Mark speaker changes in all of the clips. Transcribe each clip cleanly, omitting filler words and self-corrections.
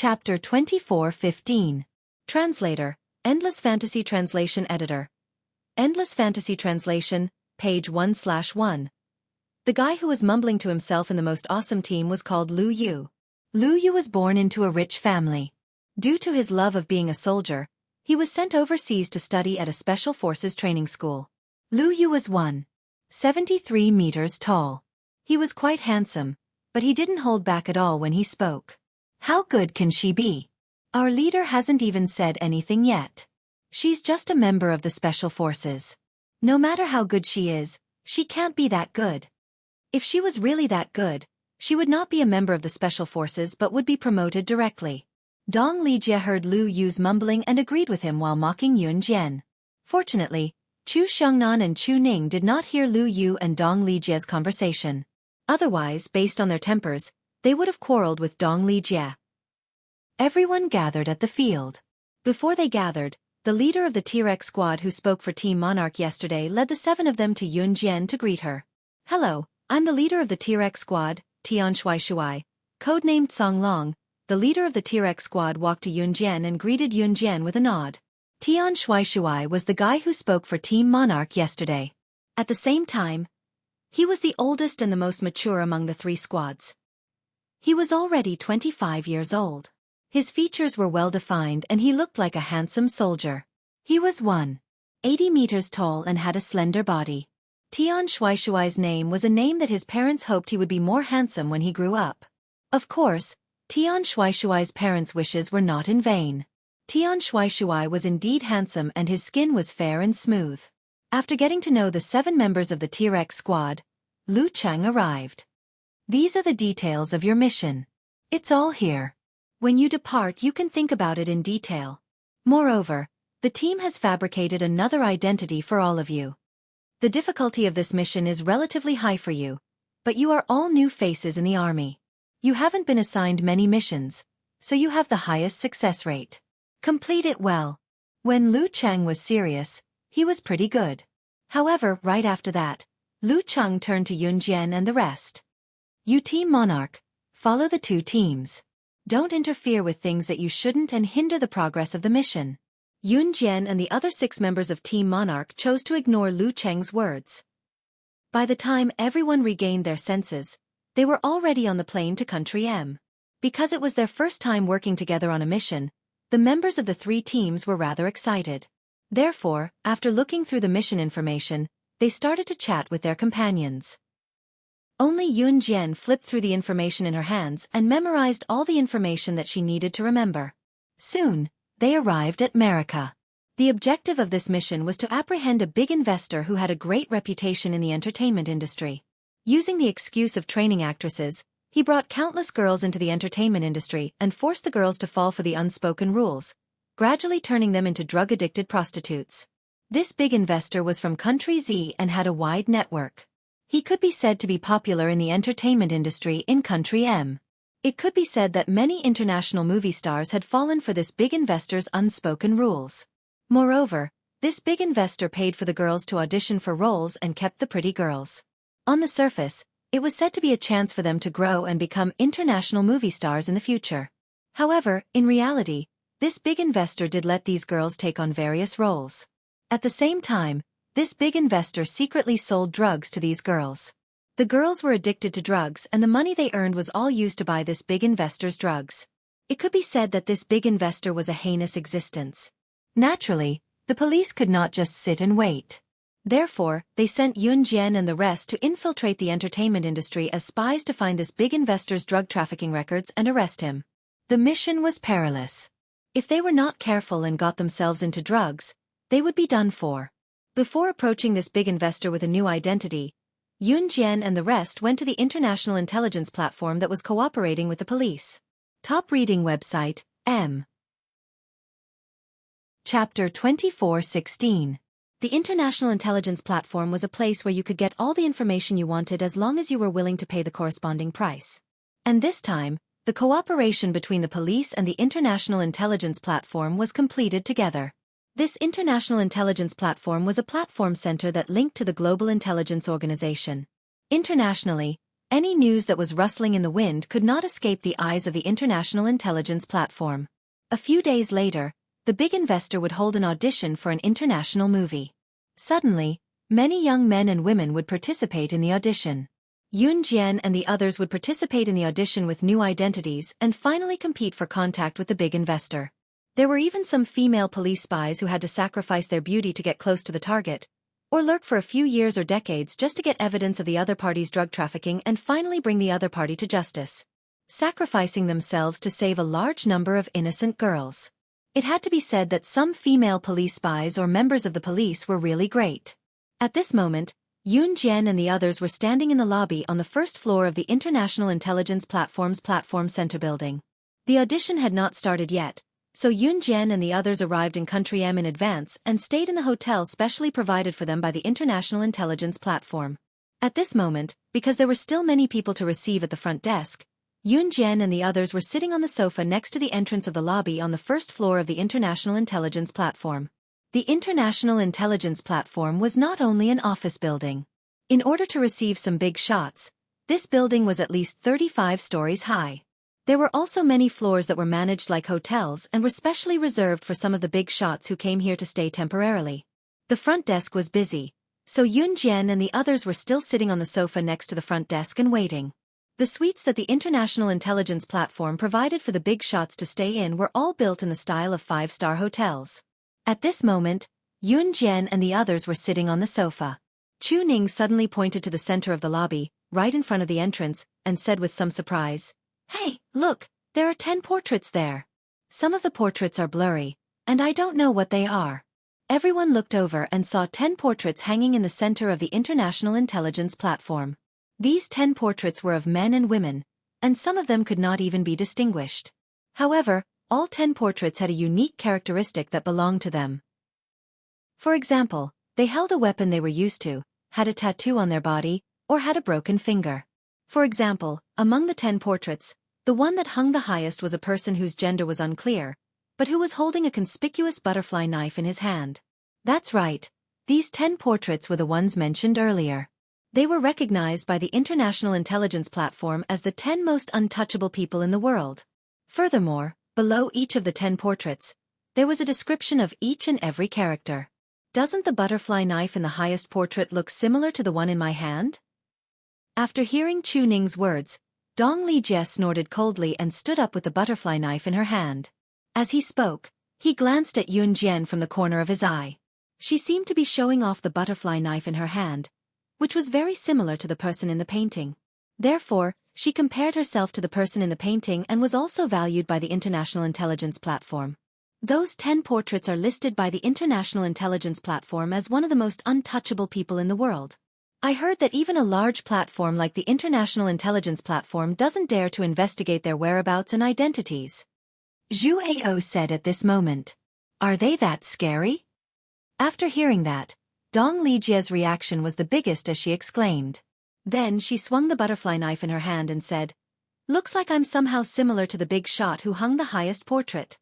Speaker 1: Chapter 24:15. Translator, Endless Fantasy Translation Editor. Endless Fantasy Translation, page 1/1. The guy who was mumbling to himself in the most awesome team was called Lu Yu. Lu Yu was born into a rich family. Due to his love of being a soldier, he was sent overseas to study at a special forces training school. Lu Yu was 1.73 meters tall. He was quite handsome, but he didn't hold back at all when he spoke. How good can she be? Our leader hasn't even said anything yet. She's just a member of the special forces. No matter how good she is, she can't be that good. If she was really that good, she would not be a member of the special forces but would be promoted directly. Dong Lijie heard Lu Yu's mumbling and agreed with him while mocking Yun Jian. Fortunately, Chu Xiongnan and Chu Ning did not hear Lu Yu and Dong Lijie's conversation. Otherwise, based on their tempers, they would have quarreled with Dong Lijie. Everyone gathered at the field. Before they gathered, the leader of the T-Rex squad who spoke for Team Monarch yesterday led the 7 of them to Yun Jian to greet her. Hello, I'm the leader of the T-Rex squad, Tian Shuai, codenamed Song Long. The leader of the T-Rex squad walked to Yun Jian and greeted Yun Jian with a nod. Tian Shuai was the guy who spoke for Team Monarch yesterday. At the same time, he was the oldest and the most mature among the 3 squads. He was already 25 years old. His features were well-defined and he looked like a handsome soldier. He was 1.80 meters tall and had a slender body. Tian Shuai's name was a name that his parents hoped he would be more handsome when he grew up. Of course, Tian Shuai's parents' wishes were not in vain. Tian Shuai was indeed handsome and his skin was fair and smooth. After getting to know the 7 members of the T-Rex squad, Lu Cheng arrived. These are the details of your mission. It's all here. When you depart you can think about it in detail. Moreover, the team has fabricated another identity for all of you. The difficulty of this mission is relatively high for you, but you are all new faces in the army. You haven't been assigned many missions, so you have the highest success rate. Complete it well. When Lu Cheng was serious, he was pretty good. However, right after that, Lu Cheng turned to Yun Jian and the rest. You Team Monarch, follow the 2 teams. Don't interfere with things that you shouldn't and hinder the progress of the mission. Yun Jian and the other 6 members of Team Monarch chose to ignore Lu Cheng's words. By the time everyone regained their senses, they were already on the plane to Country M. Because it was their first time working together on a mission, the members of the 3 teams were rather excited. Therefore, after looking through the mission information, they started to chat with their companions. Only Yun Jian flipped through the information in her hands and memorized all the information that she needed to remember. Soon, they arrived at America. The objective of this mission was to apprehend a big investor who had a great reputation in the entertainment industry. Using the excuse of training actresses, he brought countless girls into the entertainment industry and forced the girls to fall for the unspoken rules, gradually turning them into drug-addicted prostitutes. This big investor was from Country Z and had a wide network. He could be said to be popular in the entertainment industry in Country M. It could be said that many international movie stars had fallen for this big investor's unspoken rules. Moreover, this big investor paid for the girls to audition for roles and kept the pretty girls. On the surface, it was said to be a chance for them to grow and become international movie stars in the future. However, in reality, this big investor did let these girls take on various roles. At the same time, this big investor secretly sold drugs to these girls. The girls were addicted to drugs and the money they earned was all used to buy this big investor's drugs. It could be said that this big investor was a heinous existence. Naturally, the police could not just sit and wait. Therefore, they sent Yun Jian and the rest to infiltrate the entertainment industry as spies to find this big investor's drug trafficking records and arrest him. The mission was perilous. If they were not careful and got themselves into drugs, they would be done for. Before approaching this big investor with a new identity, Yun Jian and the rest went to the international intelligence platform that was cooperating with the police. Top reading website, M. Chapter 24:16. The international intelligence platform was a place where you could get all the information you wanted as long as you were willing to pay the corresponding price. And this time, the cooperation between the police and the international intelligence platform was completed together. This international intelligence platform was a platform center that linked to the Global Intelligence Organization. Internationally, Any news that was rustling in the wind could not escape the eyes of the international intelligence platform. A few days later, the big investor would hold an audition for an international movie. Suddenly, many young men and women would participate in the audition. Yun Jian and the others would participate in the audition with new identities and finally compete for contact with the big investor. There were even some female police spies who had to sacrifice their beauty to get close to the target, or lurk for a few years or decades just to get evidence of the other party's drug trafficking and finally bring the other party to justice, sacrificing themselves to save a large number of innocent girls. It had to be said that some female police spies or members of the police were really great. At this moment, Yun Jian and the others were standing in the lobby on the first floor of the International Intelligence Platform's Platform Center building. The audition had not started yet, so Yun Jian and the others arrived in Country M in advance and stayed in the hotel specially provided for them by the International Intelligence Platform. At this moment, because there were still many people to receive at the front desk, Yun Jian and the others were sitting on the sofa next to the entrance of the lobby on the first floor of the International Intelligence Platform. The International Intelligence Platform was not only an office building. In order to receive some big shots, this building was at least 35 stories high. There were also many floors that were managed like hotels and were specially reserved for some of the big shots who came here to stay temporarily. The front desk was busy, so Yun Jian and the others were still sitting on the sofa next to the front desk and waiting. The suites that the International Intelligence Platform provided for the big shots to stay in were all built in the style of five-star hotels. At this moment, Yun Jian and the others were sitting on the sofa. Chu Ning suddenly pointed to the center of the lobby, right in front of the entrance, and said with some surprise, "Hey, look, there are 10 portraits there. Some of the portraits are blurry, and I don't know what they are." Everyone looked over and saw 10 portraits hanging in the center of the International Intelligence Platform. These 10 portraits were of men and women, and some of them could not even be distinguished. However, all 10 portraits had a unique characteristic that belonged to them. For example, they held a weapon they were used to, had a tattoo on their body, or had a broken finger. For example, among the 10 portraits, the one that hung the highest was a person whose gender was unclear, but who was holding a conspicuous butterfly knife in his hand. That's right, these 10 portraits were the ones mentioned earlier. They were recognized by the International Intelligence Platform as the 10 most untouchable people in the world. Furthermore, below each of the 10 portraits, there was a description of each and every character. Doesn't the butterfly knife in the highest portrait look similar to the one in my hand? After hearing Chu Ning's words, Dong Lijie snorted coldly and stood up with the butterfly knife in her hand. As he spoke, he glanced at Yun Jian from the corner of his eye. She seemed to be showing off the butterfly knife in her hand, which was very similar to the person in the painting. Therefore, she compared herself to the person in the painting and was also valued by the International Intelligence Platform. Those 10 portraits are listed by the International Intelligence Platform as one of the most untouchable people in the world. I heard that even a large platform like the International Intelligence Platform doesn't dare to investigate their whereabouts and identities. Zhu Ao said at this moment. Are they that scary? After hearing that, Dong Lijie's reaction was the biggest as she exclaimed. Then she swung the butterfly knife in her hand and said, "Looks like I'm somehow similar to the big shot who hung the highest portrait."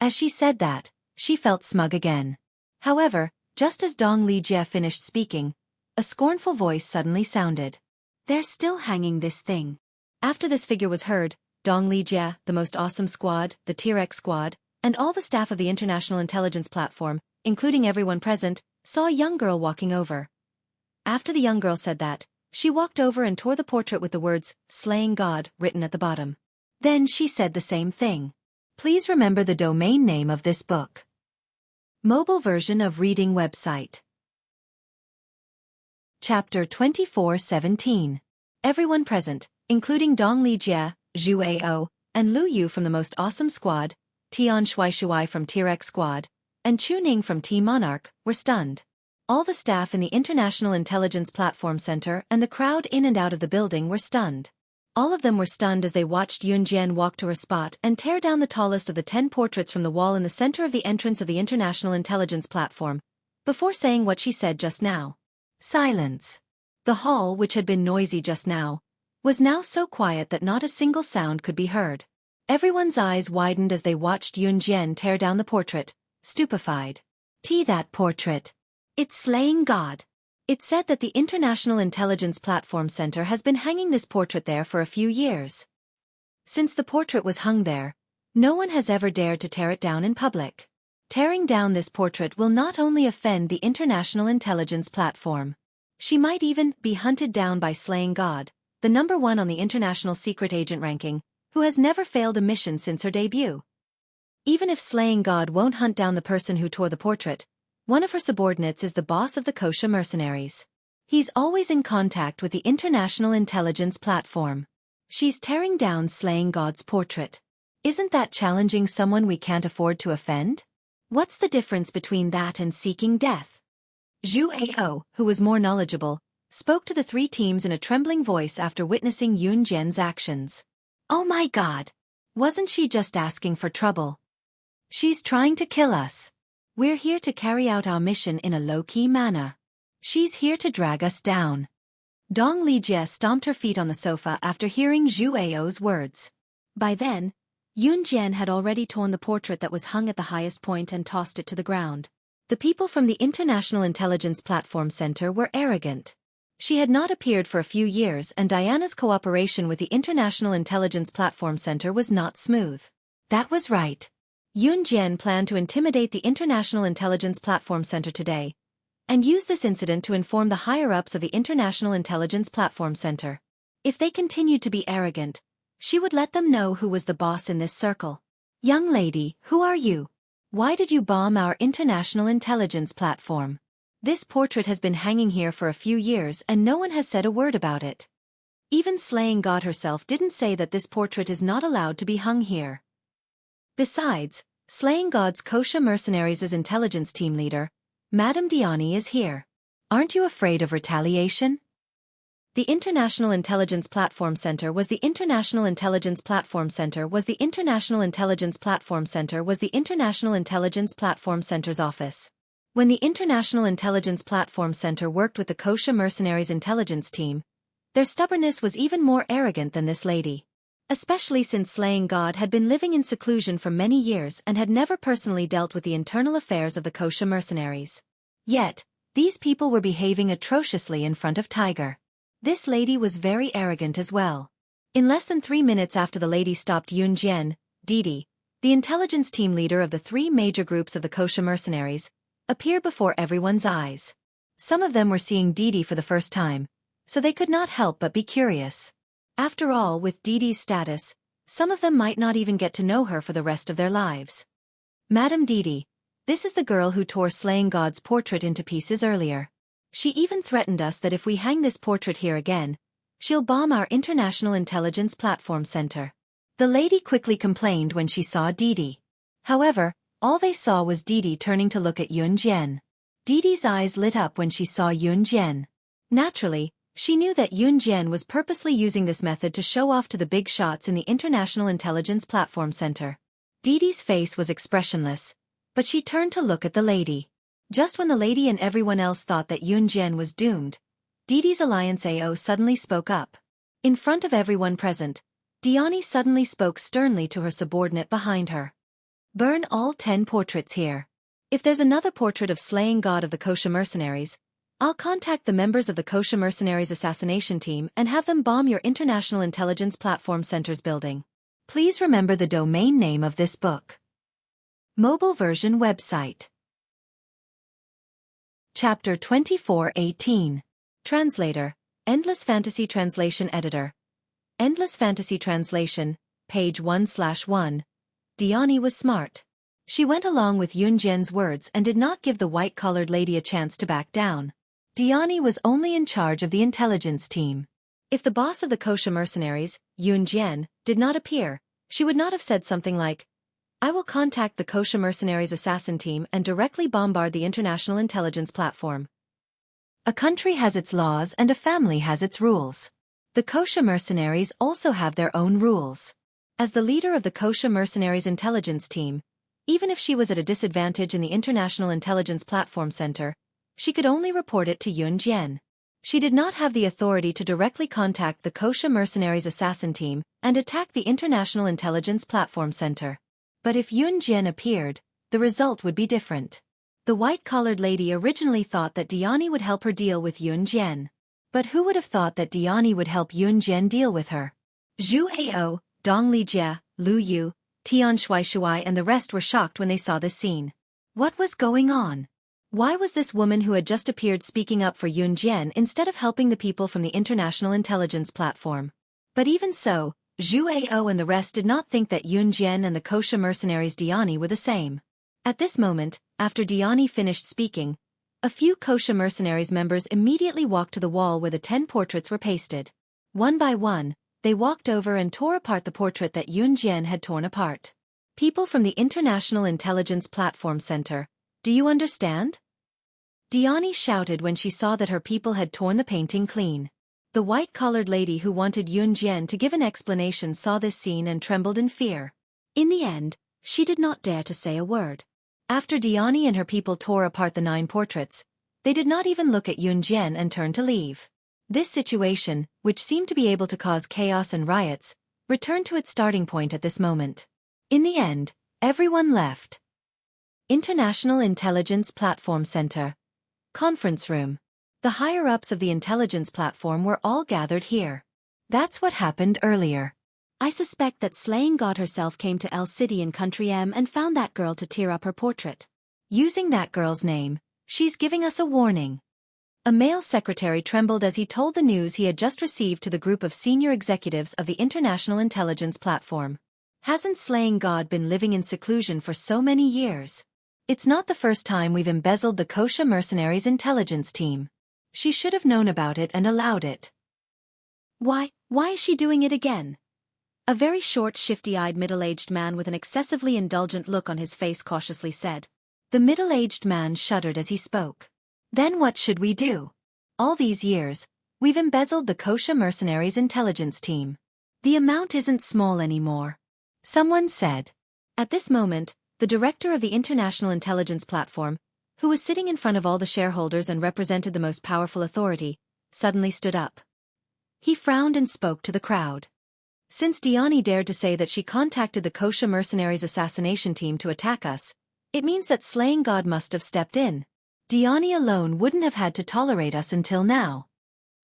Speaker 1: As she said that, she felt smug again. However, just as Dong Lijie finished speaking, a scornful voice suddenly sounded. "They're still hanging this thing." After this figure was heard, Dong Lijie, the most awesome squad, the T-Rex squad, and all the staff of the International Intelligence Platform, including everyone present, saw a young girl walking over. After the young girl said that, she walked over and tore the portrait with the words, "Slaying God," written at the bottom. Then she said the same thing. Please remember the domain name of this book. Mobile version of reading website. Chapter 24:17. Everyone present, including Dong Lijie, Zhu Ao, and Lu Yu from the Most Awesome Squad, Tian Shuai from T-Rex Squad, and Chu Ning from Team Monarch, were stunned. All the staff in the International Intelligence Platform Center and the crowd in and out of the building were stunned. All of them were stunned as they watched Yun Jian walk to her spot and tear down the tallest of the 10 portraits from the wall in the center of the entrance of the International Intelligence Platform, before saying what she said just now. Silence. The hall, which had been noisy just now, was now so quiet that not a single sound could be heard. Everyone's eyes widened as they watched Yun Jian tear down the portrait, stupefied. That portrait. It's Slaying God. It's said that the International Intelligence Platform Center has been hanging this portrait there for a few years. Since the portrait was hung there, no one has ever dared to tear it down in public. Tearing down this portrait will not only offend the International Intelligence Platform. She might even be hunted down by Slaying God, the #1 on the International Secret Agent ranking, who has never failed a mission since her debut. Even if Slaying God won't hunt down the person who tore the portrait, one of her subordinates is the boss of the Kosha mercenaries. He's always in contact with the International Intelligence Platform. She's tearing down Slaying God's portrait. Isn't that challenging someone we can't afford to offend? What's the difference between that and seeking death? Zhu Ao, who was more knowledgeable, spoke to the three teams in a trembling voice after witnessing Yun Jian's actions. Oh my God! Wasn't she just asking for trouble? She's trying to kill us. We're here to carry out our mission in a low-key manner. She's here to drag us down. Dong Lijie stomped her feet on the sofa after hearing Zhu Ao's words. By then, Yun Jian had already torn the portrait that was hung at the highest point and tossed it to the ground. The people from the International Intelligence Platform Center were arrogant. She had not appeared for a few years and Diana's cooperation with the International Intelligence Platform Center was not smooth. That was right. Yun Jian planned to intimidate the International Intelligence Platform Center today, and use this incident to inform the higher-ups of the International Intelligence Platform Center. If they continued to be arrogant, she would let them know who was the boss in this circle. Young lady, who are you? Why did you bomb our International Intelligence Platform? This portrait has been hanging here for a few years and no one has said a word about it. Even Slaying God herself didn't say that this portrait is not allowed to be hung here. Besides, Slaying God's Kosha mercenaries' intelligence team leader, Madame Diani is here. Aren't you afraid of retaliation? The International Intelligence Platform Center was the International Intelligence Platform Center was the International Intelligence Platform Center was the International Intelligence Platform Center's office. When the International Intelligence Platform Center worked with the Kosha mercenaries' intelligence team, their stubbornness was even more arrogant than this lady. Especially since Slaying God had been living in seclusion for many years and had never personally dealt with the internal affairs of the Kosha mercenaries. Yet, these people were behaving atrociously in front of Tiger. This lady was very arrogant as well. In less than 3 minutes after the lady stopped Yun Jian, Didi, the intelligence team leader of the 3 major groups of the Kosha mercenaries, appeared before everyone's eyes. Some of them were seeing Didi for the first time, so they could not help but be curious. After all, with Didi's status, some of them might not even get to know her for the rest of their lives. Madame Didi, this is the girl who tore Slaying God's portrait into pieces earlier. She even threatened us that if we hang this portrait here again, she'll bomb our International Intelligence Platform Center. The lady quickly complained when she saw Didi. However, all they saw was Didi turning to look at Yun Jian. Didi's eyes lit up when she saw Yun Jian. Naturally, she knew that Yun Jian was purposely using this method to show off to the big shots in the International Intelligence Platform Center. Didi's face was expressionless, but she turned to look at the lady. Just when the lady and everyone else thought that Yun Jian was doomed, Didi's alliance AO suddenly spoke up. In front of everyone present, Diani suddenly spoke sternly to her subordinate behind her. Burn all 10 portraits here. If there's another portrait of Slaying God of the Kosha mercenaries, I'll contact the members of the Kosha mercenaries assassination team and have them bomb your International Intelligence Platform Center's building. Please remember the domain name of this book. Mobile version website. Chapter 24:18. Translator, Endless Fantasy Translation Editor. Endless Fantasy Translation, page 1/1. Diani was smart. She went along with Yun Jian's words and did not give the white-collared lady a chance to back down. Diani was only in charge of the intelligence team. If the boss of the Kosha mercenaries, Yun Jian, did not appear, she would not have said something like, I will contact the Kosha mercenaries assassin team and directly bombard the International Intelligence Platform. A country has its laws and a family has its rules. The Kosha mercenaries also have their own rules. As the leader of the Kosha mercenaries intelligence team, even if she was at a disadvantage in the International Intelligence Platform Center, she could only report it to Yun Jian. She did not have the authority to directly contact the Kosha mercenaries assassin team and attack the International Intelligence Platform Center. But if Yun Jian appeared, the result would be different. The white-collared lady originally thought that Diani would help her deal with Yun Jian. But who would have thought that Diani would help Yun Jian deal with her? Zhu Hao, Dong Lijie, Lu Yu, Tian Shuai and the rest were shocked when they saw this scene. What was going on? Why was this woman who had just appeared speaking up for Yun Jian instead of helping the people from the International Intelligence Platform? But even so, Zhu Hao and the rest did not think that Yun Jian and the kosher mercenaries Diani were the same. At this moment, after Diani finished speaking, a few kosher mercenaries members immediately walked to the wall where the 10 portraits were pasted. One by one, they walked over and tore apart the portrait that Yun Jian had torn apart. People from the International Intelligence Platform Center, do you understand? Diani shouted when she saw that her people had torn the painting clean. The white-collared lady who wanted Yun Jian to give an explanation saw this scene and trembled in fear. In the end, she did not dare to say a word. After Diani and her people tore apart the 9 portraits, they did not even look at Yun Jian and turned to leave. This situation, which seemed to be able to cause chaos and riots, returned to its starting point at this moment. In the end, everyone left. International Intelligence Platform Center. Conference room. The higher-ups of the intelligence platform were all gathered here. That's what happened earlier. I suspect that Slaying God herself came to L City in Country M and found that girl to tear up her portrait. Using that girl's name, she's giving us a warning. A male secretary trembled as he told the news he had just received to the group of senior executives of the International Intelligence Platform. Hasn't Slaying God been living in seclusion for so many years? It's not the first time we've embezzled the kosher mercenaries' intelligence team. She should have known about it and allowed it. Why is she doing it again? A very short, shifty-eyed middle-aged man with an excessively indulgent look on his face cautiously said. The middle-aged man shuddered as he spoke. Then what should we do? All these years, we've embezzled the kosher mercenaries' intelligence team. The amount isn't small anymore. Someone said. At this moment, the director of the International Intelligence Platform, who was sitting in front of all the shareholders and represented the most powerful authority, suddenly stood up. He frowned and spoke to the crowd. Since Diani dared to say that she contacted the kosher mercenaries' assassination team to attack us, it means that Slaying God must have stepped in. Diani alone wouldn't have had to tolerate us until now.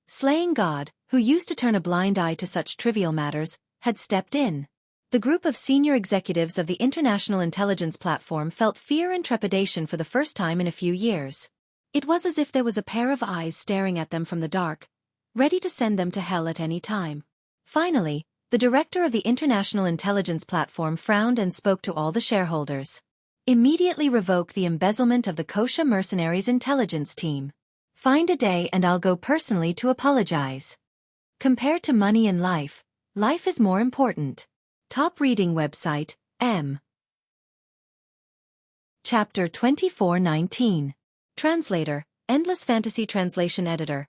Speaker 1: Slaying God, who used to turn a blind eye to such trivial matters, had stepped in. The group of senior executives of the International Intelligence Platform felt fear and trepidation for the first time in a few years. It was as if there was a pair of eyes staring at them from the dark, ready to send them to hell at any time. Finally, the director of the International Intelligence Platform frowned and spoke to all the shareholders. Immediately revoke the embezzlement of the kosher mercenaries' intelligence team. Find a day and I'll go personally to apologize. Compared to money and life is more important. Top reading website, M. Chapter 24:19. Translator, Endless Fantasy Translation Editor.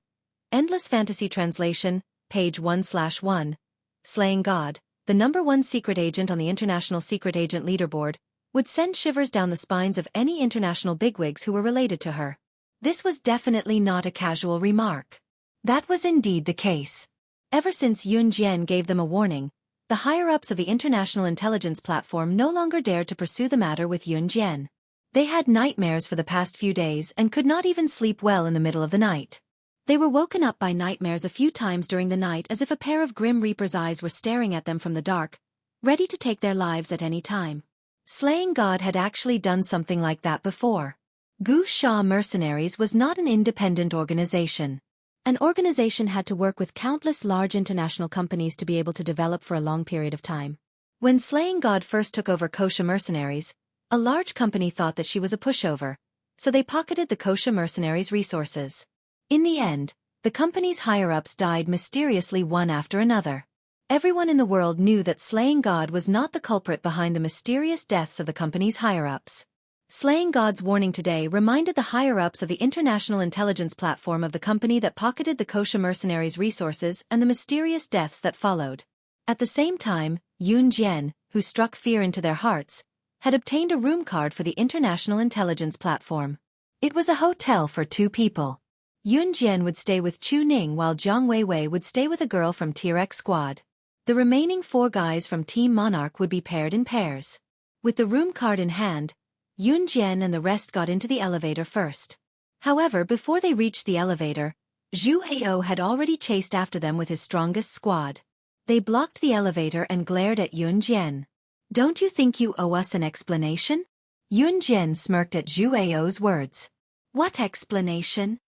Speaker 1: Endless Fantasy Translation, page 1/1. Slaying God, the #1 secret agent on the International Secret Agent Leaderboard, would send shivers down the spines of any international bigwigs who were related to her. This was definitely not a casual remark. That was indeed the case. Ever since Yun Jian gave them a warning, the higher-ups of the International Intelligence Platform no longer dared to pursue the matter with Yun Jian. They had nightmares for the past few days and could not even sleep well in the middle of the night. They were woken up by nightmares a few times during the night as if a pair of grim reaper's eyes were staring at them from the dark, ready to take their lives at any time. Slaying God had actually done something like that before. Gu Sha Mercenaries was not an independent organization. An organization had to work with countless large international companies to be able to develop for a long period of time. When Slaying God first took over Kosher Mercenaries, a large company thought that she was a pushover, so they pocketed the Kosher Mercenaries' resources. In the end, the company's higher-ups died mysteriously one after another. Everyone in the world knew that Slaying God was not the culprit behind the mysterious deaths of the company's higher-ups. Slaying God's warning today reminded the higher-ups of the International Intelligence Platform of the company that pocketed the Kosher Mercenaries' resources and the mysterious deaths that followed. At the same time, Yun Jian, who struck fear into their hearts, had obtained a room card for the International Intelligence Platform. It was a hotel for 2 people. Yun Jian would stay with Chu Ning while Jiang Weiwei would stay with a girl from Tier X Squad. The remaining 4 guys from Team Monarch would be paired in pairs. With the room card in hand, Yun Jian and the rest got into the elevator first. However, before they reached the elevator, Zhu Hao had already chased after them with his strongest squad. They blocked the elevator and glared at Yun Jian. "Don't you think you owe us an explanation?" Yun Jian smirked at Zhu Hao's words. "What explanation?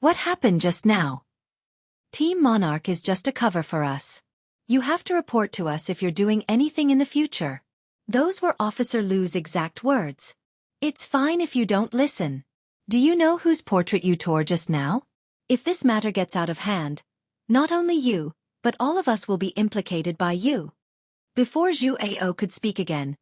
Speaker 1: What happened just now? Team Monarch is just a cover for us. You have to report to us if you're doing anything in the future." Those were Officer Lu's exact words. "It's fine if you don't listen. Do you know whose portrait you tore just now? If this matter gets out of hand, not only you, but all of us will be implicated by you." Before Zhu Hao could speak again,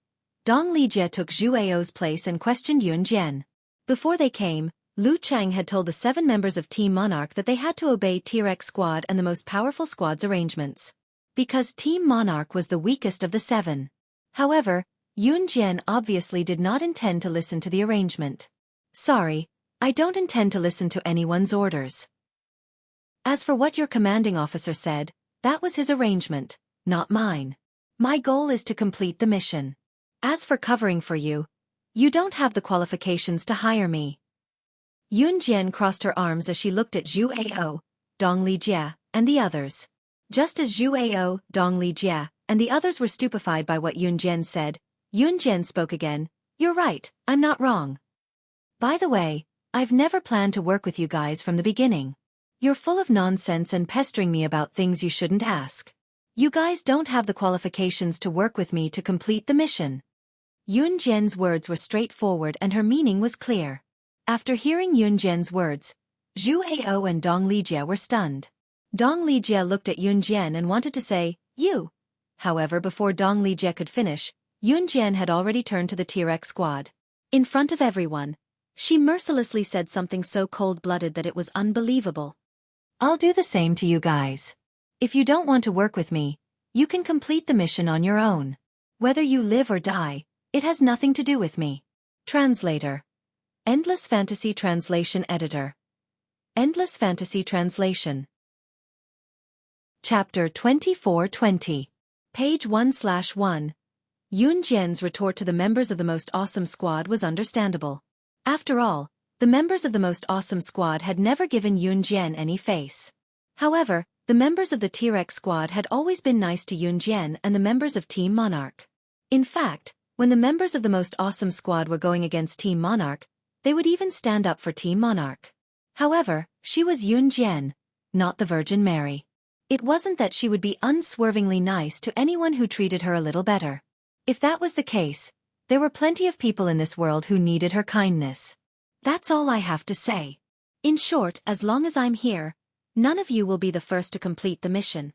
Speaker 1: Dong Lijie took Zhu Hao's place and questioned Yun Jian. Before they came, Lu Chang had told the 7 members of Team Monarch that they had to obey T-Rex Squad and the most powerful squad's arrangements, because Team Monarch was the weakest of the 7. However, Yun Jian obviously did not intend to listen to the arrangement. "Sorry, I don't intend to listen to anyone's orders. As for what your commanding officer said, that was his arrangement, not mine. My goal is to complete the mission. As for covering for you, you don't have the qualifications to hire me." Yun Jian crossed her arms as she looked at Zhu Hao, Dong Lijie, and the others. Just as Zhu Hao, Dong Lijie, and the others were stupefied by what Yun Jian said, Yun Jian spoke again. "You're right, I'm not wrong. By the way, I've never planned to work with you guys from the beginning. You're full of nonsense and pestering me about things you shouldn't ask. You guys don't have the qualifications to work with me to complete the mission." Yun Jian's words were straightforward and her meaning was clear. After hearing Yun Jian's words, Zhu Hao and Dong Lijie were stunned. Dong Lijie looked at Yun Jian and wanted to say, "You." However, before Dong Lijie could finish, Yun Jian had already turned to the T-Rex Squad. In front of everyone, she mercilessly said something so cold-blooded that it was unbelievable. "I'll do the same to you guys. If you don't want to work with me, you can complete the mission on your own. Whether you live or die, it has nothing to do with me." Translator. Endless Fantasy Translation Editor. Endless Fantasy Translation. Chapter 2420. Page 1/1. Yun Jian's retort to the members of the Most Awesome Squad was understandable. After all, the members of the Most Awesome Squad had never given Yun Jian any face. However, the members of the T-Rex Squad had always been nice to Yun Jian and the members of Team Monarch. In fact, when the members of the Most Awesome Squad were going against Team Monarch, they would even stand up for Team Monarch. However, she was Yun Jian, not the Virgin Mary. It wasn't that she would be unswervingly nice to anyone who treated her a little better. If that was the case, there were plenty of people in this world who needed her kindness. That's all I have to say. In short, as long as I'm here, none of you will be the first to complete the mission.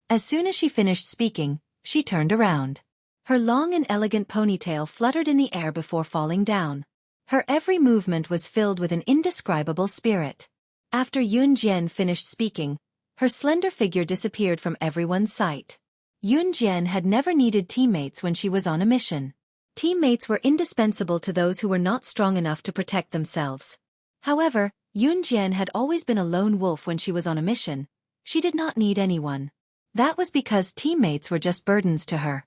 Speaker 1: As soon as she finished speaking, she turned around. Her long and elegant ponytail fluttered in the air before falling down. Her every movement was filled with an indescribable spirit. After Yun Jian finished speaking, her slender figure disappeared from everyone's sight. Yun Jian had never needed teammates when she was on a mission. Teammates were indispensable to those who were not strong enough to protect themselves. However, Yun Jian had always been a lone wolf when she was on a mission. She did not need anyone. That was because teammates were just burdens to her.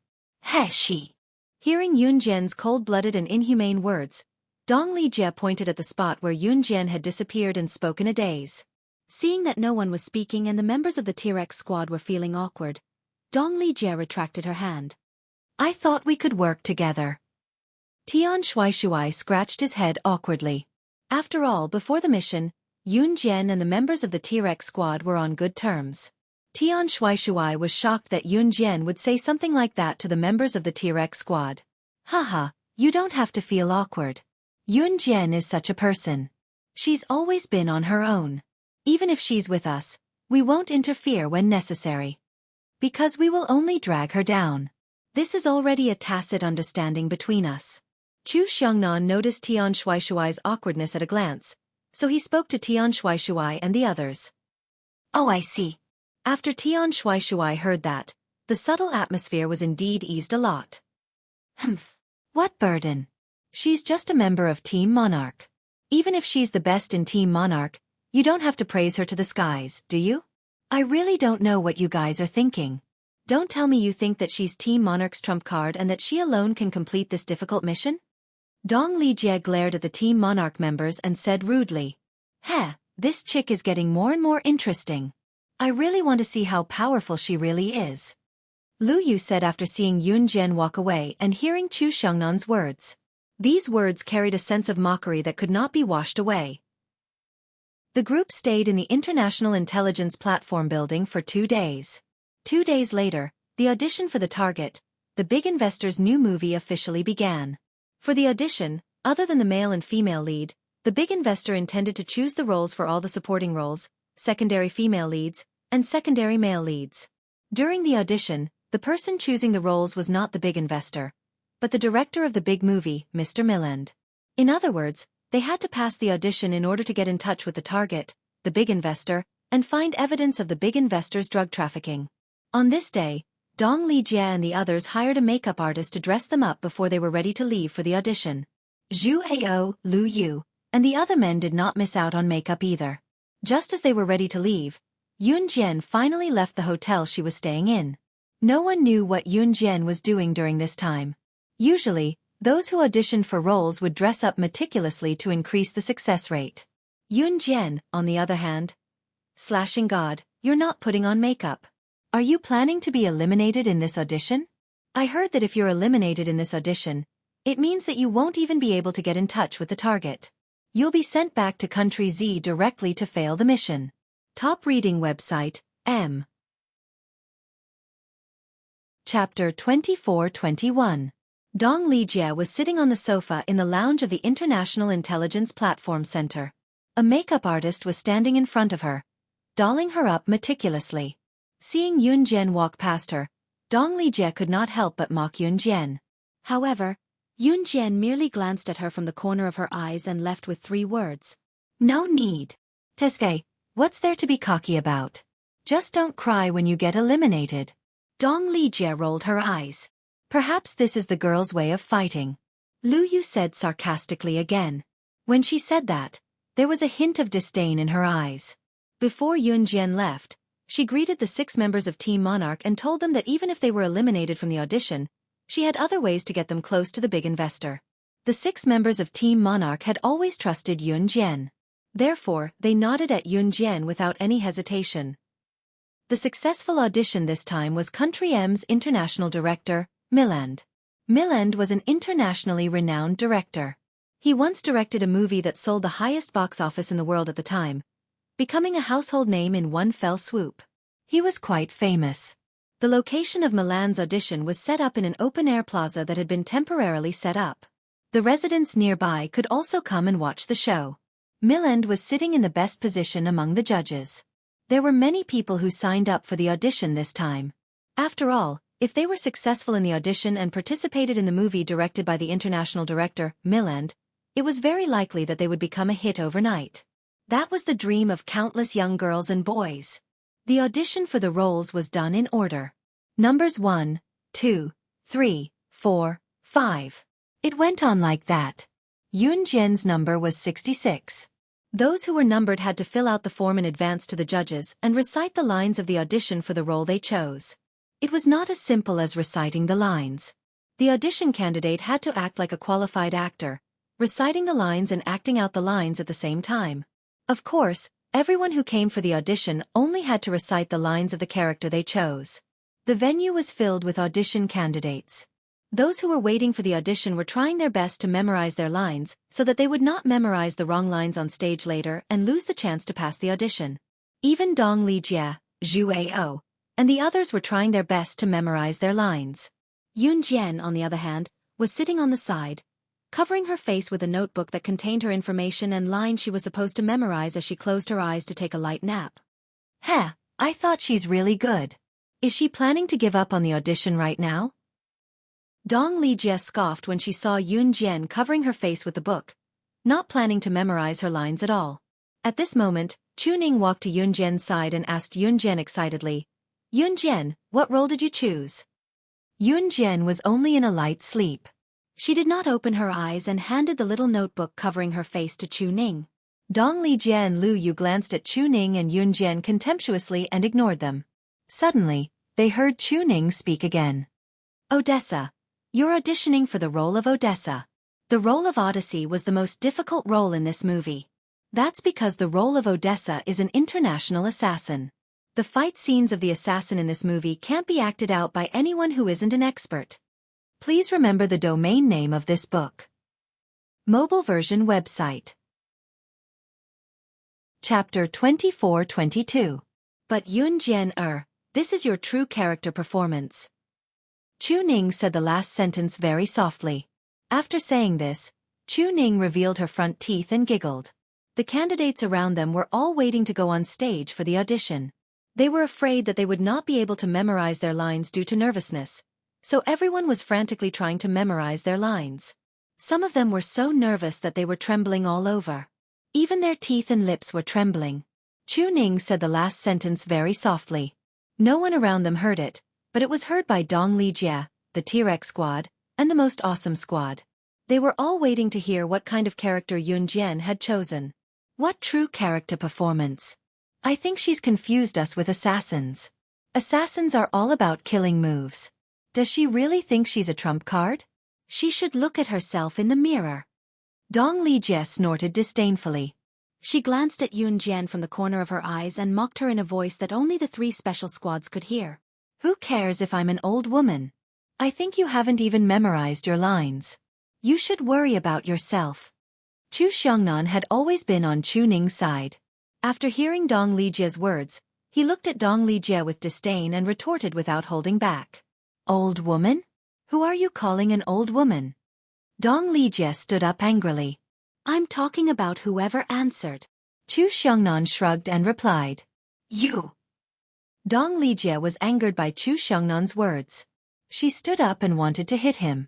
Speaker 1: She. Hearing Yun Jian's cold-blooded and inhumane words, Dong Lijie pointed at the spot where Yun Jian had disappeared and spoke in a daze. Seeing that no one was speaking and the members of the T-Rex Squad were feeling awkward, Dong Lijie retracted her hand. "I thought we could work together." Tian Shuai scratched his head awkwardly. After all, before the mission, Yun Jian and the members of the T-Rex Squad were on good terms. Tian Shuai was shocked that Yun Jian would say something like that to the members of the T-Rex Squad. "Haha, you don't have to feel awkward. Yun Jian is such a person. She's always been on her own. Even if she's with us, we won't interfere when necessary. Because we will only drag her down. This is already a tacit understanding between us." Chu Xiangnan noticed Tian Shuai's awkwardness at a glance, so he spoke to Tian Shuai and the others. "Oh, I see." After Tian Shuai heard that, the subtle atmosphere was indeed eased a lot. "Humph. What burden? She's just a member of Team Monarch. Even if she's the best in Team Monarch, you don't have to praise her to the skies, do you? I really don't know what you guys are thinking. Don't tell me you think that she's Team Monarch's trump card and that she alone can complete this difficult mission?" Dong Lijie glared at the Team Monarch members and said rudely, "Heh, this chick is getting more and more interesting. I really want to see how powerful she really is." Lu Yu said after seeing Yun Jian walk away and hearing Chu Xiangnan's words. These words carried a sense of mockery that could not be washed away. The group stayed in the International Intelligence Platform building for 2 days. 2 days later, the audition for The Target, the big investor's new movie, officially began. For the audition, other than the male and female lead, the big investor intended to choose the roles for all the supporting roles, secondary female leads, and secondary male leads. During the audition, the person choosing the roles was not the big investor, but the director of the big movie, Mr. Milland. In other words, they had to pass the audition in order to get in touch with the target, the big investor, and find evidence of the big investor's drug trafficking. On this day, Dong Lijie and the others hired a makeup artist to dress them up before they were ready to leave for the audition. Zhu Ao, Lu Yu, and the other men did not miss out on makeup either. Just as they were ready to leave, Yun Jian finally left the hotel she was staying in. No one knew what Yun Jian was doing during this time. Usually, those who auditioned for roles would dress up meticulously to increase the success rate. Yun Jian, on the other hand, slashing God, you're not putting on makeup. Are you planning to be eliminated in this audition? I heard that if you're eliminated in this audition, it means that you won't even be able to get in touch with the target. You'll be sent back to Country Z directly to fail the mission. Top reading website, M. Chapter 24-21. Dong Lijie was sitting on the sofa in the lounge of the International Intelligence Platform Center. A makeup artist was standing in front of her, dolling her up meticulously. Seeing Yun Jian walk past her, Dong Lijie could not help but mock Yun Jian. However, Yun Jian merely glanced at her from the corner of her eyes and left with 3 words. "No need. Teske, what's there to be cocky about? Just don't cry when you get eliminated." Dong Lijie rolled her eyes. "Perhaps this is the girl's way of fighting," Lu Yu said sarcastically again. When she said that, there was a hint of disdain in her eyes. Before Yun Jian left, she greeted the 6 members of Team Monarch and told them that even if they were eliminated from the audition, she had other ways to get them close to the big investor. The 6 members of Team Monarch had always trusted Yun Jian. Therefore, they nodded at Yun Jian without any hesitation. The successful audition this time was Country M's international director, Milland. Milland was an internationally renowned director. He once directed a movie that sold the highest box office in the world at the time, becoming a household name in one fell swoop. He was quite famous. The location of Milland's audition was set up in an open-air plaza that had been temporarily set up. The residents nearby could also come and watch the show. Milland was sitting in the best position among the judges. There were many people who signed up for the audition this time. After all, if they were successful in the audition and participated in the movie directed by the international director, Milland, it was very likely that they would become a hit overnight. That was the dream of countless young girls and boys. The audition for the roles was done in order. Numbers 1, 2, 3, 4, 5. It went on like that. Yun Jian's number was 66. Those who were numbered had to fill out the form in advance to the judges and recite the lines of the audition for the role they chose. It was not as simple as reciting the lines. The audition candidate had to act like a qualified actor, reciting the lines and acting out the lines at the same time. Of course, everyone who came for the audition only had to recite the lines of the character they chose. The venue was filled with audition candidates. Those who were waiting for the audition were trying their best to memorize their lines so that they would not memorize the wrong lines on stage later and lose the chance to pass the audition. Even Dong Lijie, Zhu Ao, and the others were trying their best to memorize their lines. Yun Jian, on the other hand, was sitting on the side, covering her face with a notebook that contained her information and lines she was supposed to memorize as she closed her eyes to take a light nap. "Heh, I thought she's really good. Is she planning to give up on the audition right now?" Dong Lijie scoffed when she saw Yun Jian covering her face with the book, not planning to memorize her lines at all. At this moment, Chu Ning walked to Yun Jian's side and asked Yun Jian excitedly, "Yun Jian, what role did you choose?" Yun Jian was only in a light sleep. She did not open her eyes and handed the little notebook covering her face to Chu Ning. Dong Lijie and Lu Yu glanced at Chu Ning and Yun Jian contemptuously and ignored them. Suddenly, they heard Chu Ning speak again. "Odessa. You're auditioning for the role of Odessa. The role of Odyssey was the most difficult role in this movie. That's because the role of Odessa is an international assassin. The fight scenes of the assassin in this movie can't be acted out by anyone who isn't an expert. Please remember the domain name of this book. Mobile version website. Chapter 24-22. But Yun Jian, this is your true character performance. Chu Ning said the last sentence very softly. After saying this, Chu Ning revealed her front teeth and giggled. The candidates around them were all waiting to go on stage for the audition. They were afraid that they would not be able to memorize their lines due to nervousness, so everyone was frantically trying to memorize their lines. Some of them were so nervous that they were trembling all over. Even their teeth and lips were trembling. Chu Ning said the last sentence very softly. No one around them heard it, but it was heard by Dong Lijia, the T-Rex squad, and the Most Awesome squad. They were all waiting to hear what kind of character Yun Jian had chosen. What true character performance! I think she's confused us with assassins. Assassins are all about killing moves. Does she really think she's a trump card? She should look at herself in the mirror. Dong Lijia snorted disdainfully. She glanced at Yun Jian from the corner of her eyes and mocked her in a voice that only the 3 special squads could hear. Who cares if I'm an old woman? I think you haven't even memorized your lines. You should worry about yourself. Chu Xiongnan had always been on Chu Ning's side. After hearing Dong Lijia's words, he looked at Dong Lijia with disdain and retorted without holding back. Old woman? Who are you calling an old woman? Dong Lijia stood up angrily. I'm talking about whoever answered. Chu Xiongnan shrugged and replied. You. Dong Lijia was angered by Chu Xiongnan words. She stood up and wanted to hit him.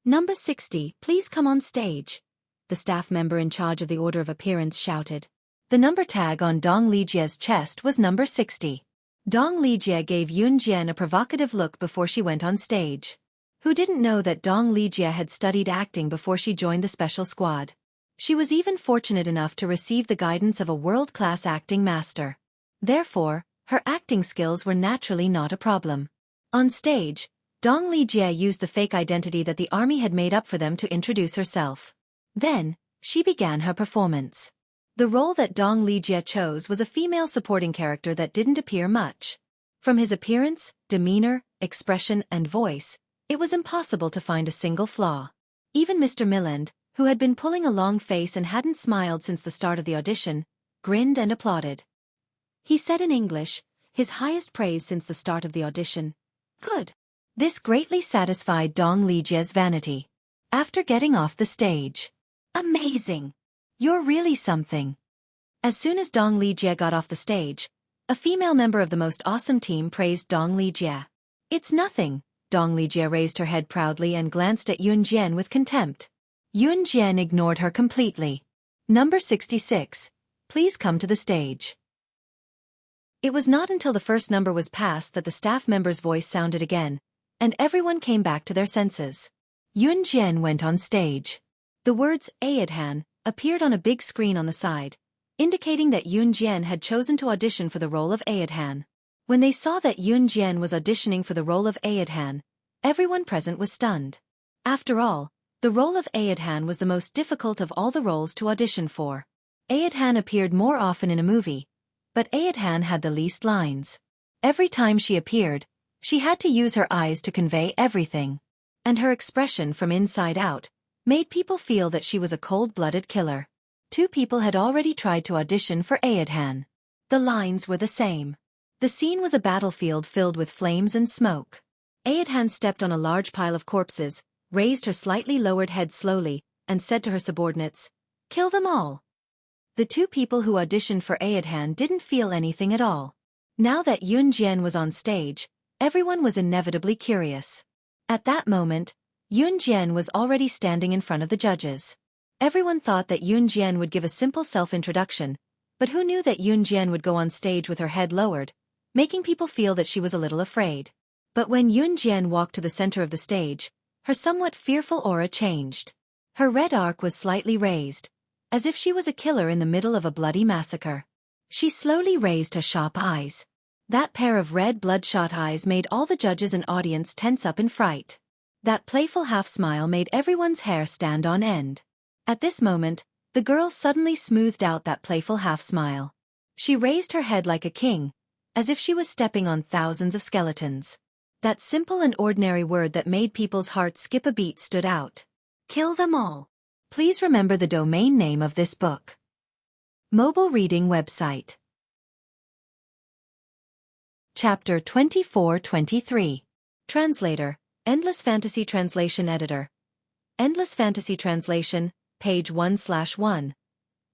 Speaker 1: Number 60, please come on stage. The staff member in charge of the order of appearance shouted. The number tag on Dong Lijia's chest was number 60. Dong Lijia gave Yun Jian a provocative look before she went on stage. Who didn't know that Dong Lijia had studied acting before she joined the special squad? She was even fortunate enough to receive the guidance of a world-class acting master. Therefore, her acting skills were naturally not a problem. On stage, Dong Lijia used the fake identity that the army had made up for them to introduce herself. Then, she began her performance. The role that Dong Lijia chose was a female supporting character that didn't appear much. From his appearance, demeanor, expression, and voice, it was impossible to find a single flaw. Even Mr. Milland, who had been pulling a long face and hadn't smiled since the start of the audition, grinned and applauded. He said in English, his highest praise since the start of the audition. Good. This greatly satisfied Dong Lijia's vanity. After getting off the stage. Amazing! You're really something. As soon as Dong Lijia got off the stage, a female member of the Most Awesome team praised Dong Lijia. It's nothing. Dong Lijia raised her head proudly and glanced at Yun Jian with contempt. Yun Jian ignored her completely. Number 66. Please come to the stage. It was not until the first number was passed that the staff member's voice sounded again, and everyone came back to their senses. Yun Jian went on stage. The words Aidhan appeared on a big screen on the side, indicating that Yun Jian had chosen to audition for the role of Aidhan. When they saw that Yun Jian was auditioning for the role of Aidhan, everyone present was stunned. After all, the role of Aidhan was the most difficult of all the roles to audition for. Aidhan appeared more often in a movie, but Aidhan had the least lines. Every time she appeared, she had to use her eyes to convey everything. And her expression from inside out made people feel that she was a cold-blooded killer. 2 people had already tried to audition for Aidhan. The lines were the same. The scene was a battlefield filled with flames and smoke. Aidhan stepped on a large pile of corpses, raised her slightly lowered head slowly, and said to her subordinates, "Kill them all." The 2 people who auditioned for Aidhan didn't feel anything at all. Now that Yun Jian was on stage, everyone was inevitably curious. At that moment, Yun Jian was already standing in front of the judges. Everyone thought that Yun Jian would give a simple self-introduction, but who knew that Yun Jian would go on stage with her head lowered, making people feel that she was a little afraid. But when Yun Jian walked to the center of the stage, her somewhat fearful aura changed. Her red arc was slightly raised, as if she was a killer in the middle of a bloody massacre. She slowly raised her sharp eyes. That pair of red bloodshot eyes made all the judges and audience tense up in fright. That playful half-smile made everyone's hair stand on end. At this moment, the girl suddenly smoothed out that playful half-smile. She raised her head like a king, as if she was stepping on thousands of skeletons. That simple and ordinary word that made people's hearts skip a beat stood out. Kill them all. Please remember the domain name of this book. Mobile reading website. Chapter 24-23. Translator, Endless Fantasy Translation Editor. Endless Fantasy Translation, page 1/1.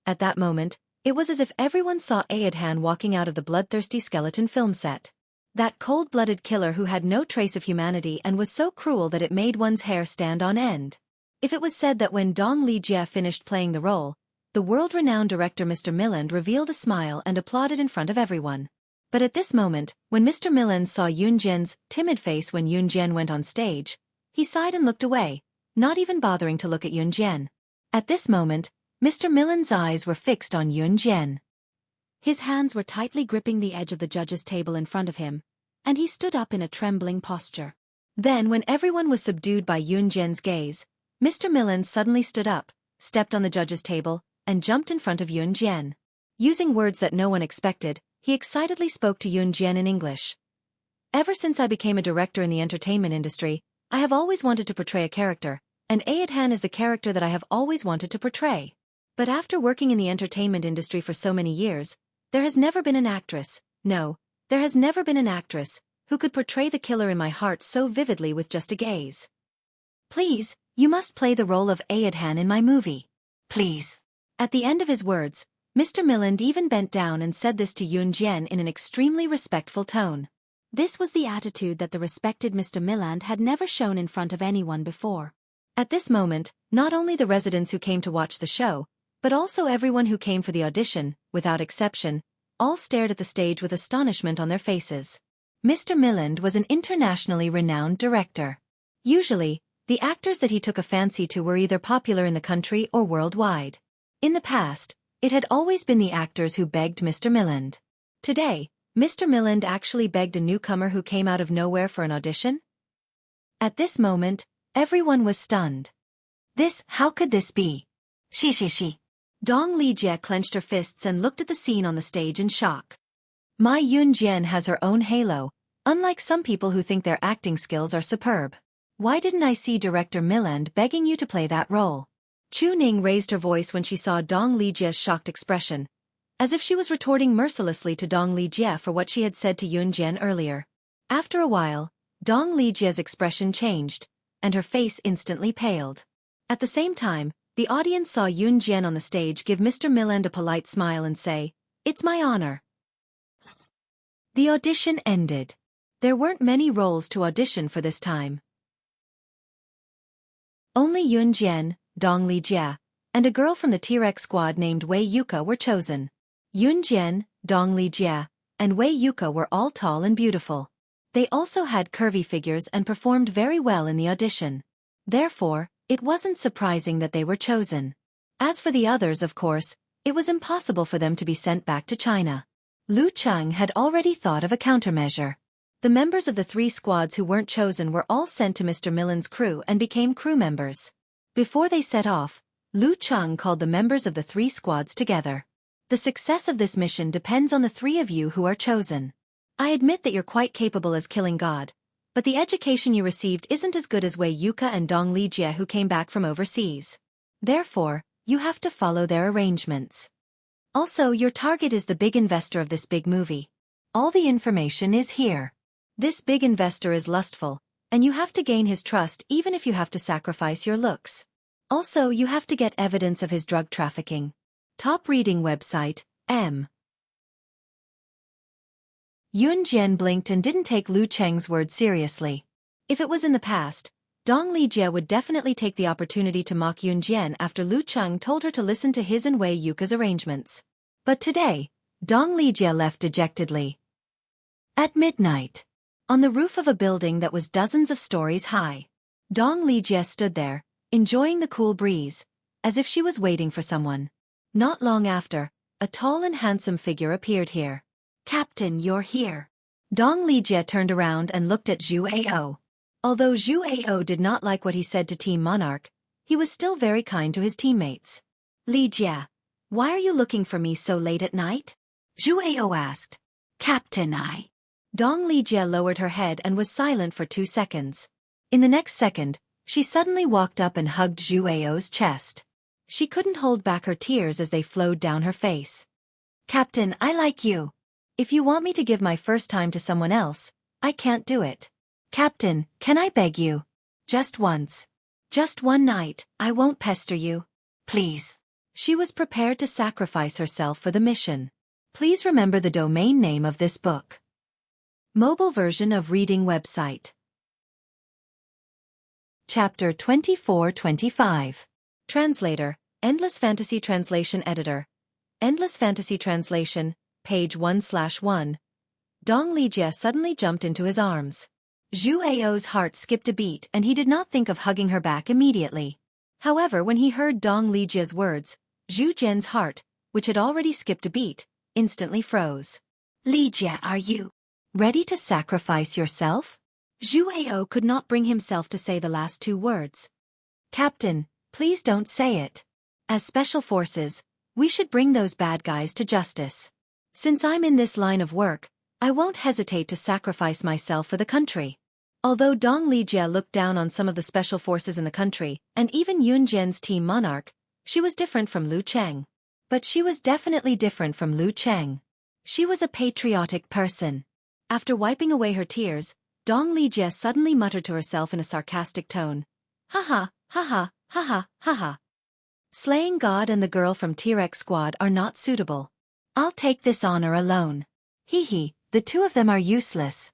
Speaker 1: At that moment, it was as if everyone saw Aodhan walking out of the bloodthirsty skeleton film set. That cold-blooded killer who had no trace of humanity and was so cruel that it made one's hair stand on end. If it was said that when Dong Li-jie finished playing the role, the world-renowned director Mr. Milland revealed a smile and applauded in front of everyone. But at this moment, when Mr. Milland saw Yoon Jin's timid face when Yoon Jin went on stage, he sighed and looked away, not even bothering to look at Yoon Jin. At this moment, Mr. Milland's eyes were fixed on Yoon Jin. His hands were tightly gripping the edge of the judge's table in front of him, and he stood up in a trembling posture. Then, when everyone was subdued by Yoon Jin's gaze, Mr. Milland suddenly stood up, stepped on the judge's table, and jumped in front of Yoon Jin. Using words that no one expected, he excitedly spoke to Yoon Jin in English. Ever since I became a director in the entertainment industry, I have always wanted to portray a character, and Aodhan is the character that I have always wanted to portray. But after working in the entertainment industry for so many years, there has never been an actress, no, there has never been an actress, who could portray the killer in my heart so vividly with just a gaze. Please, you must play the role of Aodhan in my movie. Please. At the end of his words, Mr. Milland even bent down and said this to Yoon Jin in an extremely respectful tone. This was the attitude that the respected Mr. Milland had never shown in front of anyone before. At this moment, not only the residents who came to watch the show, but also everyone who came for the audition, without exception, all stared at the stage with astonishment on their faces. Mr. Milland was an internationally renowned director. Usually, the actors that he took a fancy to were either popular in the country or worldwide. In the past, it had always been the actors who begged Mr. Milland. Today, Mr. Milland actually begged a newcomer who came out of nowhere for an audition? At this moment, everyone was stunned. How could this be? She. Dong Li-jie clenched her fists and looked at the scene on the stage in shock. My Yoon Jin has her own halo, unlike some people who think their acting skills are superb. Why didn't I see Director Milland begging you to play that role? Chu Ning raised her voice when she saw Dong Li-jie's shocked expression, as if she was retorting mercilessly to Dong Li-jie for what she had said to Yoon Jin earlier. After a while, Dong Li-jie's expression changed, and her face instantly paled. At the same time, the audience saw Yoon Jin on the stage give Mr. Milland a polite smile and say, "It's my honor." The audition ended. There weren't many roles to audition for this time. Only Yoon Jin, Dong Li-jie, and a girl from the T-Rex squad named Wei Yuka were chosen. Yoon Jin, Dong Li-jie, and Wei Yuka were all tall and beautiful. They also had curvy figures and performed very well in the audition. Therefore, it wasn't surprising that they were chosen. As for the others, of course, it was impossible for them to be sent back to China. Lu Cheng had already thought of a countermeasure. The members of the 3 squads who weren't chosen were all sent to Mr. Milland's crew and became crew members. Before they set off, Lu Cheng called the members of the 3 squads together. The success of this mission depends on the 3 of you who are chosen. I admit that you're quite capable as killing god, but the education you received isn't as good as Wei Yuka and Dong Li-jie who came back from overseas. Therefore, you have to follow their arrangements. Also, your target is the big investor of this big movie. All the information is here. This big investor is lustful, and you have to gain his trust even if you have to sacrifice your looks. Also, you have to get evidence of his drug trafficking. Top reading website, M. Yoon Jin blinked and didn't take Lu Cheng's word seriously. If it was in the past, Dong Li-jie would definitely take the opportunity to mock Yoon Jin after Lu Cheng told her to listen to his and Wei Yuka's arrangements. But today, Dong Li-jie left dejectedly. At midnight, on the roof of a building that was dozens of stories high, Dong Li-jie stood there, enjoying the cool breeze, as if she was waiting for someone. Not long after, a tall and handsome figure appeared here. "Captain, you're here." Dong Li-jie turned around and looked at Zhu Ao. Although Zhu Ao did not like what he said to Team Monarch, he was still very kind to his teammates. Li Jia, why are you looking for me so late at night? Zhu Ao asked. Captain, I. Dong Li Jia lowered her head and was silent for 2 seconds. In the next second, she suddenly walked up and hugged Zhu Ao's chest. She couldn't hold back her tears as they flowed down her face. Captain, I like you. If you want me to give my first time to someone else, I can't do it. Captain, can I beg you? Just once. Just one night, I won't pester you. Please. She was prepared to sacrifice herself for the mission. Please remember the domain name of this book. Mobile version of reading website. Chapter 24-25. Translator, Endless Fantasy Translation Editor. Endless Fantasy Translation, page 1/1. Dong Li Jia suddenly jumped into his arms. Zhu Ao's heart skipped a beat and he did not think of hugging her back immediately. However, when he heard Dong Li Jia's words, Zhu Jian's heart, which had already skipped a beat, instantly froze. Li Jia, are you ready to sacrifice yourself? Zhu Ao could not bring himself to say the last 2 words. Captain, please don't say it. As special forces, we should bring those bad guys to justice. Since I'm in this line of work, I won't hesitate to sacrifice myself for the country. Although Dong Li Jia looked down on some of the special forces in the country, and even Yun Jian's Team Monarch, she was different from Lu Cheng. But she was definitely different from Lu Cheng. She was a patriotic person. After wiping away her tears, Dong Li Jia suddenly muttered to herself in a sarcastic tone. Ha ha, ha. Slaying God and the girl from T-Rex Squad are not suitable. I'll take this honor alone. Hee, the 2 of them are useless.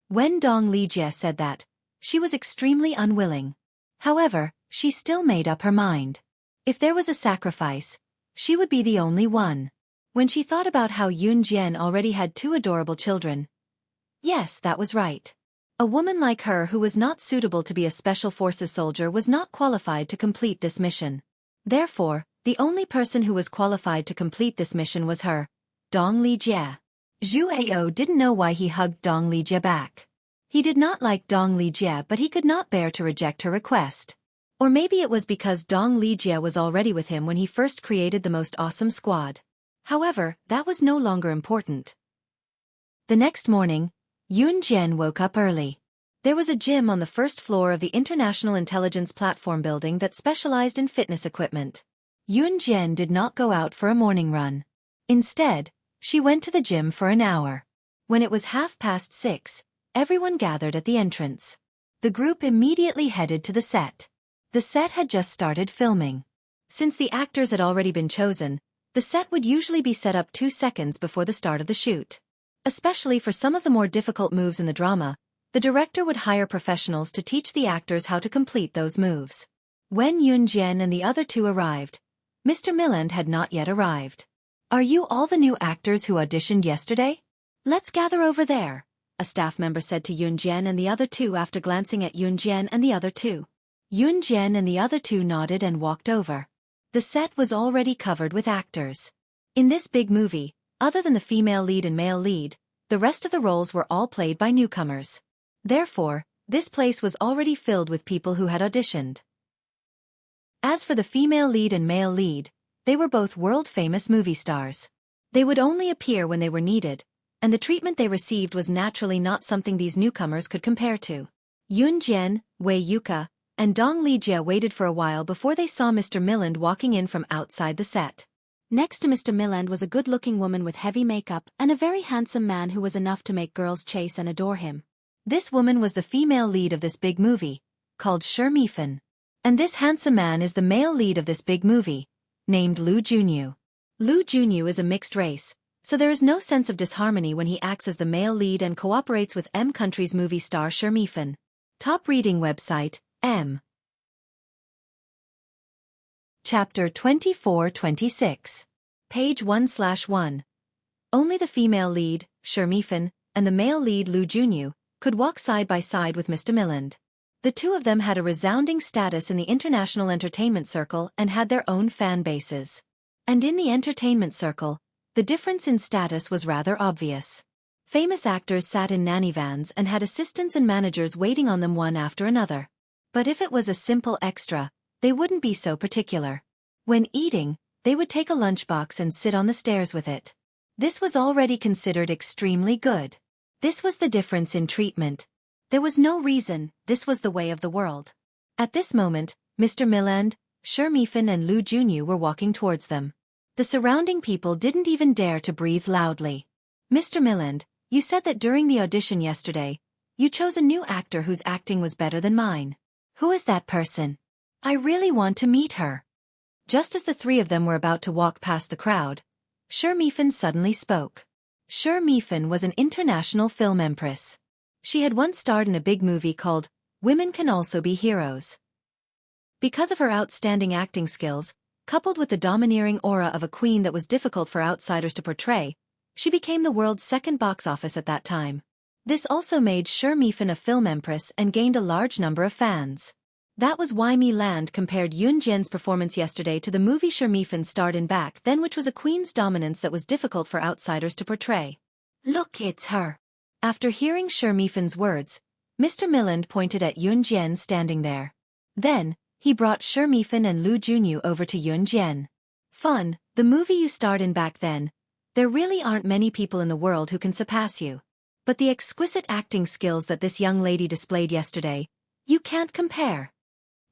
Speaker 1: When Dong Li Jia said that, she was extremely unwilling. However, she still made up her mind. If there was a sacrifice, she would be the only one. When she thought about how Yun Jian already had 2 adorable children. Yes, that was right. A woman like her who was not suitable to be a Special Forces soldier was not qualified to complete this mission. Therefore, the only person who was qualified to complete this mission was her, Dong Li Jia. Zhu Ao didn't know why he hugged Dong Li Jia back. He did not like Dong Li Jia, but he could not bear to reject her request. Or maybe it was because Dong Li Jia was already with him when he first created the most awesome squad. However, that was no longer important. The next morning, Yun Jian woke up early. There was a gym on the first floor of the International Intelligence Platform building that specialized in fitness equipment. Yun Jian did not go out for a morning run. Instead, she went to the gym for an hour. When it was 6:30, everyone gathered at the entrance. The group immediately headed to the set. The set had just started filming. Since the actors had already been chosen, the set would usually be set up 2 seconds before the start of the shoot. Especially for some of the more difficult moves in the drama, the director would hire professionals to teach the actors how to complete those moves. When Yun Jian and the other 2 arrived, Mr. Milland had not yet arrived. Are you all the new actors who auditioned yesterday? Let's gather over there, a staff member said to Yun Jian and the other 2 after glancing at Yun Jian and the other 2. Yun Jian and the other 2 nodded and walked over. The set was already covered with actors. In this big movie, other than the female lead and male lead, the rest of the roles were all played by newcomers. Therefore, this place was already filled with people who had auditioned. As for the female lead and male lead, they were both world-famous movie stars. They would only appear when they were needed, and the treatment they received was naturally not something these newcomers could compare to. Yun Jian, Wei Yuka, and Dong Li Jia waited for a while before they saw Mr. Milland walking in from outside the set. Next to Mr. Milland was a good-looking woman with heavy makeup and a very handsome man who was enough to make girls chase and adore him. This woman was the female lead of this big movie, called Xiaofan. And this handsome man is the male lead of this big movie, named Lu Junyu. Lu Junyu is a mixed race, so there is no sense of disharmony when he acts as the male lead and cooperates with M country's movie star Xiaofan. Top reading website, M. Chapter 24-26. Page 1/1. Only the female lead, Xiaofan, and the male lead Lu Junyu could walk side by side with Mr. Milland. The 2 of them had a resounding status in the international entertainment circle and had their own fan bases. And in the entertainment circle, the difference in status was rather obvious. Famous actors sat in nanny vans and had assistants and managers waiting on them one after another. But if it was a simple extra, they wouldn't be so particular. When eating, they would take a lunchbox and sit on the stairs with it. This was already considered extremely good. This was the difference in treatment. There was no reason, this was the way of the world. At this moment, Mr. Milland, Xiaofan and Lu Junyu were walking towards them. The surrounding people didn't even dare to breathe loudly. Mr. Milland, you said that during the audition yesterday, you chose a new actor whose acting was better than mine. Who is that person? I really want to meet her. Just as the three of them were about to walk past the crowd, Xiaofan suddenly spoke. Xiaofan was an international film empress. She had once starred in a big movie called Women Can Also Be Heroes. Because of her outstanding acting skills, coupled with the domineering aura of a queen that was difficult for outsiders to portray, she became the world's second box office at that time. This also made Xiaofan a film empress and gained a large number of fans. That was why Land compared Yun Jian's performance yesterday to the movie Xiaofan starred in back then, which was a queen's dominance that was difficult for outsiders to portray. Look, it's her. After hearing Xiaofan's words, Mr. Milland pointed at Yun Jian standing there. Then, he brought Xiaofan and Lu Junyu over to Yun Jian. Fun, the movie you starred in back then. There really aren't many people in the world who can surpass you. But the exquisite acting skills that this young lady displayed yesterday, you can't compare.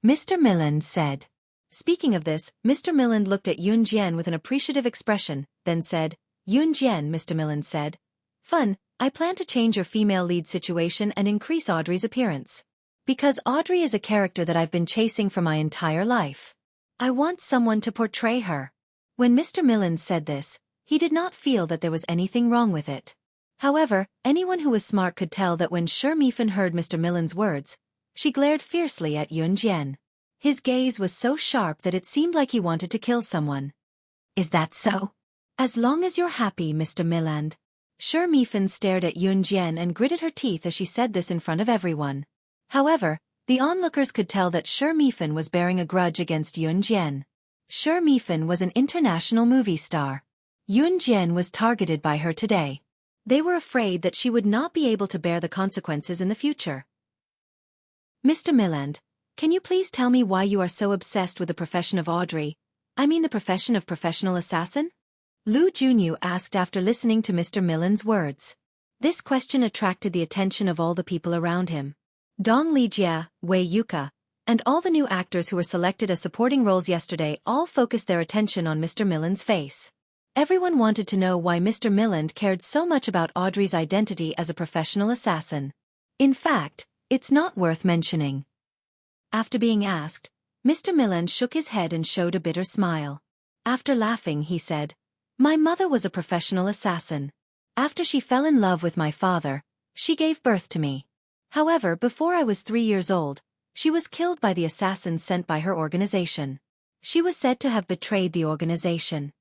Speaker 1: Mr. Milland said. Speaking of this, Mr. Milland looked at Yun Jian with an appreciative expression, then said, Yun Jian, Mr. Milland said. Fun, I plan to change your female lead situation and increase Audrey's appearance. Because Audrey is a character that I've been chasing for my entire life. I want someone to portray her. When Mr. Milland said this, he did not feel that there was anything wrong with it. However, anyone who was smart could tell that when Xiaofan heard Mr. Milland's words, she glared fiercely at Yun Jian. His gaze was so sharp that it seemed like he wanted to kill someone. Is that so? As long as you're happy, Mr. Milland. Xiaofan stared at Yun Jian and gritted her teeth as she said this in front of everyone. However, the onlookers could tell that Xiaofan was bearing a grudge against Yun Jian. Xiaofan was an international movie star. Yun Jian was targeted by her today. They were afraid that she would not be able to bear the consequences in the future. Mr. Milland, can you please tell me why you are so obsessed with the profession of Audrey? I mean the profession of professional assassin? Lu Junyu asked after listening to Mr. Milland's words. This question attracted the attention of all the people around him. Dong Lijia, Wei Yuka, and all the new actors who were selected as supporting roles yesterday all focused their attention on Mr. Milland's face. Everyone wanted to know why Mr. Milland cared so much about Audrey's identity as a professional assassin. In fact, it's not worth mentioning. After being asked, Mr. Milland shook his head and showed a bitter smile. After laughing, he said, My mother was a professional assassin. After she fell in love with my father, she gave birth to me. However, before I was 3 years old, she was killed by the assassins sent by her organization. She was said to have betrayed the organization.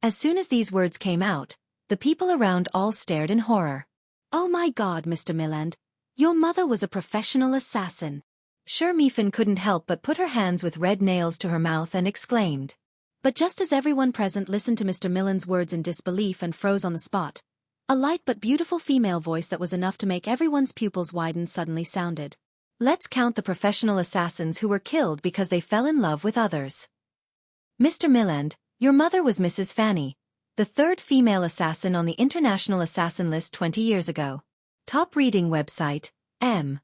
Speaker 1: As soon as these words came out, the people around all stared in horror. Oh my God, Mr. Milland, your mother was a professional assassin. Xiaofan couldn't help but put her hands with red nails to her mouth and exclaimed. But just as everyone present listened to Mr. Milland's words in disbelief and froze on the spot, a light but beautiful female voice that was enough to make everyone's pupils widen suddenly sounded. Let's count the professional assassins who were killed because they fell in love with others. Mr. Milland, your mother was Mrs. Fanny, the third female assassin on the international assassin list 20 years ago. Top reading website, M.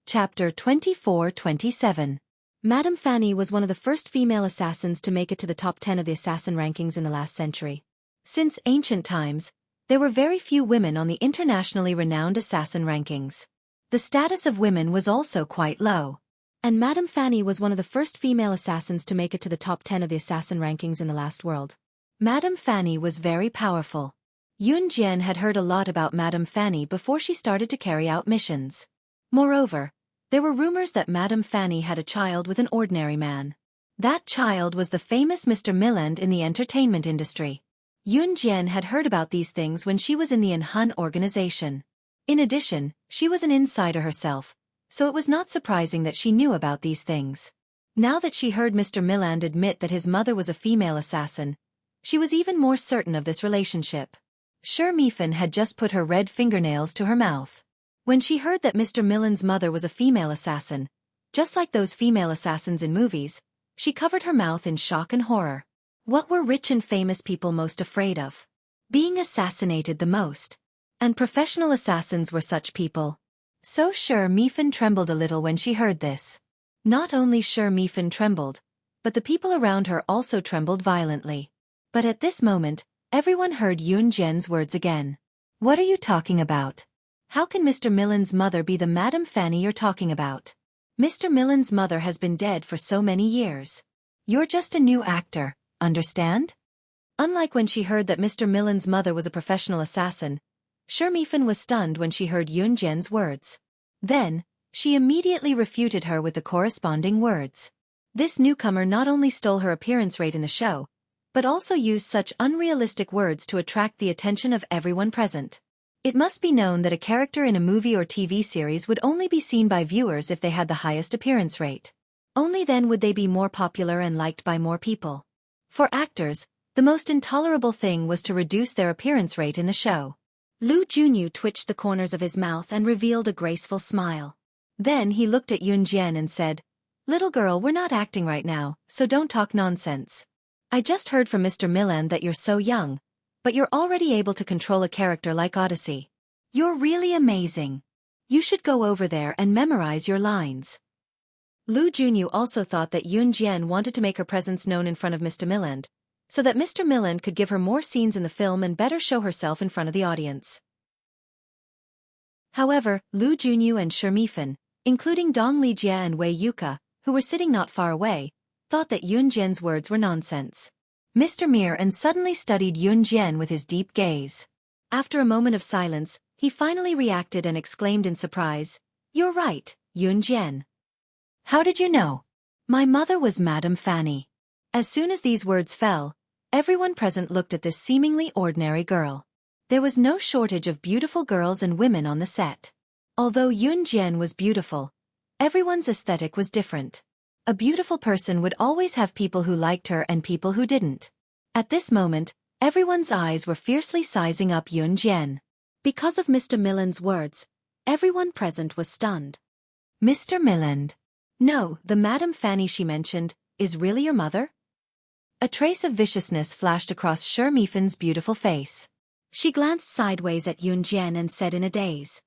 Speaker 1: Chapter 24-27. Madame Fanny was one of the first female assassins to make it to the top 10 of the assassin rankings in the last century. Since ancient times, there were very few women on the internationally renowned assassin rankings. The status of women was also quite low. And Madame Fanny was one of the first female assassins to make it to the top 10 of the assassin rankings in the last world. Madame Fanny was very powerful. Yun Jian had heard a lot about Madame Fanny before she started to carry out missions. Moreover, there were rumors that Madame Fanny had a child with an ordinary man. That child was the famous Mr. Milland in the entertainment industry. Yun Jian had heard about these things when she was in the Han organization. In addition, she was an insider herself, so it was not surprising that she knew about these things. Now that she heard Mr. Milland admit that his mother was a female assassin, she was even more certain of this relationship. Xiaofan had just put her red fingernails to her mouth. When she heard that Mr. Millen's mother was a female assassin, just like those female assassins in movies, she covered her mouth in shock and horror. What were rich and famous people most afraid of? Being assassinated the most. And professional assassins were such people. So Xiaofan trembled a little when she heard this. Not only Xiaofan trembled, but the people around her also trembled violently. But at this moment, everyone heard Yunjian's words again. What are you talking about? How can Mr. Millen's mother be the Madame Fanny you're talking about? Mr. Millen's mother has been dead for so many years. You're just a new actor, understand? Unlike when she heard that Mr. Millen's mother was a professional assassin, Xiaofan was stunned when she heard Yunjian's words. Then, she immediately refuted her with the corresponding words. This newcomer not only stole her appearance rate in the show, but also used such unrealistic words to attract the attention of everyone present. It must be known that a character in a movie or TV series would only be seen by viewers if they had the highest appearance rate. Only then would they be more popular and liked by more people. For actors, the most intolerable thing was to reduce their appearance rate in the show. Lu Junyu twitched the corners of his mouth and revealed a graceful smile. Then he looked at Yunjian and said, "Little girl, we're not acting right now, so don't talk nonsense. I just heard from Mr. Millen that you're so young, but you're already able to control a character like Odyssey. You're really amazing. You should go over there and memorize your lines." Lu Junyu also thought that Yunjian wanted to make her presence known in front of Mr. Millen, so that Mr. Millen could give her more scenes in the film and better show herself in front of the audience. However, Lu Junyu and Xiaofan, including Dong Lijia and Wei Yuka, who were sitting not far away, thought that Yunjian's words were nonsense. Mr. Miran suddenly studied Yunjian with his deep gaze. After a moment of silence, he finally reacted and exclaimed in surprise, "You're right, Yunjian. How did you know? My mother was Madame Fanny." As soon as these words fell, everyone present looked at this seemingly ordinary girl. There was no shortage of beautiful girls and women on the set. Although Yunjian was beautiful, everyone's aesthetic was different. A beautiful person would always have people who liked her and people who didn't. At this moment, everyone's eyes were fiercely sizing up Yunjian. Because of Mr. Millen's words, everyone present was stunned. "Mr. Millen? No, the Madame Fanny she mentioned, is really your mother?" A trace of viciousness flashed across Xiaofan's beautiful face. She glanced sideways at Yunjian and said in a daze,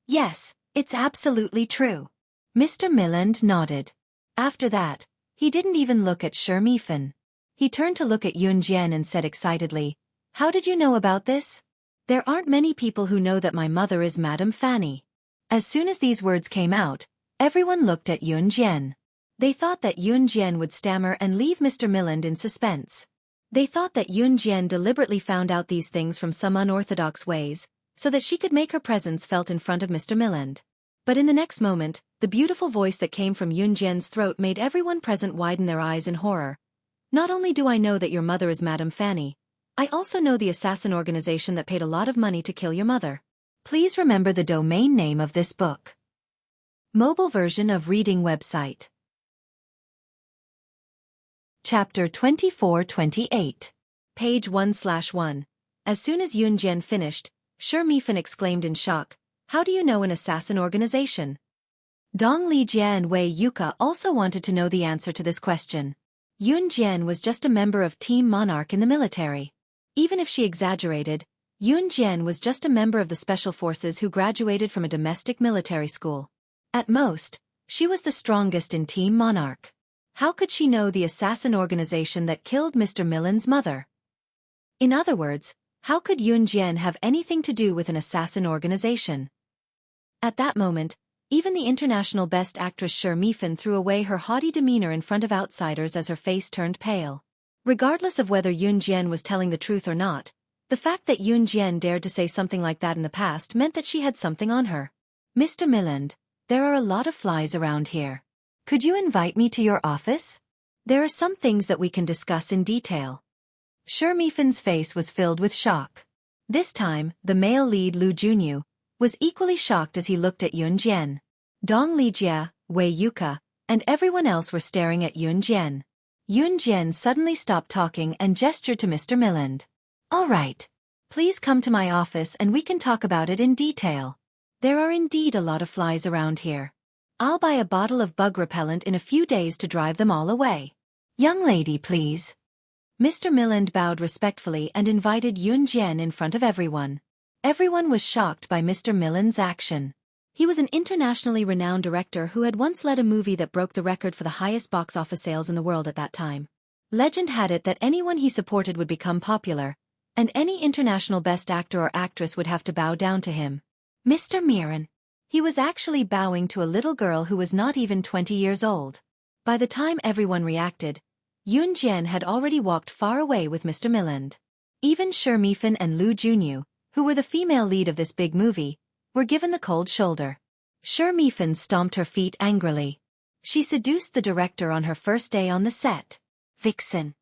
Speaker 1: "Yes, it's absolutely true." Mr. Millen nodded. After that, he didn't even look at Xiaofan. He turned to look at Yunjian and said excitedly, "How did you know about this? There aren't many people who know that my mother is Madame Fanny." As soon as these words came out, everyone looked at Yunjian. They thought that Yunjian would stammer and leave Mr. Millen in suspense. They thought that Yunjian deliberately found out these things from some unorthodox ways, so that she could make her presence felt in front of Mr. Millen. But in the next moment, the beautiful voice that came from Yunjian's throat made everyone present widen their eyes in horror. "Not only do I know that your mother is Madame Fanny, I also know the assassin organization that paid a lot of money to kill your mother. Please remember the domain name of this book." Mobile version of reading website. Chapter 24-28. Page 1/1. As soon as Yunjian finished, Xiaofan exclaimed in shock, "How do you know an assassin organization?" Dong Lijia and Wei Yuka also wanted to know the answer to this question. Yunjian was just a member of Team Monarch in the military. Even if she exaggerated, Yunjian was just a member of the special forces who graduated from a domestic military school. At most, she was the strongest in Team Monarch. How could she know the assassin organization that killed Mr. Millen's mother? In other words, how could Yunjian have anything to do with an assassin organization? At that moment, even the international best actress Xiaofan threw away her haughty demeanor in front of outsiders as her face turned pale. Regardless of whether Yunjian was telling the truth or not, the fact that Yunjian dared to say something like that in the past meant that she had something on her. "Mr. Millen, there are a lot of flies around here. Could you invite me to your office? There are some things that we can discuss in detail." Xiaofan's face was filled with shock. This time, the male lead Lu Junyu was equally shocked as he looked at Yunjian. Dong Lijia, Wei Yuka, and everyone else were staring at Yunjian. Yunjian suddenly stopped talking and gestured to Mr. Millen. "All right. Please come to my office and we can talk about it in detail. There are indeed a lot of flies around here. I'll buy a bottle of bug repellent in a few days to drive them all away. Young lady, please. Mr. Milland bowed respectfully and invited Yun Jian in front of everyone. Everyone was shocked by Mr. Milland's action. He was an internationally renowned director who had once led a movie that broke the record for the highest box office sales in the world at that time. Legend had it that anyone he supported would become popular, and any international best actor or actress would have to bow down to him. Mr. Miran. He was actually bowing to a little girl who was not even 20 years old. By the time everyone reacted, Yun Jian had already walked far away with Mr. Milland. Even Shi Mifan and Lu Junyu, who were the female lead of this big movie, were given the cold shoulder. Shi Mifan stomped her feet angrily. She seduced the director on her first day on the set. Vixen.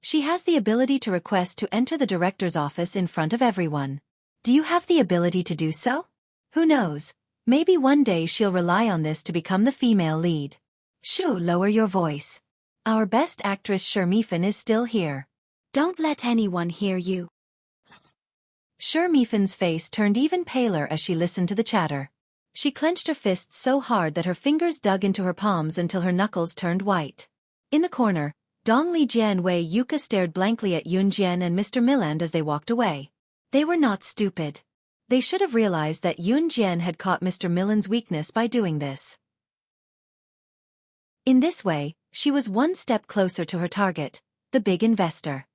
Speaker 1: She has the ability to request to enter the director's office in front of everyone. Do you have the ability to do so? Who knows, maybe one day she'll rely on this to become the female lead. Shoo, lower your voice. Our best actress Shi Mifan is still here. Don't let anyone hear you. Shi Mifan's face turned even paler as she listened to the chatter. She clenched her fists so hard that her fingers dug into her palms until her knuckles turned white. In the corner, Dong Li Jian Wei Yuka stared blankly at Yun Jian and Mr. Milland as they walked away. They were not stupid. They should have realized that Yun Jian had caught Mr. Milland's weakness by doing this. In this way, she was one step closer to her target, the big investor.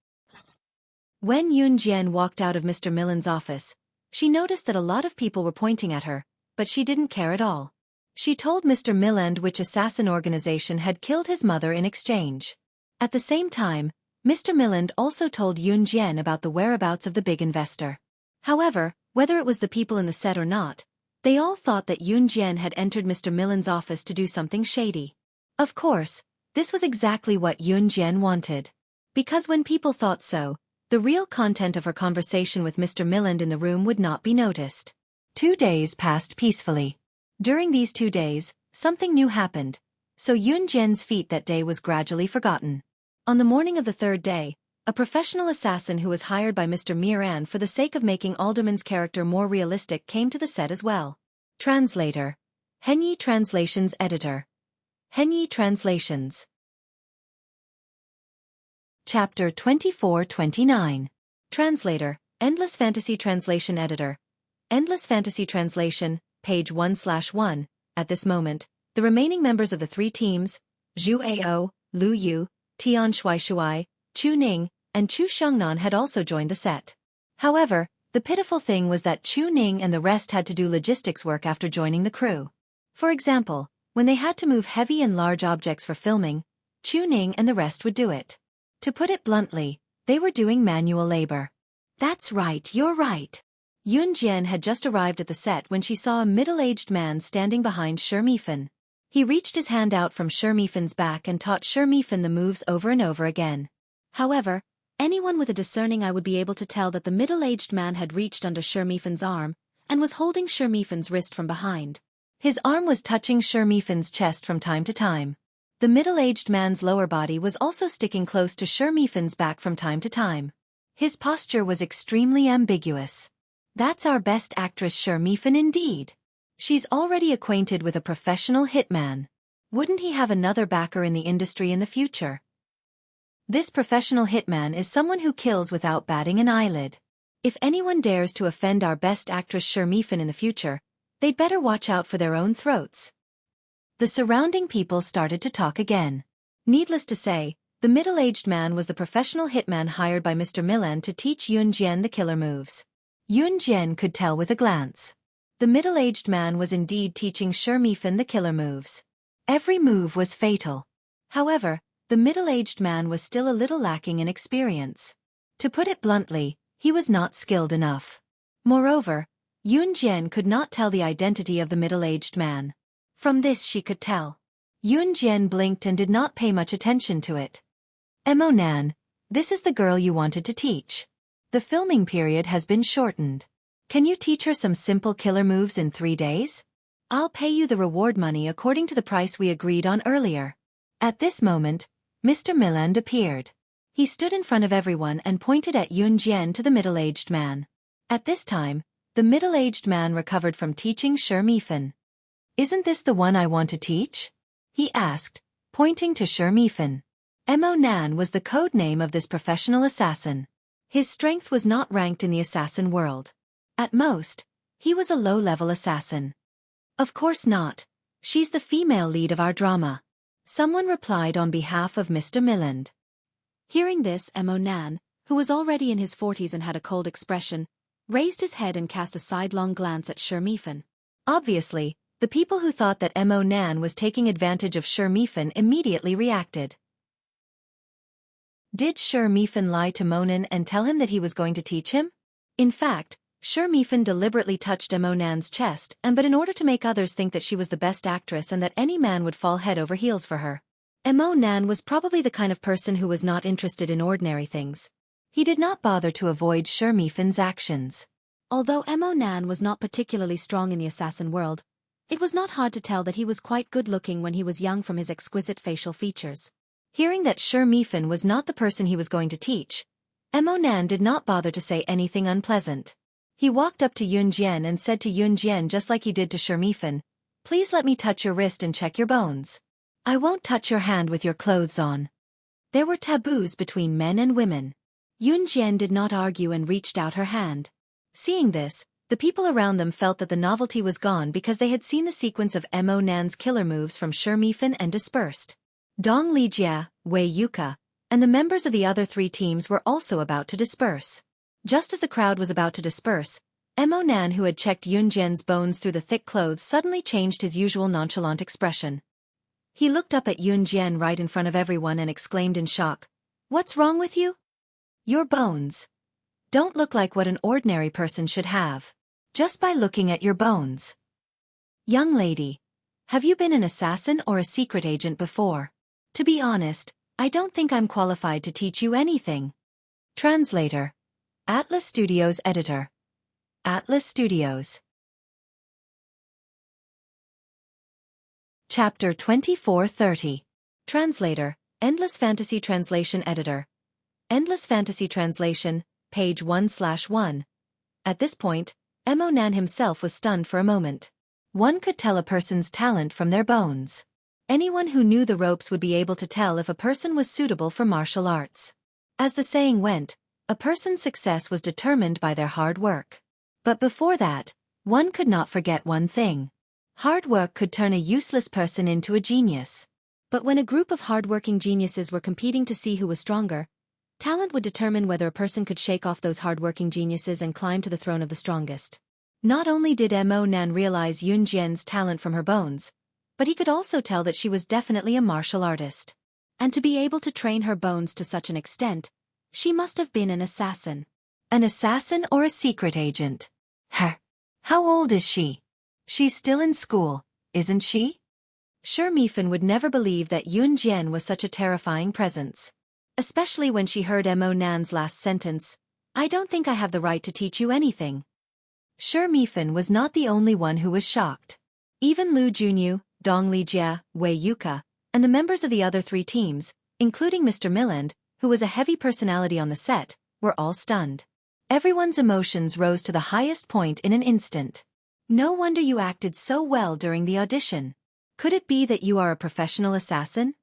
Speaker 1: When Yun Jian walked out of Mr. Milland's office, she noticed that a lot of people were pointing at her, but she didn't care at all. She told Mr. Milland which assassin organization had killed his mother in exchange. At the same time, Mr. Milland also told Yun Jian about the whereabouts of the big investor. However, whether it was the people in the set or not, they all thought that Yun Jian had entered Mr. Milland's office to do something shady. Of course, this was exactly what Yun Jian wanted. Because when people thought so, the real content of her conversation with Mr. Milland in the room would not be noticed. 2 days passed peacefully. During these 2 days, something new happened, so Yun Jian's feat that day was gradually forgotten. On the morning of the 3rd day, a professional assassin who was hired by Mr. Miran for the sake of making Alderman's character more realistic came to the set as well. Translator. Henyi Translations Editor. Henyi Translations. Chapter 24-29. Translator. Endless Fantasy Translation Editor. Endless Fantasy Translation, page 1/1. At this moment, the remaining members of the 3 teams, Zhu Ao, Lu Yu, Tian Shuai, Chu Ning, and Chu Xiongnan had also joined the set. However, the pitiful thing was that Chu Ning and the rest had to do logistics work after joining the crew. For example, when they had to move heavy and large objects for filming, Chu Ning and the rest would do it. To put it bluntly, they were doing manual labor. That's right, you're right. Yun Jian had just arrived at the set when she saw a middle-aged man standing behind Shi Mifan. He reached his hand out from Shi Mifan's back and taught Shi Mifan the moves over and over again. However, anyone with a discerning eye would be able to tell that the middle-aged man had reached under Shi Mifan's arm and was holding Shi Mifan's wrist from behind. His arm was touching Shi Mifan's chest from time to time. The middle-aged man's lower body was also sticking close to Shi Mifan's back from time to time. His posture was extremely ambiguous. That's our best actress Shi Mifan indeed. She's already acquainted with a professional hitman. Wouldn't he have another backer in the industry in the future? This professional hitman is someone who kills without batting an eyelid. If anyone dares to offend our best actress Shi Mifan in the future, they'd better watch out for their own throats. The surrounding people started to talk again. Needless to say, the middle-aged man was the professional hitman hired by Mr. Milland to teach Yun Jian the killer moves. Yun Jian could tell with a glance. The middle-aged man was indeed teaching Shi Mifan the killer moves. Every move was fatal. However, the middle-aged man was still a little lacking in experience. To put it bluntly, he was not skilled enough. Moreover, Yun Jian could not tell the identity of the middle-aged man. From this she could tell. Yun Jian blinked and did not pay much attention to it. Nan, this is the girl you wanted to teach. The filming period has been shortened. Can you teach her some simple killer moves in 3 days? I'll pay you the reward money according to the price we agreed on earlier. At this moment, Mr. Milland appeared. He stood in front of everyone and pointed at Yun Jian to the middle-aged man. At this time, the middle-aged man recovered from teaching Xiaofan. "Isn't this the one I want to teach?" he asked, pointing to Xiaofan. Mo Nan was the code name of this professional assassin. His strength was not ranked in the assassin world. At most, he was a low-level assassin. "Of course not. She's the female lead of our drama," someone replied on behalf of Mr. Milland. Hearing this, Mo Nan, who was already in his 40s and had a cold expression, raised his head and cast a sidelong glance at Xiaofan. Obviously, the people who thought that Mo Nan was taking advantage of Xiaofan immediately reacted. Did Xiaofan lie to Monan and tell him that he was going to teach him? In fact, Xiaofan deliberately touched Mo Nan's chest, but in order to make others think that she was the best actress and that any man would fall head over heels for her. Mo Nan was probably the kind of person who was not interested in ordinary things. He did not bother to avoid Xiaofan's actions. Although Mo Nan was not particularly strong in the assassin world, it was not hard to tell that he was quite good-looking when he was young from his exquisite facial features. Hearing that Xiaofan was not the person he was going to teach, Mo Nan did not bother to say anything unpleasant. He walked up to Yun Jian and said to Yun Jian just like he did to Xiaofan, "Please let me touch your wrist and check your bones. I won't touch your hand with your clothes on." There were taboos between men and women. Yun Jian did not argue and reached out her hand. Seeing this, the people around them felt that the novelty was gone because they had seen the sequence of Mo Nan's killer moves from Xiaofan and dispersed. Dong Lijia, Wei Yuka, and the members of the other three teams were also about to disperse. Just as the crowd was about to disperse, Mo Nan, who had checked Yun Jian's bones through the thick clothes, suddenly changed his usual nonchalant expression. He looked up at Yun Jian right in front of everyone and exclaimed in shock, "What's wrong with you? Your bones don't look like what an ordinary person should have. Just by looking at your bones. Young lady, have you been an assassin or a secret agent before? To be honest, I don't think I'm qualified to teach you anything." Translator. Atlas Studios Editor. Atlas Studios. Chapter 2430. Translator, Endless Fantasy Translation Editor. Endless Fantasy Translation, page 1/1. At this point, Mo Nan himself was stunned for a moment. One could tell a person's talent from their bones. Anyone who knew the ropes would be able to tell if a person was suitable for martial arts. As the saying went, a person's success was determined by their hard work. But before that, one could not forget one thing. Hard work could turn a useless person into a genius. But when a group of hard-working geniuses were competing to see who was stronger, talent would determine whether a person could shake off those hard-working geniuses and climb to the throne of the strongest. Not only did Mo Nan realize Yun Jian's talent from her bones, but he could also tell that she was definitely a martial artist. And to be able to train her bones to such an extent, she must have been an assassin. An assassin or a secret agent? How old is she? She's still in school, isn't she? Xiaofan would never believe that Yun Jian was such a terrifying presence. Especially when she heard Mo Nan's last sentence, "I don't think I have the right to teach you anything." Xiaofan was not the only one who was shocked. Even Lu Junyu, Dong Lijia, Wei Yuka, and the members of the other three teams, including Mr. Milland, who was a heavy personality on the set, were all stunned. Everyone's emotions rose to the highest point in an instant. "No wonder you acted so well during the audition. Could it be that you are a professional assassin?"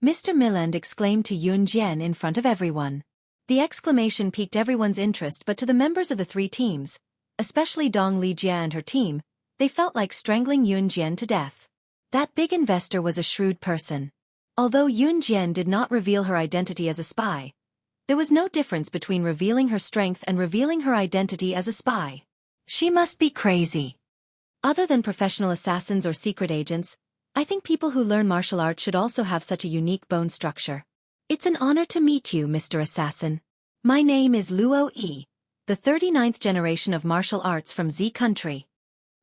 Speaker 1: Mr. Milland exclaimed to Yun Jian in front of everyone. The exclamation piqued everyone's interest, but to the members of the three teams, especially Dong Lijia and her team, they felt like strangling Yun Jian to death. That big investor was a shrewd person. Although Yun Jian did not reveal her identity as a spy, there was no difference between revealing her strength and revealing her identity as a spy. She must be crazy. Other than professional assassins or secret agents, I think people who learn martial arts should also have such a unique bone structure. It's an honor to meet you, Mr. Assassin. My name is Luo Yi, the 39th generation of martial arts from Z country.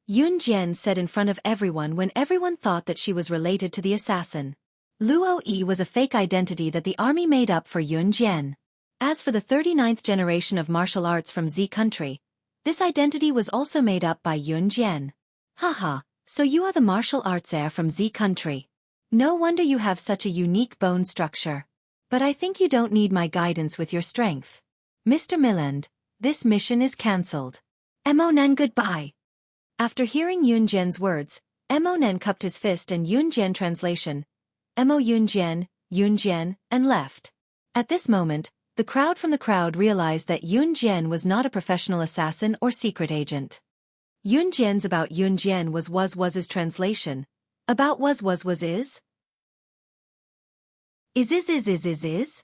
Speaker 1: Yun Jian said in front of everyone when everyone thought that she was related to the assassin. Luo Yi was a fake identity that the army made up for Yun Jian. As for the 39th generation of martial arts from Z country, this identity was also made up by Yun Jian. Haha, so you are the martial arts heir from Z country. No wonder you have such a unique bone structure. But I think you don't need my guidance with your strength. Mr. Milland, this mission is cancelled. Emonen goodbye. After hearing Yunjian's words, Emonen cupped his fist and Yunjian translation. Yunjian, and left. At this moment, the crowd from the crowd realized that Yunjian was not a professional assassin or secret agent. Yunjian's about Yunjian was translation. About was is? Is.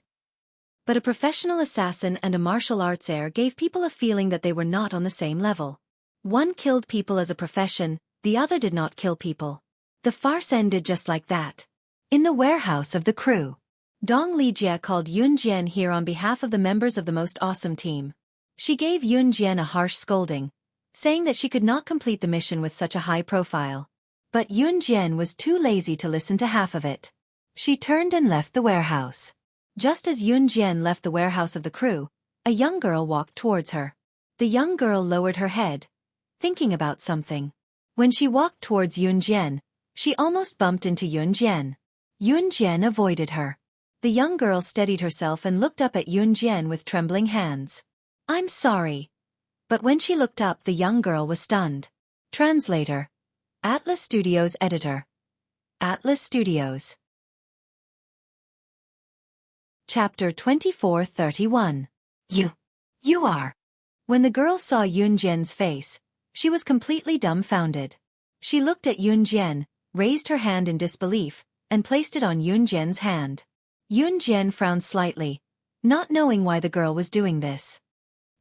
Speaker 1: But a professional assassin and a martial arts heir gave people a feeling that they were not on the same level. One killed people as a profession, the other did not kill people. The farce ended just like that. In the warehouse of the crew, Dong Lijia called Yunjian here on behalf of the members of the most awesome team. She gave Yunjian a harsh scolding, saying that she could not complete the mission with such a high profile. But Yunjian was too lazy to listen to half of it. She turned and left the warehouse. Just as Yunjian left the warehouse of the crew, a young girl walked towards her. The young girl lowered her head, thinking about something. When she walked towards Yunjian, she almost bumped into Yunjian. Yunjian avoided her. The young girl steadied herself and looked up at Yunjian with trembling hands. I'm sorry. But when she looked up, the young girl was stunned. Translator. Atlas Studios Editor. Atlas Studios. Chapter 24:31. You are. When the girl saw Yunjian's face, she was completely dumbfounded. She looked at Yunjian, raised her hand in disbelief, and placed it on Yunjian's hand. Yunjian frowned slightly, not knowing why the girl was doing this.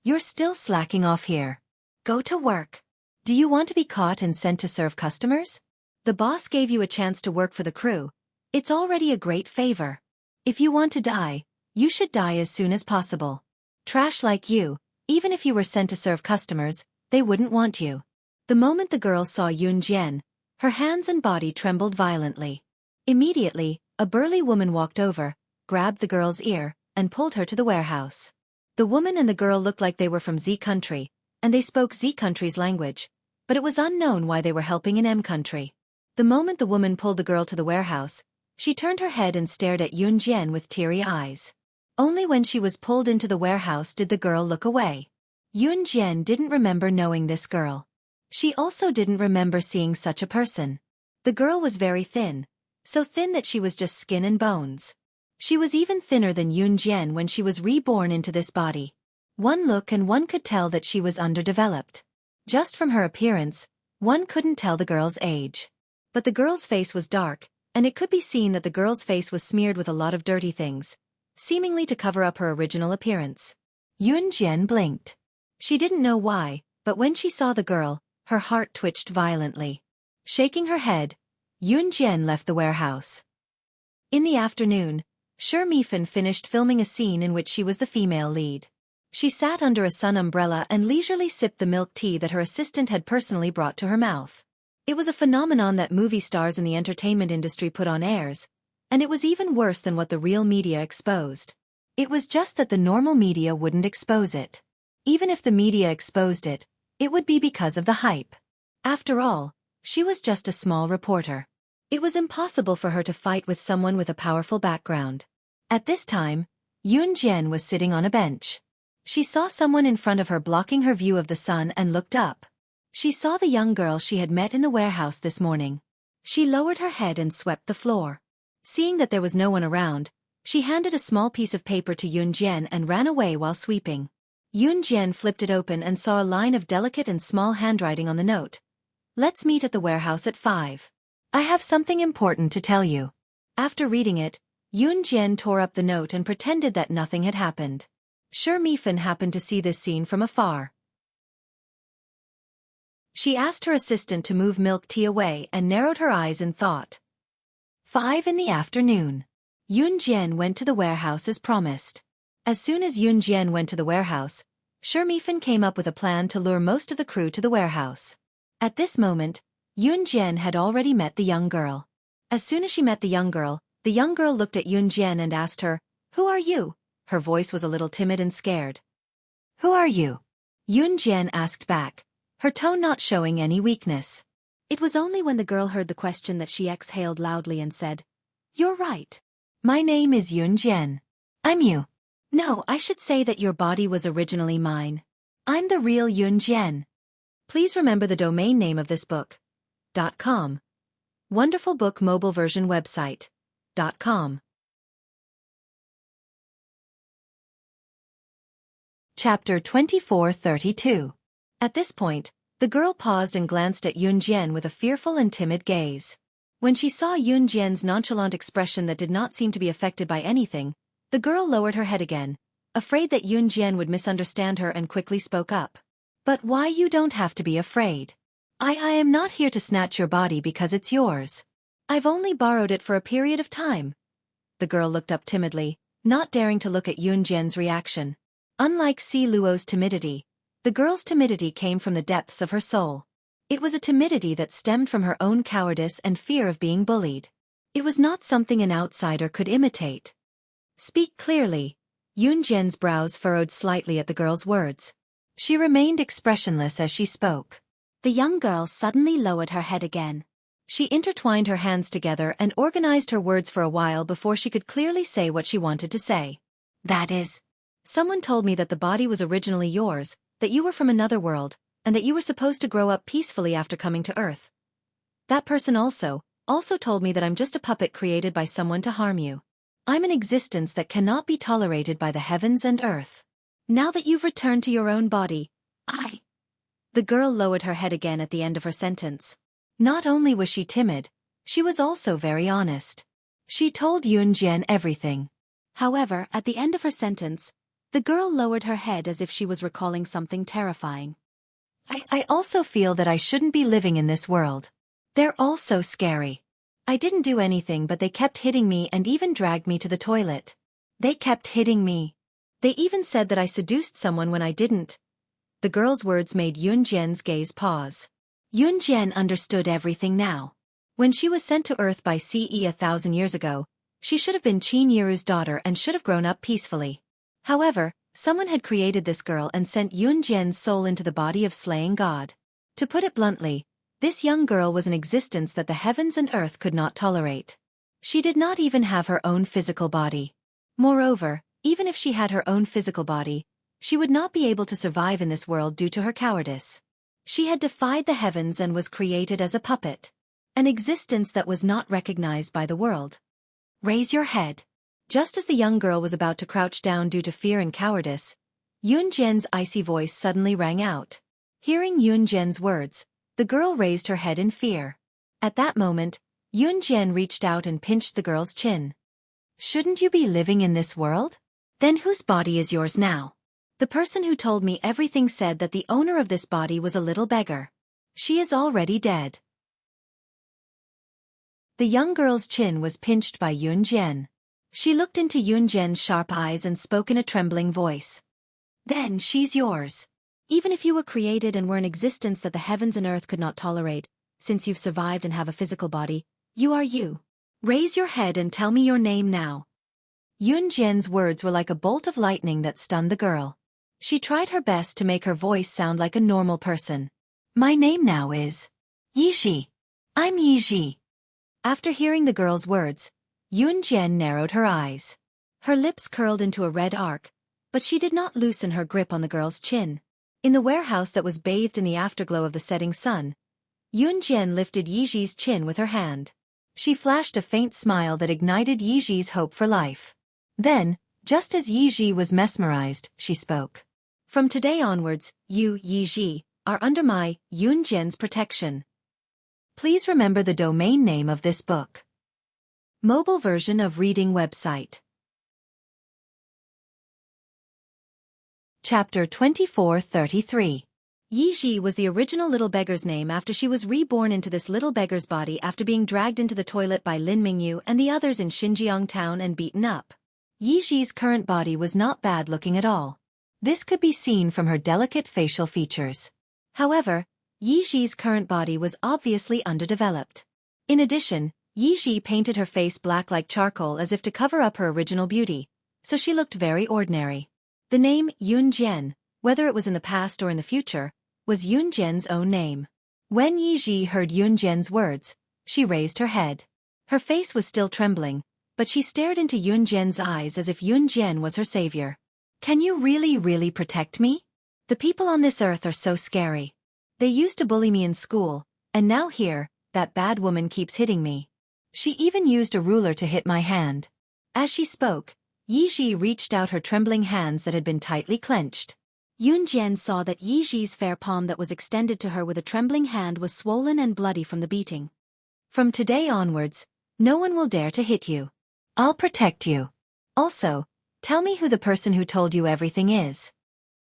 Speaker 1: You're still slacking off here. Go to work. Do you want to be caught and sent to serve customers? The boss gave you a chance to work for the crew. It's already a great favor. If you want to die, you should die as soon as possible. Trash like you, even if you were sent to serve customers, they wouldn't want you. The moment the girl saw Yunjian, her hands and body trembled violently. Immediately, a burly woman walked over, grabbed the girl's ear, and pulled her to the warehouse. The woman and the girl looked like they were from Z country, and they spoke Z country's language, but it was unknown why they were helping in M country. The moment the woman pulled the girl to the warehouse, she turned her head and stared at Yunjian with teary eyes. Only when she was pulled into the warehouse did the girl look away. Yunjian didn't remember knowing this girl. She also didn't remember seeing such a person. The girl was very thin, so thin that she was just skin and bones. She was even thinner than Yunjian when she was reborn into this body. One look and one could tell that she was underdeveloped. Just from her appearance, one couldn't tell the girl's age. But the girl's face was dark, and it could be seen that the girl's face was smeared with a lot of dirty things, seemingly to cover up her original appearance. Yunjian blinked. She didn't know why, but when she saw the girl, her heart twitched violently. Shaking her head, Yunjian left the warehouse. In the afternoon, Xiaofan finished filming a scene in which she was the female lead. She sat under a sun umbrella and leisurely sipped the milk tea that her assistant had personally brought to her mouth. It was a phenomenon that movie stars in the entertainment industry put on airs, and it was even worse than what the real media exposed. It was just that the normal media wouldn't expose it. Even if the media exposed it, it would be because of the hype. After all, she was just a small reporter. It was impossible for her to fight with someone with a powerful background. At this time, Yunjian was sitting on a bench. She saw someone in front of her blocking her view of the sun and looked up. She saw the young girl she had met in the warehouse this morning. She lowered her head and swept the floor. Seeing that there was no one around, she handed a small piece of paper to Yunjian and ran away while sweeping. Yunjian flipped it open and saw a line of delicate and small handwriting on the note. Let's meet at the warehouse at 5. I have something important to tell you. After reading it, Yunjian tore up the note and pretended that nothing had happened. Xiaofan happened to see this scene from afar. She asked her assistant to move milk tea away and narrowed her eyes in thought. 5 in the afternoon. Yunjian went to the warehouse as promised. As soon as Yunjian went to the warehouse, Xiaofan came up with a plan to lure most of the crew to the warehouse. At this moment, Yunjian had already met the young girl. As soon as she met the young girl looked at Yunjian and asked her, "Who are you?" Her voice was a little timid and scared. "Who are you?" Yunjian asked back, her tone not showing any weakness. It was only when the girl heard the question that she exhaled loudly and said, "You're right. My name is Yunjian. I'm you. No, I should say that your body was originally mine. I'm the real Yun Jian. Please remember the domain name of this book. .com. Wonderful Book Mobile Version Website. .com. Chapter 2432. At this point, the girl paused and glanced at Yun Jian with a fearful and timid gaze. When she saw Yun Jian's nonchalant expression that did not seem to be affected by anything, the girl lowered her head again, afraid that Yun Jian would misunderstand her, and quickly spoke up. But why, you don't have to be afraid. I am not here to snatch your body because it's yours. I've only borrowed it for a period of time. The girl looked up timidly, not daring to look at Yun Jian's reaction. Unlike Si Luo's timidity, the girl's timidity came from the depths of her soul. It was a timidity that stemmed from her own cowardice and fear of being bullied. It was not something an outsider could imitate. Speak clearly. Yun Jian's brows furrowed slightly at the girl's words. She remained expressionless as she spoke. The young girl suddenly lowered her head again. She intertwined her hands together and organized her words for a while before she could clearly say what she wanted to say. That is, someone told me that the body was originally yours, that you were from another world, and that you were supposed to grow up peacefully after coming to Earth. That person also told me that I'm just a puppet created by someone to harm you. I'm an existence that cannot be tolerated by the heavens and earth. Now that you've returned to your own body, The girl lowered her head again at the end of her sentence. Not only was she timid, she was also very honest. She told Yun Jian everything. However, at the end of her sentence, the girl lowered her head as if she was recalling something terrifying. I also feel that I shouldn't be living in this world. They're all so scary. I didn't do anything, but they kept hitting me and even dragged me to the toilet. They kept hitting me. They even said that I seduced someone when I didn't. The girl's words made Yun Jian's gaze pause. Yun Jian understood everything now. When she was sent to Earth by CE 1,000 years ago, she should have been Qin Yiru's daughter and should have grown up peacefully. However, someone had created this girl and sent Yun Jian's soul into the body of slaying God. To put it bluntly, this young girl was an existence that the heavens and earth could not tolerate. She did not even have her own physical body. Moreover, even if she had her own physical body, she would not be able to survive in this world due to her cowardice. She had defied the heavens and was created as a puppet. An existence that was not recognized by the world. Raise your head. Just as the young girl was about to crouch down due to fear and cowardice, Yun Jian's icy voice suddenly rang out. Hearing Yun Jian's words, the girl raised her head in fear. At that moment, Yun Jian reached out and pinched the girl's chin. Shouldn't you be living in this world? Then whose body is yours now? The person who told me everything said that the owner of this body was a little beggar. She is already dead. The young girl's chin was pinched by Yun Jian. She looked into Yun Jian's sharp eyes and spoke in a trembling voice. Then she's yours. Even if you were created and were an existence that the heavens and earth could not tolerate, since you've survived and have a physical body, you are you. Raise your head and tell me your name now. Yun Jian's words were like a bolt of lightning that stunned the girl. She tried her best to make her voice sound like a normal person. My name now is Yizhi. I'm Yizhi. After hearing the girl's words, Yun Jian narrowed her eyes. Her lips curled into a red arc, but she did not loosen her grip on the girl's chin. In the warehouse that was bathed in the afterglow of the setting sun, Yun Jian lifted Yizhi's chin with her hand. She flashed a faint smile that ignited Yizhi's hope for life. Then, just as Yizhi was mesmerized, she spoke. From today onwards, you, Yizhi, are under my, Yun Jian's protection. Please remember the domain name of this book. Mobile version of reading website. Chapter 2433. Yizhi was the original little beggar's name after she was reborn into this little beggar's body after being dragged into the toilet by Lin Mingyu and the others in Xinjiang town and beaten up. Yizhi's current body was not bad looking at all. This could be seen from her delicate facial features. However, Yizhi's current body was obviously underdeveloped. In addition, Yizhi painted her face black like charcoal as if to cover up her original beauty, so she looked very ordinary. The name Yun Jian, whether it was in the past or in the future, was Yun Jian's own name. When Yizhi heard Yun Jian's words, she raised her head. Her face was still trembling, but she stared into Yun Jian's eyes as if Yun Jian was her savior. Can you really protect me? The people on this earth are so scary. They used to bully me in school, and now here, that bad woman keeps hitting me. She even used a ruler to hit my hand. As she spoke, Yiji reached out her trembling hands that had been tightly clenched. Yun Jian saw that Yiji's fair palm that was extended to her with a trembling hand was swollen and bloody from the beating. From today onwards, no one will dare to hit you. I'll protect you. Also, tell me who the person who told you everything is.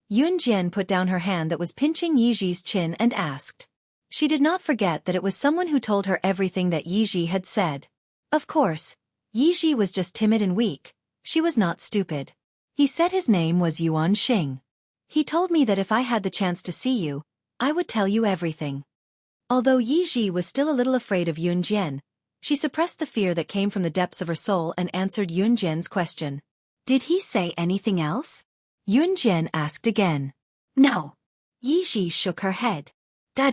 Speaker 1: Yun Jian put down her hand that was pinching Yiji's chin and asked. She did not forget that it was someone who told her everything that Yiji had said. Of course, Yiji was just timid and weak. She was not stupid. He said his name was Yuan Xing. He told me that if I had the chance to see you, I would tell you everything. Although Yiji was still a little afraid of Yun Jian, she suppressed the fear that came from the depths of her soul and answered Yun Jian's question. Did he say anything else? Yun Jian asked again. No. Yiji shook her head. Da.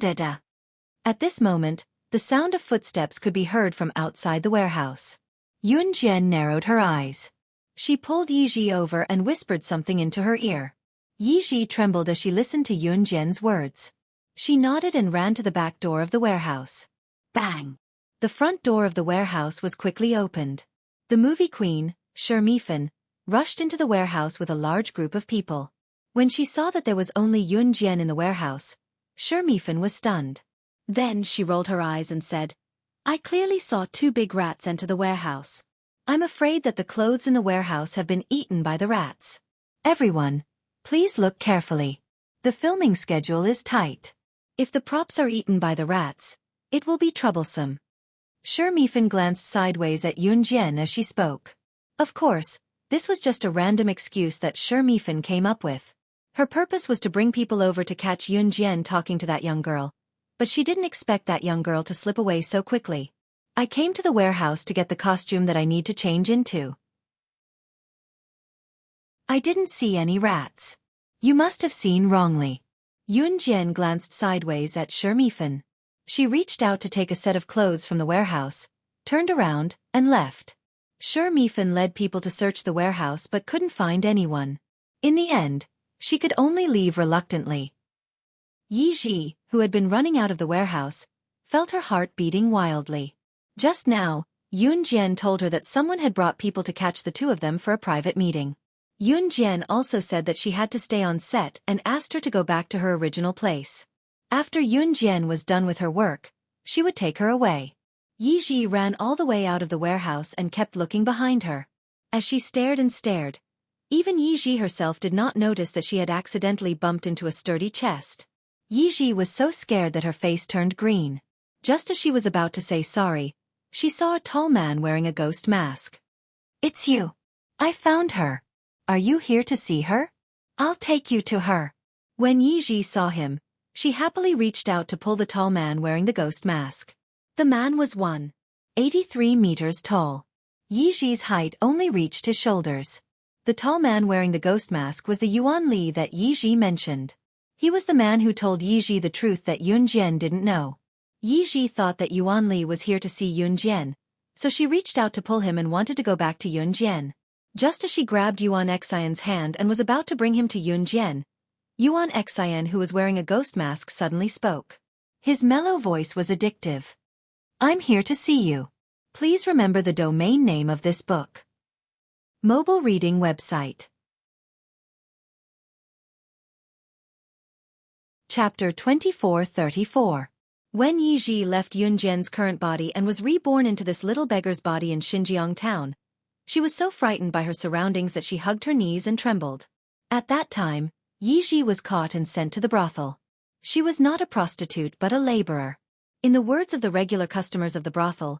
Speaker 1: At this moment, the sound of footsteps could be heard from outside the warehouse. Yun Jian narrowed her eyes. She pulled Yiji over and whispered something into her ear. Yiji trembled as she listened to Yun Jian's words. She nodded and ran to the back door of the warehouse. Bang! The front door of the warehouse was quickly opened. The movie queen, Xiaofan, rushed into the warehouse with a large group of people. When she saw that there was only Yun Jian in the warehouse, Xiaofan was stunned. Then she rolled her eyes and said, I clearly saw 2 big rats enter the warehouse. I'm afraid that the clothes in the warehouse have been eaten by the rats. Everyone, please look carefully. The filming schedule is tight. If the props are eaten by the rats, it will be troublesome. Xiaofan glanced sideways at Yun Jian as she spoke. Of course, this was just a random excuse that Xiaofan came up with. Her purpose was to bring people over to catch Yun Jian talking to that young girl, but she didn't expect that young girl to slip away so quickly. I came to the warehouse to get the costume that I need to change into. I didn't see any rats. You must have seen wrongly. Yun Jian glanced sideways at Xiaofan. She reached out to take a set of clothes from the warehouse, turned around, and left. Xiaofan led people to search the warehouse but couldn't find anyone. In the end, she could only leave reluctantly. Yiji, who had been running out of the warehouse, felt her heart beating wildly. Just now, Yun Jian told her that someone had brought people to catch the 2 of them for a private meeting. Yun Jian also said that she had to stay on set and asked her to go back to her original place. After Yun Jian was done with her work, she would take her away. Yiji ran all the way out of the warehouse and kept looking behind her. As she stared and stared, even Yiji herself did not notice that she had accidentally bumped into a sturdy chest. Yiji was so scared that her face turned green. Just as she was about to say sorry, she saw a tall man wearing a ghost mask. It's you. I found her. Are you here to see her? I'll take you to her. When Yiji saw him, she happily reached out to pull the tall man wearing the ghost mask. The man was 183 meters tall. Yiji's height only reached his shoulders. The tall man wearing the ghost mask was the Yuan Li that Yiji mentioned. He was the man who told Yiji the truth that Yun Jian didn't know. Yiji thought that Yuan Li was here to see Yun Jian, so she reached out to pull him and wanted to go back to Yun Jian. Just as she grabbed Yuan Xian's hand and was about to bring him to Yun Jian, Yuan Xian, who was wearing a ghost mask, suddenly spoke. His mellow voice was addictive. I'm here to see you. Please remember the domain name of this book. Mobile reading website. Chapter 2434. When Yiji left Yun Jian's current body and was reborn into this little beggar's body in Xinjiang town, she was so frightened by her surroundings that she hugged her knees and trembled. At that time, Yiji was caught and sent to the brothel. She was not a prostitute but a laborer. In the words of the regular customers of the brothel,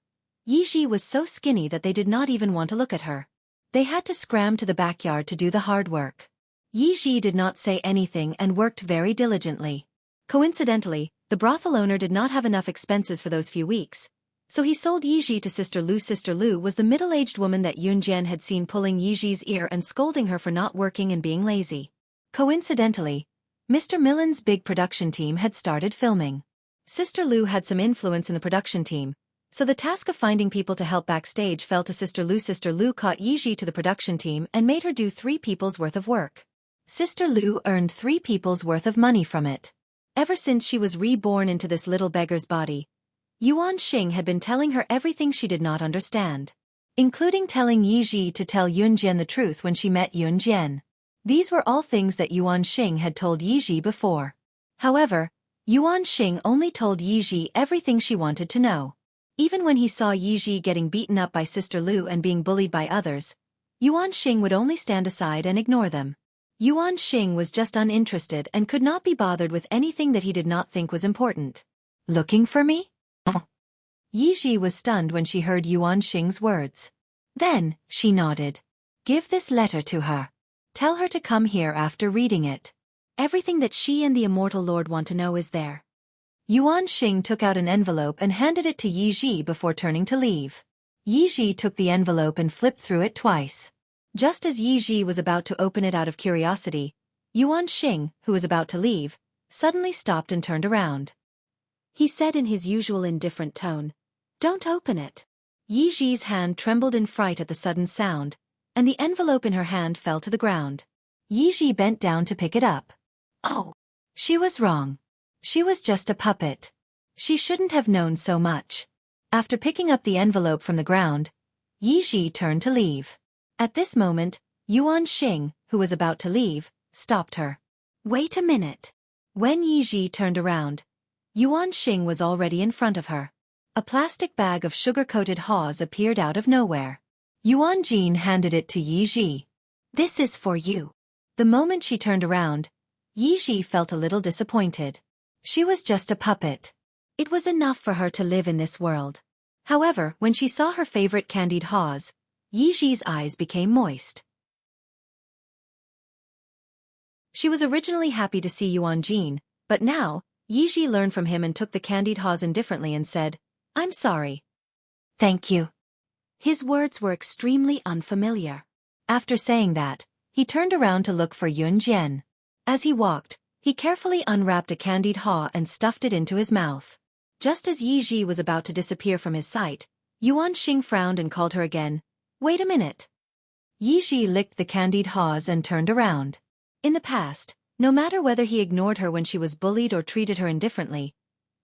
Speaker 1: Yiji was so skinny that they did not even want to look at her. They had to scram to the backyard to do the hard work. Yiji did not say anything and worked very diligently. Coincidentally, the brothel owner did not have enough expenses for those few weeks, so he sold Yiji to Sister Lu. Sister Lu was the middle-aged woman that Yun Jian had seen pulling Yiji's ear and scolding her for not working and being lazy. Coincidentally, Mr. Millen's big production team had started filming. Sister Lu had some influence in the production team, So the task of finding people to help backstage fell to Sister Lu. Sister Lu caught Yiji to the production team and made her do 3 people's worth of work. Sister Lu earned 3 people's worth of money from it. Ever since she was reborn into this little beggar's body, Yuan Xing had been telling her everything she did not understand, including telling Yiji to tell Yunjian the truth when she met Yunjian. These were all things that Yuan Xing had told Yiji before. However, Yuan Xing only told Yiji everything she wanted to know. Even when he saw Yiji getting beaten up by Sister Lu and being bullied by others, Yuan Xing would only stand aside and ignore them. Yuan Xing was just uninterested and could not be bothered with anything that he did not think was important. Looking for me? Yiji was stunned when she heard Yuan Xing's words. Then, she nodded. Give this letter to her. Tell her to come here after reading it. Everything that she and the Immortal Lord want to know is there. Yuan Xing took out an envelope and handed it to Yiji before turning to leave. Yiji took the envelope and flipped through it twice. Just as Yiji was about to open it out of curiosity, Yuan Xing, who was about to leave, suddenly stopped and turned around. He said in his usual indifferent tone, "Don't open it." Yiji's hand trembled in fright at the sudden sound, and the envelope in her hand fell to the ground. Yiji bent down to pick it up. Oh! She was wrong. She was just a puppet. She shouldn't have known so much. After picking up the envelope from the ground, Yiji turned to leave. At this moment, Yuan Xing, who was about to leave, stopped her. Wait a minute. When Yiji turned around, Yuan Xing was already in front of her. A plastic bag of sugar-coated haws appeared out of nowhere. Yuan Jin handed it to Yiji. This is for you. The moment she turned around, Yiji felt a little disappointed. She was just a puppet. It was enough for her to live in this world. However, when she saw her favorite candied haws, Yiji's eyes became moist. She was originally happy to see Yuan Jin, but now, Yiji learned from him and took the candied haws indifferently and said, "I'm sorry." "Thank you." His words were extremely unfamiliar. After saying that, he turned around to look for Yunjian. As he walked, he carefully unwrapped a candied haw and stuffed it into his mouth. Just as Yiji was about to disappear from his sight, Yuan Xing frowned and called her again. Wait a minute. Yiji licked the candied haws and turned around. In the past, no matter whether he ignored her when she was bullied or treated her indifferently,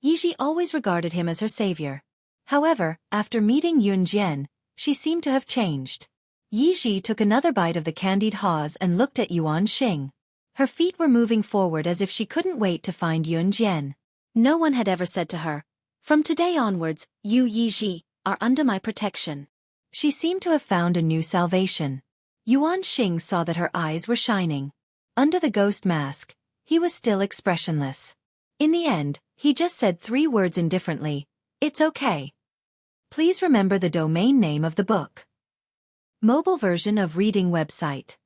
Speaker 1: Yiji always regarded him as her savior. However, after meeting Yunjian, she seemed to have changed. Yiji took another bite of the candied haws and looked at Yuan Xing. Her feet were moving forward as if she couldn't wait to find Yunjian. No one had ever said to her, "From today onwards, you Yiji are under my protection." She seemed to have found a new salvation. Yuan Xing saw that her eyes were shining. Under the ghost mask, he was still expressionless. In the end, he just said 3 words indifferently, "It's okay." Please remember the domain name of the book. Mobile version of reading website.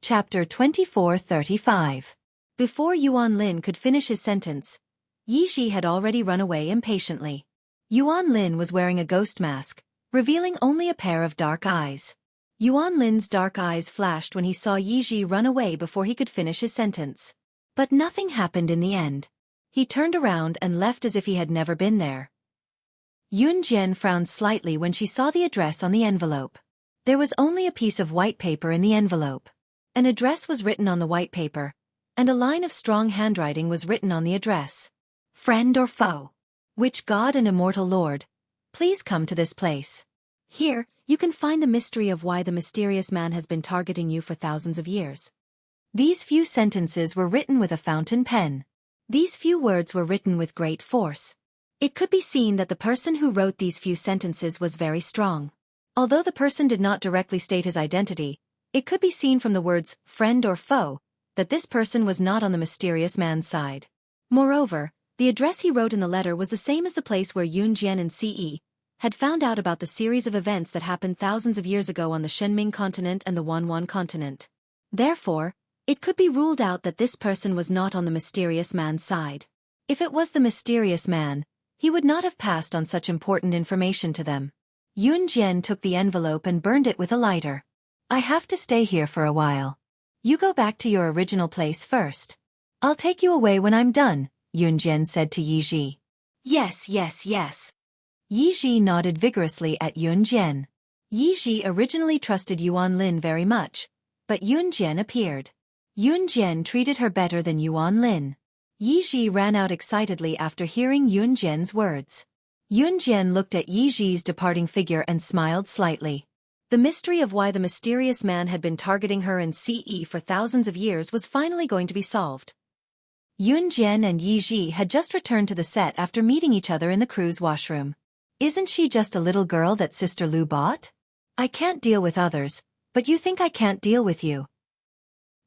Speaker 1: Chapter 2435. Before Yuan Lin could finish his sentence, Yiji had already run away impatiently. Yuan Lin was wearing a ghost mask, revealing only a pair of dark eyes. Yuan Lin's dark eyes flashed when he saw Yiji run away before he could finish his sentence. But nothing happened in the end. He turned around and left as if he had never been there. Yunjian frowned slightly when she saw the address on the envelope. There was only a piece of white paper in the envelope. An address was written on the white paper, and a line of strong handwriting was written on the address. Friend or foe? Which God and Immortal Lord? Please come to this place. Here, you can find the mystery of why the mysterious man has been targeting you for thousands of years. These few sentences were written with a fountain pen. These few words were written with great force. It could be seen that the person who wrote these few sentences was very strong. Although the person did not directly state his identity, it could be seen from the words, friend or foe, that this person was not on the mysterious man's side. Moreover, the address he wrote in the letter was the same as the place where Yunjian and Ce had found out about the series of events that happened thousands of years ago on the Shenming continent and the Wanwan continent. Therefore, it could be ruled out that this person was not on the mysterious man's side. If it was the mysterious man, he would not have passed on such important information to them. Yunjian took the envelope and burned it with a lighter. I have to stay here for a while. You go back to your original place first. I'll take you away when I'm done, Yunjian said to Yi Ji. Yes, yes, yes. Yi Ji nodded vigorously at Yunjian. Yi Ji originally trusted Yuan Lin very much, but Yunjian appeared. Yunjian treated her better than Yuan Lin. Yi Ji ran out excitedly after hearing Yunjian's words. Yunjian looked at Yi Ji's departing figure and smiled slightly. The mystery of why the mysterious man had been targeting her in CE for thousands of years was finally going to be solved. Yunjian and Yi Ji had just returned to the set after meeting each other in the crew's washroom. Isn't she just a little girl that Sister Lu bought? I can't deal with others, but you think I can't deal with you?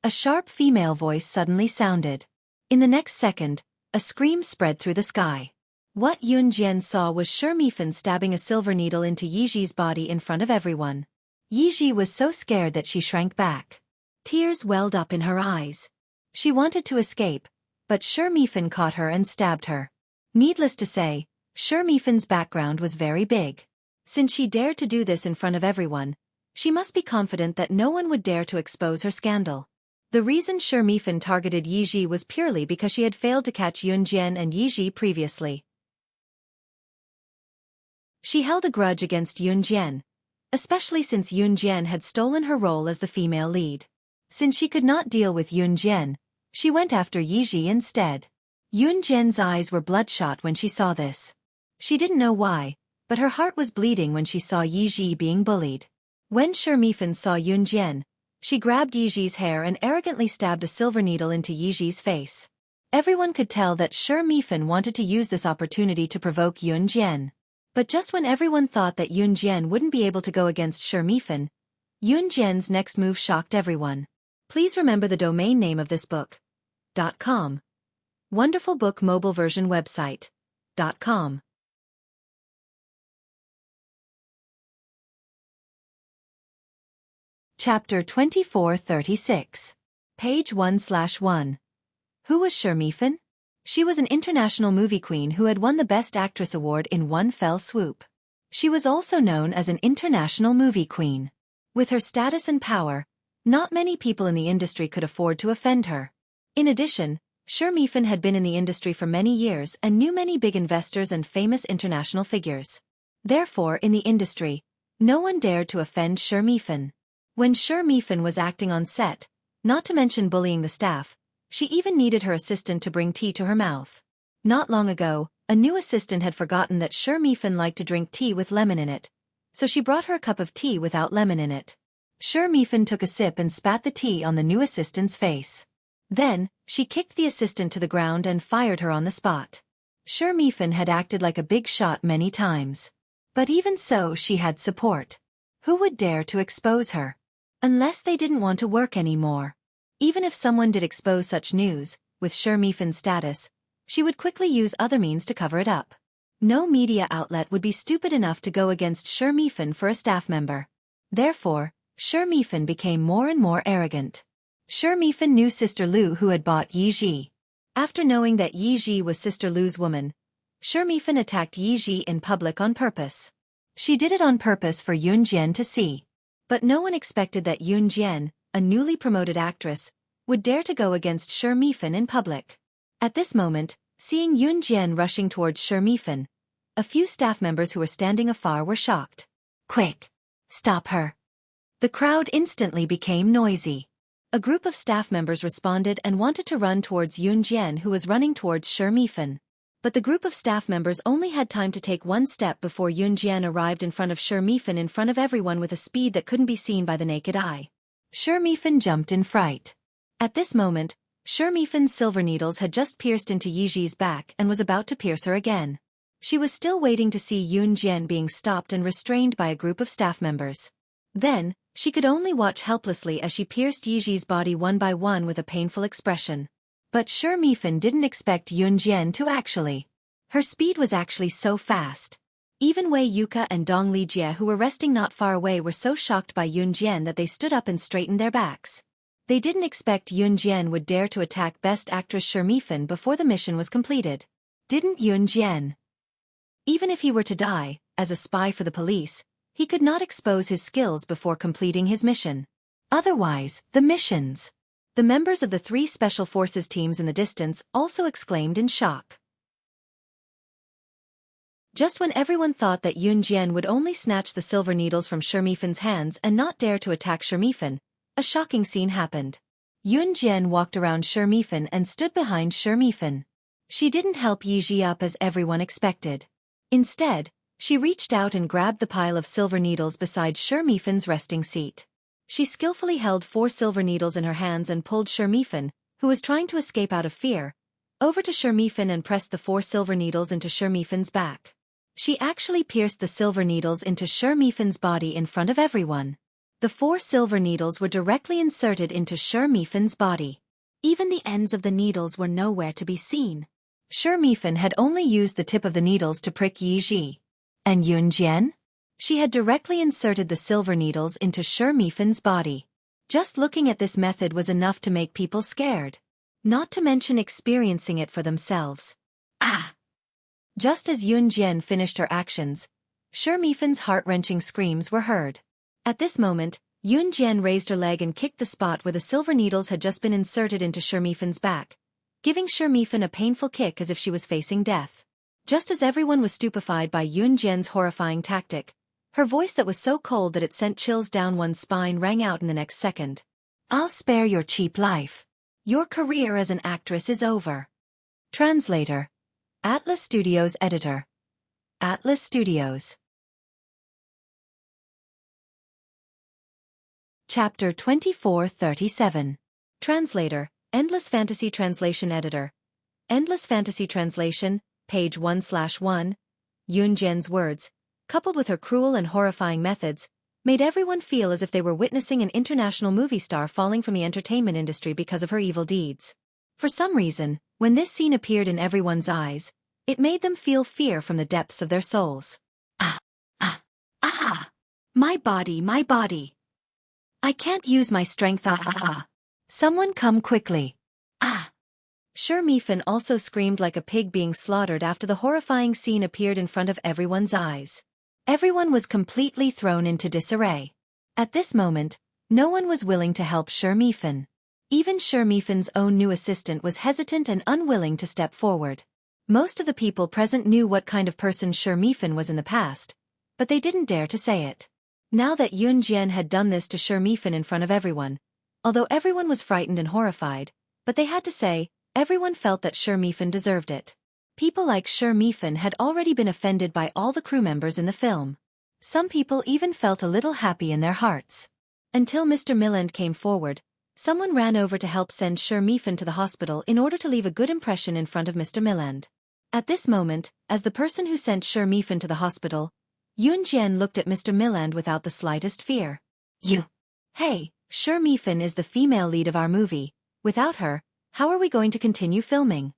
Speaker 1: A sharp female voice suddenly sounded. In the next second, a scream spread through the sky. What Yunjian saw was Mifan stabbing a silver needle into Yi Ji's body in front of everyone. Yi Ji was so scared that she shrank back. Tears welled up in her eyes. She wanted to escape, but Mifan caught her and stabbed her. Needless to say, Mifan's background was very big. Since she dared to do this in front of everyone, she must be confident that no one would dare to expose her scandal. The reason Mifan targeted Yi Ji was purely because she had failed to catch Yunjian and Yi Ji previously. She held a grudge against Yunjian, especially since Yunjian had stolen her role as the female lead. Since she could not deal with Yunjian, she went after Yi Ji instead. Yunjian's eyes were bloodshot when she saw this. She didn't know why, but her heart was bleeding when she saw Yi Ji being bullied. When Mifan saw Yunjian, she grabbed Yi Ji's hair and arrogantly stabbed a silver needle into Yi Ji's face. Everyone could tell that Mifan wanted to use this opportunity to provoke Yunjian. But just when everyone thought that Yunjian wouldn't be able to go against Mifan, Yunjian's next move shocked everyone. Please remember the domain name of this book. .com. Wonderful Book Mobile Version Website. .com. Chapter 2436. Page 1/1. Who was Mifan? She was an international movie queen who had won the Best Actress award in one fell swoop. She was also known as an international movie queen. With her status and power, not many people in the industry could afford to offend her. In addition, Mifan had been in the industry for many years and knew many big investors and famous international figures. Therefore, in the industry, no one dared to offend Mifan. When Mifan was acting on set, not to mention bullying the staff, she even needed her assistant to bring tea to her mouth. Not long ago, a new assistant had forgotten that Mifan liked to drink tea with lemon in it, so she brought her a cup of tea without lemon in it. Mifan took a sip and spat the tea on the new assistant's face. Then, she kicked the assistant to the ground and fired her on the spot. Mifan had acted like a big shot many times. But even so, she had support. Who would dare to expose her? Unless they didn't want to work anymore. Even if someone did expose such news, with Mifan's status, she would quickly use other means to cover it up. No media outlet would be stupid enough to go against Mifan for a staff member. Therefore, Mifan became more and more arrogant. Mifan knew Sister Lu who had bought Yi Ji. After knowing that Yi Ji was Sister Lu's woman, Mifan attacked Yi Ji in public on purpose. She did it on purpose for Yunjian to see. But no one expected that Yunjian, a newly promoted actress, would dare to go against Mifan in public. At this moment, seeing Yunjian rushing towards Mifan, a few staff members who were standing afar were shocked. Quick! Stop her! The crowd instantly became noisy. A group of staff members responded and wanted to run towards Yunjian who was running towards Mifan. But the group of staff members only had time to take one step before Yunjian arrived in front of Mifan in front of everyone with a speed that couldn't be seen by the naked eye. Mifan jumped in fright. At this moment, Mifan's silver needles had just pierced into Yi Ji's back and was about to pierce her again. She was still waiting to see Yunjian being stopped and restrained by a group of staff members. Then, she could only watch helplessly as she pierced Yi Ji's body one by one with a painful expression. But Mifan didn't expect Yunjian to actually. Her speed was actually so fast. Even Wei Yuka and Dong Lijie who were resting not far away were so shocked by Yunjian that they stood up and straightened their backs. They didn't expect Yunjian would dare to attack Best Actress Mifan before the mission was completed. Didn't Yunjian? Even if he were to die, as a spy for the police, he could not expose his skills before completing his mission. Otherwise, the missions. The members of the 3 special forces teams in the distance also exclaimed in shock. Just when everyone thought that Yun Jian would only snatch the silver needles from Shermifan's hands and not dare to attack Shermifan, a shocking scene happened. Yun Jian walked around Shermifan and stood behind Shermifan. She didn't help Yi Ji up as everyone expected. Instead, she reached out and grabbed the pile of silver needles beside Shermifan's resting seat. She skillfully held 4 silver needles in her hands and pulled Shermifan, who was trying to escape out of fear, over to Shermifan and pressed the 4 silver needles into Shermifan's back. She actually pierced the silver needles into Shermifan's body in front of everyone. The 4 silver needles were directly inserted into Shermifan's body. Even the ends of the needles were nowhere to be seen. Shermifan had only used the tip of the needles to prick Yi Ji. And Yun Jian? She had directly inserted the silver needles into Shermifan's body. Just looking at this method was enough to make people scared. Not to mention experiencing it for themselves. Ah! Just as Yun Jian finished her actions, Shermifan's heart-wrenching screams were heard. At this moment, Yun Jian raised her leg and kicked the spot where the silver needles had just been inserted into Shermifan's back, giving Shermifan a painful kick as if she was facing death. Just as everyone was stupefied by Yun Jian's horrifying tactic, her voice that was so cold that it sent chills down one's spine rang out in the next second. "I'll spare your cheap life. Your career as an actress is over." Translator. Atlas Studios Editor. Atlas Studios. Chapter 2437. Translator. Endless Fantasy Translation Editor. Endless Fantasy Translation, page 1/1. Yun Jian's words, coupled with her cruel and horrifying methods, made everyone feel as if they were witnessing an international movie star falling from the entertainment industry because of her evil deeds. For some reason, when this scene appeared in everyone's eyes, it made them feel fear from the depths of their souls. My body, my body. I can't use my strength, Someone come quickly. Shermifan also screamed like a pig being slaughtered after the horrifying scene appeared in front of everyone's eyes. Everyone was completely thrown into disarray. At this moment, no one was willing to help Shermifan. Even Shermifan's own new assistant was hesitant and unwilling to step forward. Most of the people present knew what kind of person Shermifan was in the past, but they didn't dare to say it. Now that Yun Jian had done this to Shermifan in front of everyone, although everyone was frightened and horrified, but they had to say, everyone felt that Shermifan deserved it. People like Shermifan had already been offended by all the crew members in the film. Some people even felt a little happy in their hearts. Until Mr. Milland came forward, someone ran over to help send Shermifan to the hospital in order to leave a good impression in front of Mr. Milland. At this moment, as the person who sent Shermifan to the hospital, Yun Jian looked at Mr. Milland without the slightest fear. Hey, Shermifan is the female lead of our movie. Without her, how are we going to continue filming?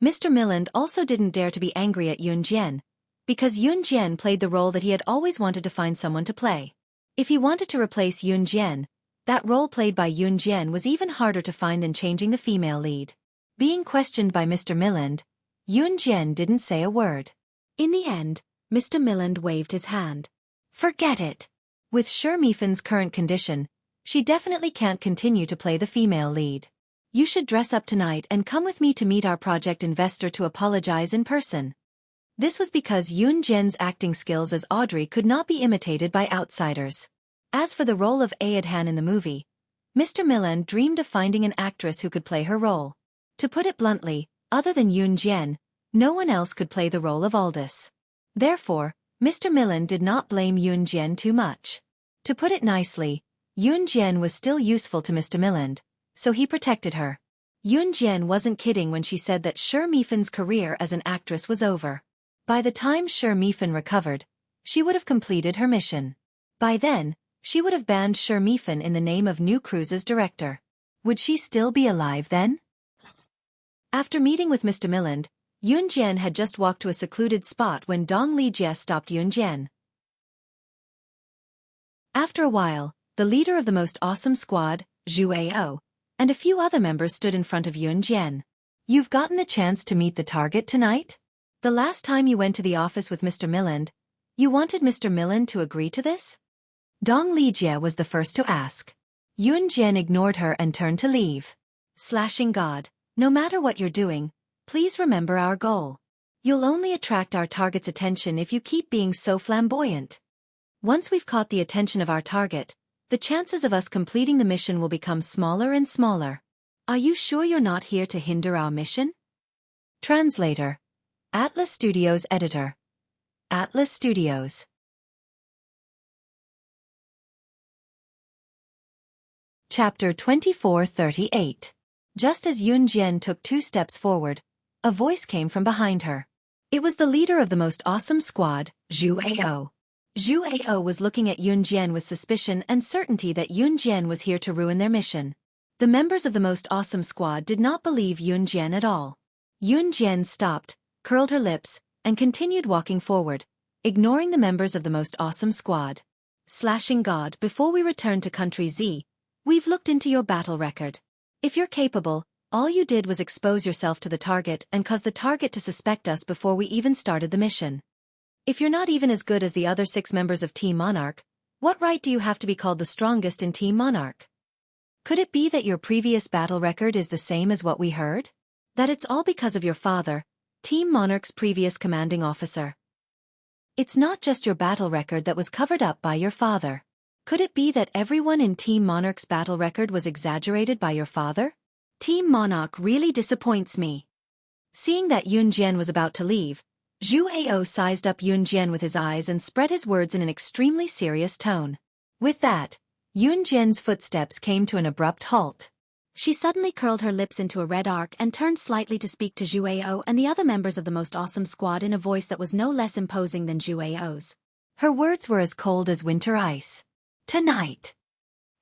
Speaker 1: Mr. Milland also didn't dare to be angry at Yun Jian, because Yun Jian played the role that he had always wanted to find someone to play. If he wanted to replace Yun Jian, that role played by Yun Jian was even harder to find than changing the female lead. Being questioned by Mr. Milland, Yun Jian didn't say a word. In the end, Mr. Milland waved his hand. Forget it. With Shermifan's current condition, she definitely can't continue to play the female lead. You should dress up tonight and come with me to meet our project investor to apologize in person. This was because Yun Jian's acting skills as Audrey could not be imitated by outsiders. As for the role of Aodhan in the movie, Mr. Milland dreamed of finding an actress who could play her role. To put it bluntly, other than Yun Jian, no one else could play the role of Aldous. Therefore, Mr. Milland did not blame Yun Jian too much. To put it nicely, Yun Jian was still useful to Mr. Milland, so he protected her. Yun Jian wasn't kidding when she said that Shermifan's career as an actress was over. By the time Shermifan recovered, she would have completed her mission. By then, she would have banned Shermifan in the name of New Cruise's director. Would she still be alive then? After meeting with Mr. Milland, Yun Jian had just walked to a secluded spot when Dong Lijie stopped Yun Jian. After a while, the leader of the most awesome squad, Zhu Ao, and a few other members stood in front of Yun Jian. You've gotten the chance to meet the target tonight? The last time you went to the office with Mr. Milland, you wanted Mr. Milland to agree to this? Dong Lijie was the first to ask. Yun Jian ignored her and turned to leave. Slashing God, no matter what you're doing, please remember our goal. You'll only attract our target's attention if you keep being so flamboyant. Once we've caught the attention of our target, the chances of us completing the mission will become smaller and smaller. Are you sure you're not here to hinder our mission? Translator. Atlas Studios Editor. Atlas Studios. Chapter 24:38. Just as Yun Jian took 2 steps forward, a voice came from behind her. It was the leader of the most awesome squad, Zhu Ao. Zhu Ao was looking at Yun Jian with suspicion and certainty that Yun Jian was here to ruin their mission. The members of the most awesome squad did not believe Yun Jian at all. Yun Jian stopped, curled her lips, and continued walking forward, ignoring the members of the most awesome squad. Slashing God, before we return to Country Z, we've looked into your battle record. If you're capable, all you did was expose yourself to the target and cause the target to suspect us before we even started the mission. If you're not even as good as the other 6 members of Team Monarch, what right do you have to be called the strongest in Team Monarch? Could it be that your previous battle record is the same as what we heard? That it's all because of your father, Team Monarch's previous commanding officer? It's not just your battle record that was covered up by your father. Could it be that everyone in Team Monarch's battle record was exaggerated by your father? Team Monarch really disappoints me. Seeing that Yun Jian was about to leave, Zhu Ao sized up Yun Jian with his eyes and spread his words in an extremely serious tone. With that, Yun Jian's footsteps came to an abrupt halt. She suddenly curled her lips into a red arc and turned slightly to speak to Zhu Ao and the other members of the most awesome squad in a voice that was no less imposing than Zhu Ao's. Her words were as cold as winter ice. Tonight.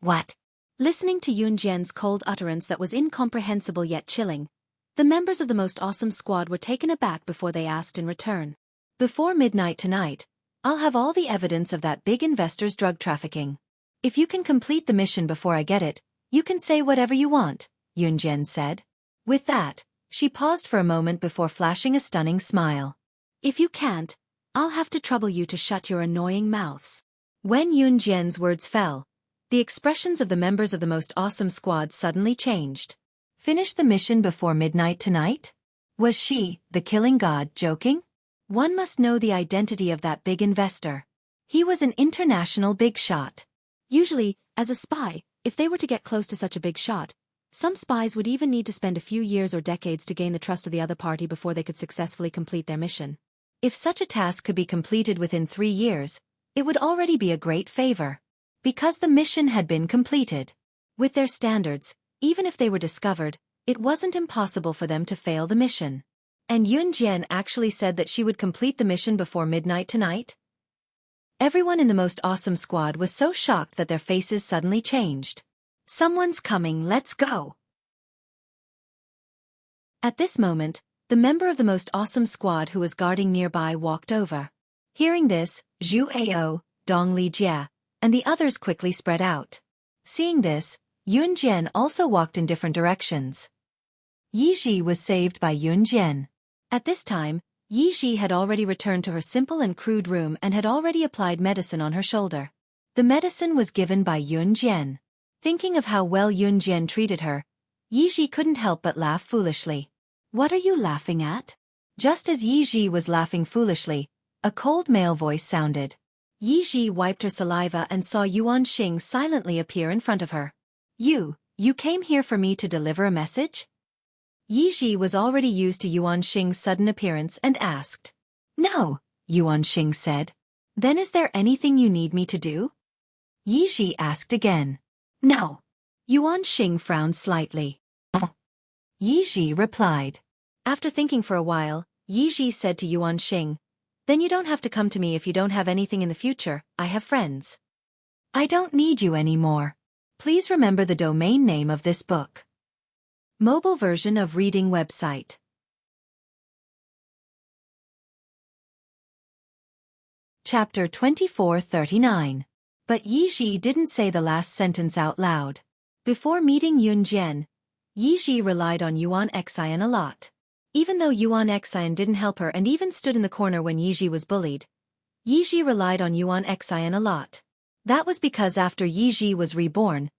Speaker 1: What? Listening to Yun Jian's cold utterance that was incomprehensible yet chilling, the members of the most awesome squad were taken aback before they asked in return. Before midnight tonight, I'll have all the evidence of that big investor's drug trafficking. If you can complete the mission before I get it, you can say whatever you want, Yun Jian said. With that, she paused for a moment before flashing a stunning smile. If you can't, I'll have to trouble you to shut your annoying mouths. When Yun Jian's words fell, the expressions of the members of the most awesome squad suddenly changed. Finish the mission before midnight tonight? Was she, the killing god, joking? One must know the identity of that big investor. He was an international big shot. Usually, as a spy, if they were to get close to such a big shot, some spies would even need to spend a few years or decades to gain the trust of the other party before they could successfully complete their mission. If such a task could be completed within 3 years, it would already be a great favor. Because the mission had been completed. With their standards, even if they were discovered, it wasn't impossible for them to fail the mission. And Yun Jian actually said that she would complete the mission before midnight tonight? Everyone in the most awesome squad was so shocked that their faces suddenly changed. Someone's coming, let's go. At this moment, the member of the most awesome squad who was guarding nearby walked over. Hearing this, Zhu Ao, Dong Li Jia, and the others quickly spread out. Seeing this, Yun Jian also walked in different directions. Yi Ji was saved by Yun Jian. At this time, Yi Ji had already returned to her simple and crude room and had already applied medicine on her shoulder. The medicine was given by Yun Jian. Thinking of how well Yun Jian treated her, Yi Ji couldn't help but laugh foolishly. What are you laughing at? Just as Yi Ji was laughing foolishly, a cold male voice sounded. Yi Ji wiped her saliva and saw Yuan Xing silently appear in front of her. You came here for me to deliver a message? Yi Ji was already used to Yuan Xing's sudden appearance and asked. No, Yuan Xing said. Then is there anything you need me to do? Yi Ji asked again. No. Yuan Xing frowned slightly. Yi Ji replied. After thinking for a while, Yi Ji said to Yuan Xing, Then you don't have to come to me if you don't have anything in the future, I have friends. I don't need you anymore. Please remember the domain name of this book. Mobile version of reading website. Chapter 24:39. But Yi Ji didn't say the last sentence out loud. Before meeting Yun Jian, Yi Ji relied on Yuan Xian a lot. Even though Yuan Xian didn't help her and even stood in the corner when Yi Ji was bullied, Yi Ji relied on Yuan Xian a lot. That was because after Yi Ji was reborn,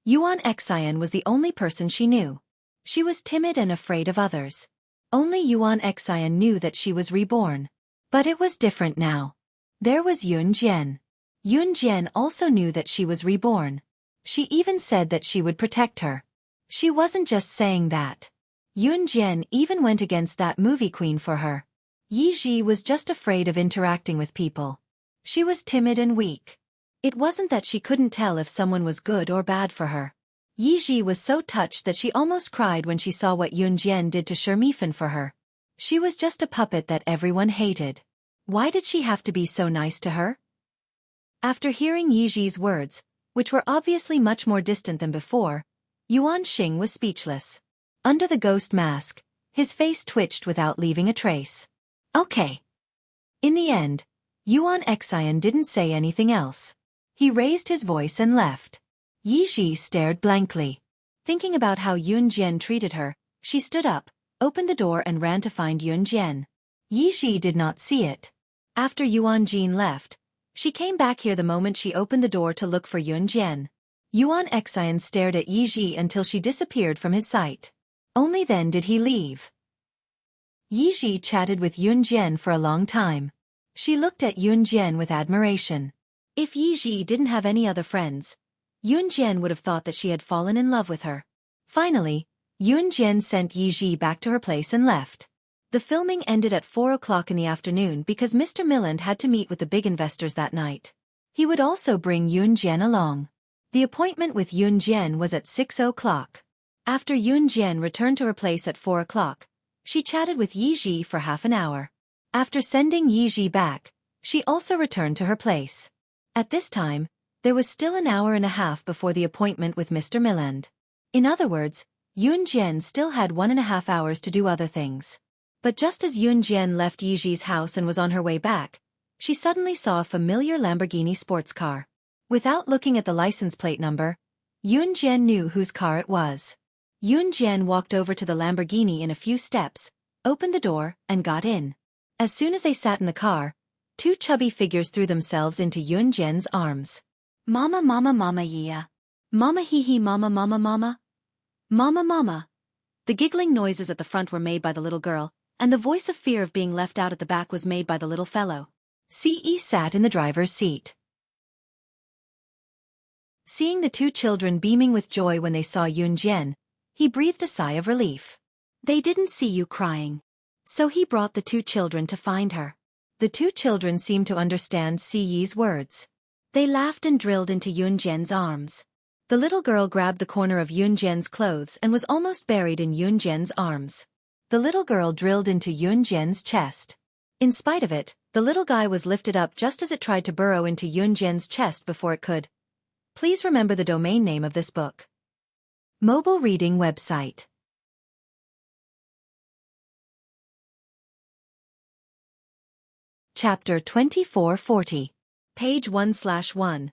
Speaker 1: Yuan Xian was the only person she knew. She was timid and afraid of others. Only Yuan Xian knew that she was reborn. But it was different now. There was Yun Jian. Yun Jian also knew that she was reborn. She even said that she would protect her. She wasn't just saying that. Yun Jian even went against that movie queen for her. Yi Ji was just afraid of interacting with people. She was timid and weak. It wasn't that she couldn't tell if someone was good or bad for her. Yi Ji was so touched that she almost cried when she saw what Yun Jian did to Shermifan for her. She was just a puppet that everyone hated. Why did she have to be so nice to her? After hearing Yi Ji's words, which were obviously much more distant than before, Yuan Xing was speechless. Under the ghost mask, his face twitched without leaving a trace. Okay. In the end, Yuan Xian didn't say anything else. He raised his voice and left. Yi Ji stared blankly. Thinking about how Yun Jian treated her, she stood up, opened the door and ran to find Yun Jian. Yi Ji did not see it. After Yuan Jian left, she came back here the moment she opened the door to look for Yun Jian. Yuan Xian stared at Yi Ji until she disappeared from his sight. Only then did he leave. Yi Ji chatted with Yun Jian for a long time. She looked at Yun Jian with admiration. If Yi Ji didn't have any other friends, Yun Jian would have thought that she had fallen in love with her. Finally, Yun Jian sent Yi Ji back to her place and left. The filming ended at 4 o'clock in the afternoon because Mr. Milland had to meet with the big investors that night. He would also bring Yun Jian along. The appointment with Yun Jian was at 6 o'clock. After Yun Jian returned to her place at 4 o'clock, she chatted with Yi Ji for half an hour. After sending Yi Ji back, she also returned to her place. At this time, there was still an hour and a half before the appointment with Mr. Milland. In other words, Yun Jian still had 1.5 hours to do other things. But just as Yun Jian left Yi Ji's house and was on her way back, she suddenly saw a familiar Lamborghini sports car. Without looking at the license plate number, Yun Jian knew whose car it was. Yun Jian walked over to the Lamborghini in a few steps, opened the door, and got in. As soon as they sat in the car, two chubby figures threw themselves into Yun Jian's arms. Mama mama mama yeah. Mama hee hee mama mama mama. Mama mama. The giggling noises at the front were made by the little girl, and the voice of fear of being left out at the back was made by the little fellow. Ce sat in the driver's seat. Seeing the two children beaming with joy when they saw Yun Jian, he breathed a sigh of relief. They didn't see you crying. So he brought the two children to find her. The two children seemed to understand Ci's words. They laughed and drilled into Yun Jian's arms. The little girl grabbed the corner of Yun Jian's clothes and was almost buried in Yun Jian's arms. The little girl drilled into Yun Jian's chest. In spite of it, the little guy was lifted up just as it tried to burrow into Yun Jian's chest before it could. Please remember the domain name of this book. Mobile reading website. Chapter 2440. Page 1/1.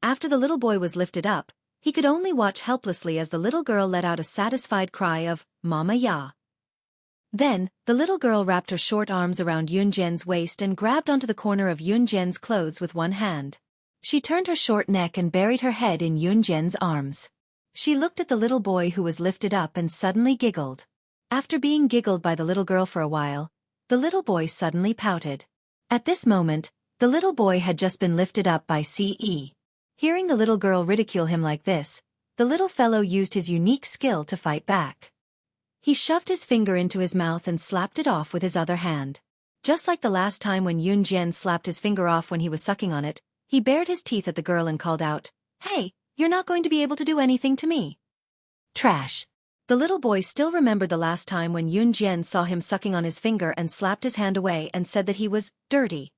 Speaker 1: After the little boy was lifted up, he could only watch helplessly as the little girl let out a satisfied cry of, Mama ya. Then, the little girl wrapped her short arms around Yun Jian's waist and grabbed onto the corner of Yun Jian's clothes with one hand. She turned her short neck and buried her head in Yun Jian's arms. She looked at the little boy who was lifted up and suddenly giggled. After being giggled by the little girl for a while, the little boy suddenly pouted. At this moment, the little boy had just been lifted up by Ce. Hearing the little girl ridicule him like this, the little fellow used his unique skill to fight back. He shoved his finger into his mouth and slapped it off with his other hand. Just like the last time when Yun Jian slapped his finger off when he was sucking on it, he bared his teeth at the girl and called out, Hey, you're not going to be able to do anything to me. Trash. The little boy still remembered the last time when Yun Jian saw him sucking on his finger and slapped his hand away and said that he was dirty.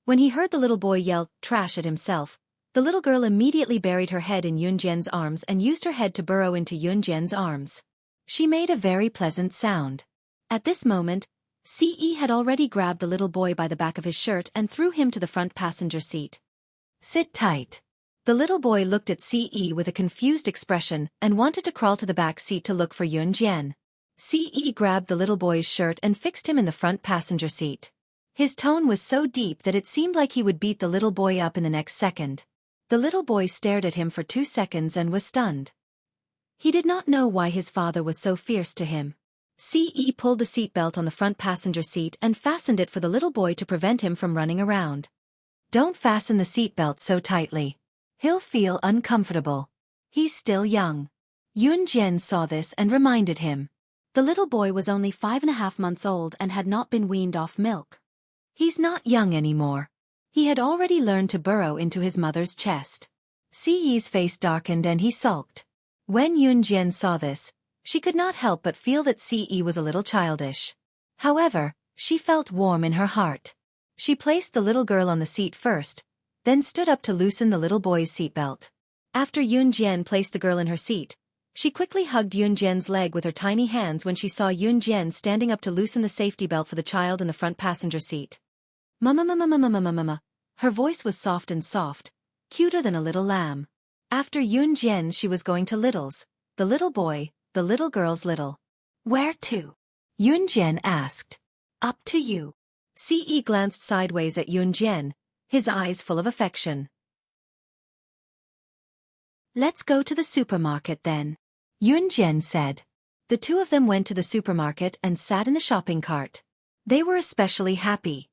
Speaker 1: When he heard the little boy yell, trash at himself, the little girl immediately buried her head in Yun Jian's arms and used her head to burrow into Yun Jian's arms. She made a very pleasant sound. At this moment, Ce had already grabbed the little boy by the back of his shirt and threw him to the front passenger seat. Sit tight. The little boy looked at Ce with a confused expression and wanted to crawl to the back seat to look for Yun Jian. Ce grabbed the little boy's shirt and fixed him in the front passenger seat. His tone was so deep that it seemed like he would beat the little boy up in the next second. The little boy stared at him for 2 seconds and was stunned. He did not know why his father was so fierce to him. CE pulled the seatbelt on the front passenger seat and fastened it for the little boy to prevent him from running around. Don't fasten the seatbelt so tightly. He'll feel uncomfortable. He's still young. Yun Jian saw this and reminded him. The little boy was only 5.5 months old and had not been weaned off milk. He's not young anymore. He had already learned to burrow into his mother's chest. CE's face darkened and he sulked. When Yun Jian saw this, she could not help but feel that CE was a little childish. However, she felt warm in her heart. She placed the little girl on the seat first, then stood up to loosen the little boy's seatbelt. After Yun Jian placed the girl in her seat, she quickly hugged Yun Jian's leg with her tiny hands when she saw Yun Jian standing up to loosen the safety belt for the child in the front passenger seat. Mama mama mama mama mama. Her voice was soft and soft, cuter than a little lamb. After Yun Jian she was going to Little's, the little boy, the little girl's little. Where to? Yun Jian asked. Up to you. CE glanced sideways at Yun Jian, his eyes full of affection. Let's go to the supermarket then, Yun Jian said. The two of them went to the supermarket and sat in the shopping cart. They were especially happy.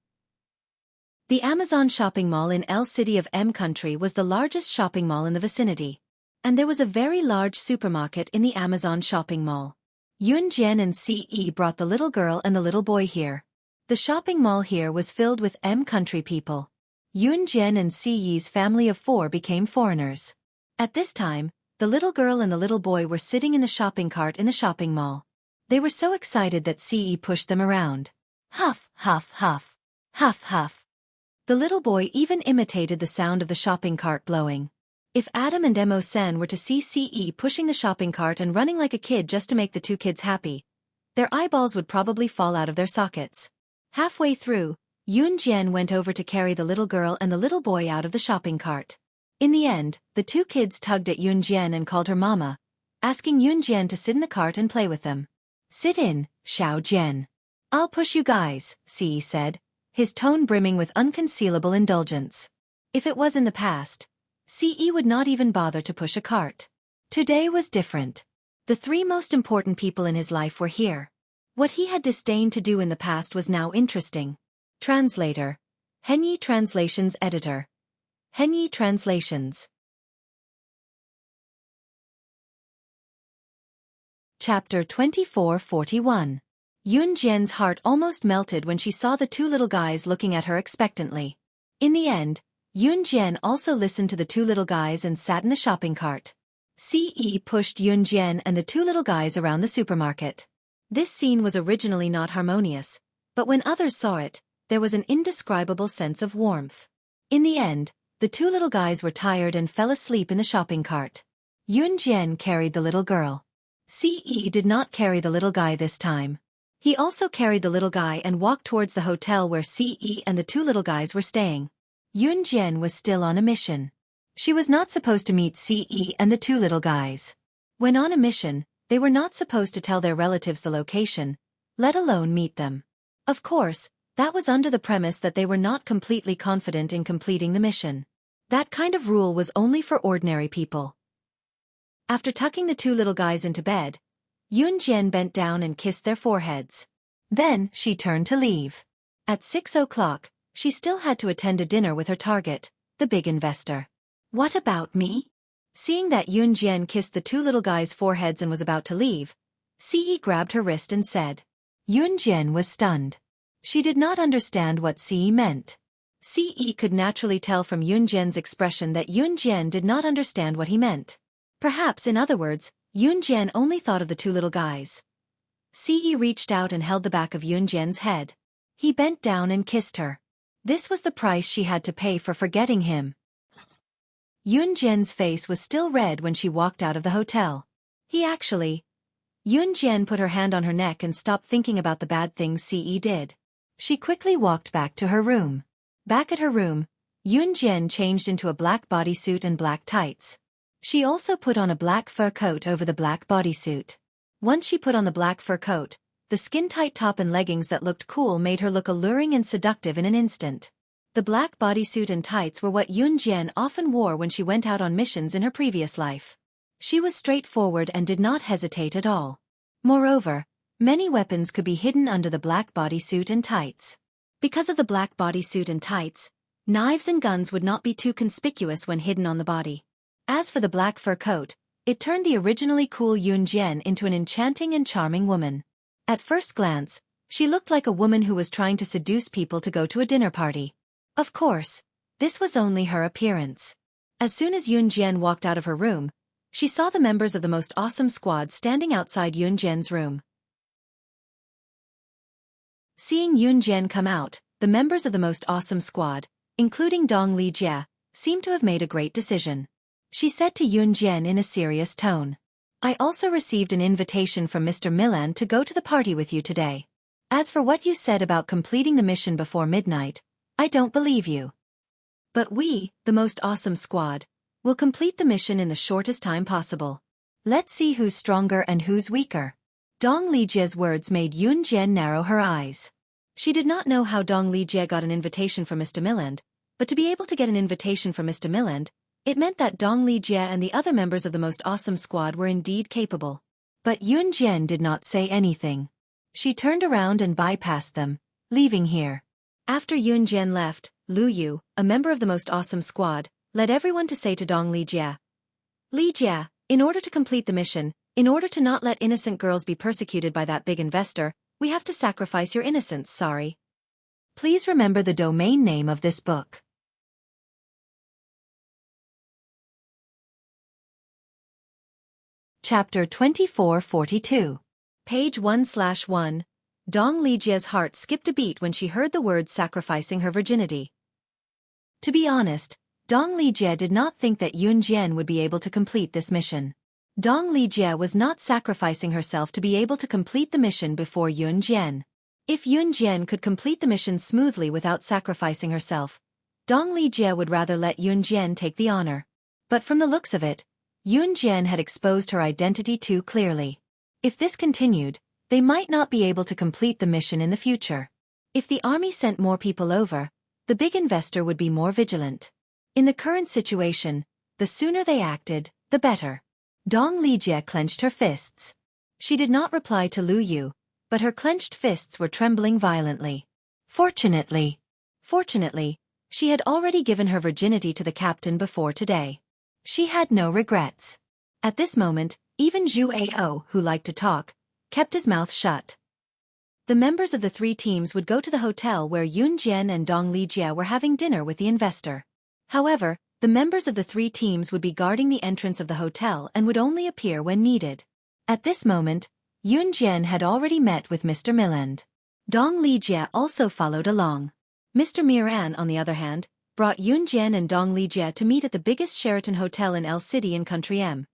Speaker 1: The Amazon shopping mall in L City of M Country was the largest shopping mall in the vicinity. And there was a very large supermarket in the Amazon shopping mall. Yun Jian and CE brought the little girl and the little boy here. The shopping mall here was filled with M Country people. Yun Jian and CE's family of 4 became foreigners. At this time, the little girl and the little boy were sitting in the shopping cart in the shopping mall. They were so excited that CE pushed them around. Huff, huff, huff. Huff, huff. The little boy even imitated the sound of the shopping cart blowing. If Adam and Mo-san were to see CE pushing the shopping cart and running like a kid just to make the two kids happy, their eyeballs would probably fall out of their sockets. Halfway through, Yun Jian went over to carry the little girl and the little boy out of the shopping cart. In the end, the two kids tugged at Yun Jian and called her mama, asking Yun Jian to sit in the cart and play with them. Sit in, Xiao Jian. I'll push you guys, CE said, his tone brimming with unconcealable indulgence. If it was in the past, CE would not even bother to push a cart. Today was different. The 3 most important people in his life were here. What he had disdained to do in the past was now interesting. Translator. Henyi Translations Editor. Henyi Translations. Chapter 2441. Yun Jian's heart almost melted when she saw the 2 little guys looking at her expectantly. In the end, Yun Jian also listened to the 2 little guys and sat in the shopping cart. CE pushed Yun Jian and the 2 little guys around the supermarket. This scene was originally not harmonious, but when others saw it, there was an indescribable sense of warmth. In the end, the 2 little guys were tired and fell asleep in the shopping cart. Yun Jian carried the little girl. CE did not carry the little guy this time. He also carried the little guy and walked towards the hotel where CE and the 2 little guys were staying. Yun Jian was still on a mission. She was not supposed to meet CE and the 2 little guys. When on a mission, they were not supposed to tell their relatives the location, let alone meet them. Of course, that was under the premise that they were not completely confident in completing the mission. That kind of rule was only for ordinary people. After tucking the 2 little guys into bed, Yun Jian bent down and kissed their foreheads. Then, she turned to leave. At 6 o'clock, she still had to attend a dinner with her target, the big investor. What about me? Seeing that Yun Jian kissed the 2 little guys' foreheads and was about to leave, CE grabbed her wrist and said. Yun Jian was stunned. She did not understand what CE meant. CE could naturally tell from Yun Jian's expression that Yun Jian did not understand what he meant. Perhaps, in other words, Yun Jian only thought of the 2 little guys. CE reached out and held the back of Yun Jian's head. He bent down and kissed her. This was the price she had to pay for forgetting him. Yun Jian's face was still red when she walked out of the hotel. Yun Jian put her hand on her neck and stopped thinking about the bad things CE did. She quickly walked back to her room. Back at her room, Yun Jian changed into a black bodysuit and black tights. She also put on a black fur coat over the black bodysuit. Once she put on the black fur coat, the skin-tight top and leggings that looked cool made her look alluring and seductive in an instant. The black bodysuit and tights were what Yun Jian often wore when she went out on missions in her previous life. She was straightforward and did not hesitate at all. Moreover, many weapons could be hidden under the black bodysuit and tights. Because of the black bodysuit and tights, knives and guns would not be too conspicuous when hidden on the body. As for the black fur coat, it turned the originally cool Yun Jian into an enchanting and charming woman. At first glance, she looked like a woman who was trying to seduce people to go to a dinner party. Of course, this was only her appearance. As soon as Yun Jian walked out of her room, she saw the members of the most awesome squad standing outside Yun Jian's room. Seeing Yun Jian come out, the members of the most awesome squad, including Dong Lijie, seemed to have made a great decision. She said to Yun Jian in a serious tone, "I also received an invitation from Mr. Milan to go to the party with you today. As for what you said about completing the mission before midnight, I don't believe you. But we, the most awesome squad, will complete the mission in the shortest time possible. Let's see who's stronger and who's weaker." Dong Lijie's words made Yun Jian narrow her eyes. She did not know how Dong Lijie got an invitation from Mr. Milan, but to be able to get an invitation from Mr. Milan, it meant that Dong Lijie and the other members of the most awesome squad were indeed capable. But Yun Jian did not say anything. She turned around and bypassed them, leaving here. After Yun Jian left, Lu Yu, a member of the most awesome squad, led everyone to say to Dong Lijie, "Lijie, in order to complete the mission, in order to not let innocent girls be persecuted by that big investor, we have to sacrifice your innocence, sorry. Please remember the domain name of this book." Chapter 2442. Page 1/1. Dong Lijie's heart skipped a beat when she heard the words sacrificing her virginity. To be honest, Dong Lijie did not think that Yun Jian would be able to complete this mission. Dong Lijie was not sacrificing herself to be able to complete the mission before Yun Jian. If Yun Jian could complete the mission smoothly without sacrificing herself, Dong Lijie would rather let Yun Jian take the honor. But from the looks of it, Yun Jian had exposed her identity too clearly. If this continued, they might not be able to complete the mission in the future. If the army sent more people over, the big investor would be more vigilant. In the current situation, the sooner they acted, the better. Dong Lijie clenched her fists. She did not reply to Lu Yu, but her clenched fists were trembling violently. Fortunately, she had already given her virginity to the captain before today. She had no regrets. At this moment, even Zhu Ao, who liked to talk, kept his mouth shut. The members of the three teams would go to the hotel where Yun Jian and Dong Lijie were having dinner with the investor. However, the members of the three teams would be guarding the entrance of the hotel and would only appear when needed. At this moment, Yun Jian had already met with Mr. Milan. Dong Lijie also followed along. Mr. Miran, on the other hand, brought Yun Jian and Dong Lijie to meet at the biggest Sheraton Hotel in L City in Country M.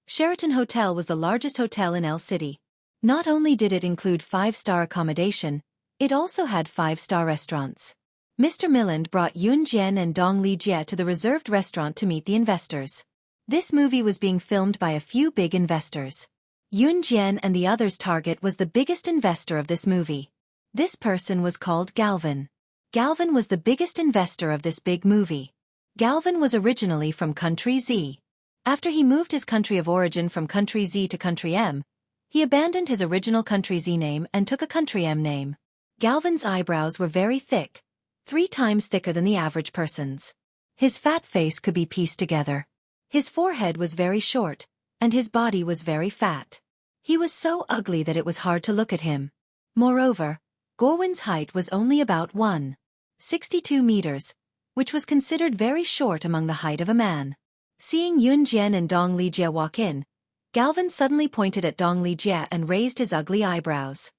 Speaker 1: Sheraton Hotel was the largest hotel in L City. Not only did it include 5-star accommodation, it also had 5-star restaurants. Mr. Milan brought Yun Jian and Dong Lijie to the reserved restaurant to meet the investors. This movie was being filmed by a few big investors. Yun Jian and the others' target was the biggest investor of this movie. This person was called Galvin. Galvin was the biggest investor of this big movie. Galvin was originally from Country Z. After he moved his country of origin from Country Z to Country M, he abandoned his original Country Z name and took a Country M name. Galvin's eyebrows were very thick, 3 times thicker than the average person's. His fat face could be pieced together. His forehead was very short, and his body was very fat. He was so ugly that it was hard to look at him. Moreover, Gorwin's height was only about 1.62 meters, which was considered very short among the height of a man. Seeing Yun Jian and Dong Lijie walk in, Galvin suddenly pointed at Dong Lijie and raised his ugly eyebrows.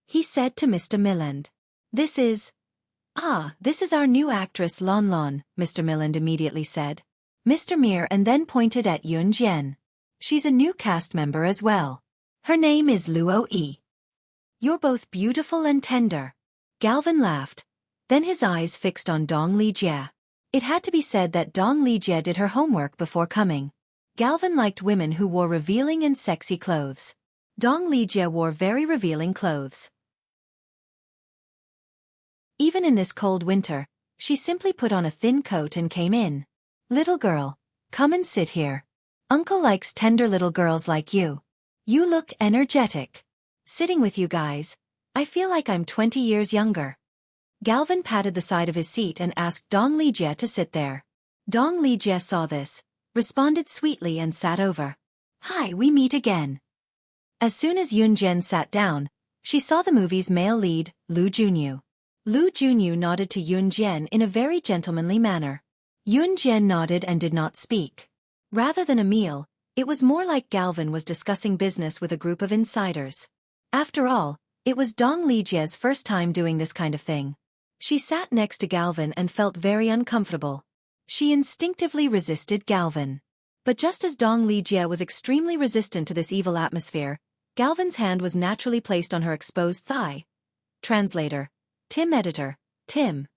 Speaker 1: He said to Mr. Milan, This is our new actress Lon Lon," Mr. Milan immediately said. Mr. Mir and then pointed at Yun Jian. "She's a new cast member as well. Her name is Luo Yi. You're both beautiful and tender." Galvin laughed. Then his eyes fixed on Dong Lijie. It had to be said that Dong Lijie did her homework before coming. Galvin liked women who wore revealing and sexy clothes. Dong Lijie wore very revealing clothes. Even in this cold winter, She simply put on a thin coat and came in. "Little girl, come and sit here. Uncle likes tender little girls like you. You look energetic. Sitting with you guys, I feel like I'm 20 years younger." Galvin patted the side of his seat and asked Dong Lijie to sit there. Dong Lijie saw this, responded sweetly and sat over. "Hi, we meet again." As soon as Yun Jian sat down, she saw the movie's male lead, Lu Junyu. Lu Junyu nodded to Yun Jian in a very gentlemanly manner. Yun Jian nodded and did not speak. Rather than a meal, it was more like Galvin was discussing business with a group of insiders. After all, it was Dong Lijie's first time doing this kind of thing. She sat next to Galvin and felt very uncomfortable. She instinctively resisted Galvin. But just as Dong Lijie was extremely resistant to this evil atmosphere, Galvin's hand was naturally placed on her exposed thigh. Translator. Tim Editor. Tim.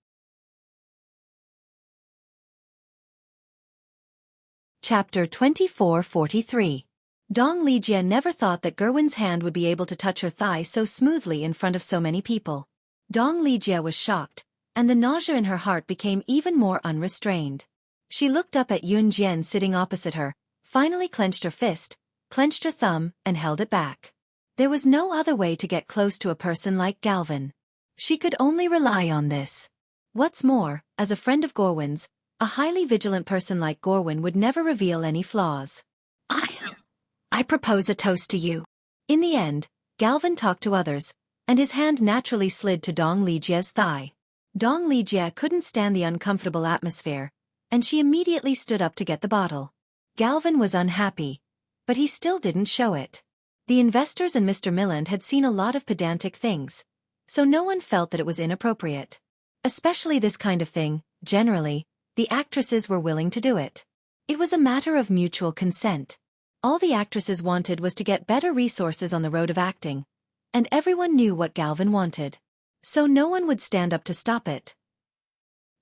Speaker 1: Chapter 2443. Dong Lijie never thought that Gerwin's hand would be able to touch her thigh so smoothly in front of so many people. Dong Lijie was shocked, and the nausea in her heart became even more unrestrained. She looked up at Yun Jian sitting opposite her, finally clenched her fist, clenched her thumb, and held it back. There was no other way to get close to a person like Galvin. She could only rely on this. What's more, as a friend of Gorwin's, a highly vigilant person like Gorwin would never reveal any flaws. I propose a toast to you." In the end, Galvin talked to others, and his hand naturally slid to Dong Lijie's thigh. Dong Lijie couldn't stand the uncomfortable atmosphere, and she immediately stood up to get the bottle. Galvin was unhappy, but he still didn't show it. The investors and Mr. Milland had seen a lot of pedantic things, so no one felt that it was inappropriate. Especially this kind of thing, generally, the actresses were willing to do it. It was a matter of mutual consent. All the actresses wanted was to get better resources on the road of acting, and everyone knew what Galvin wanted. So no one would stand up to stop it.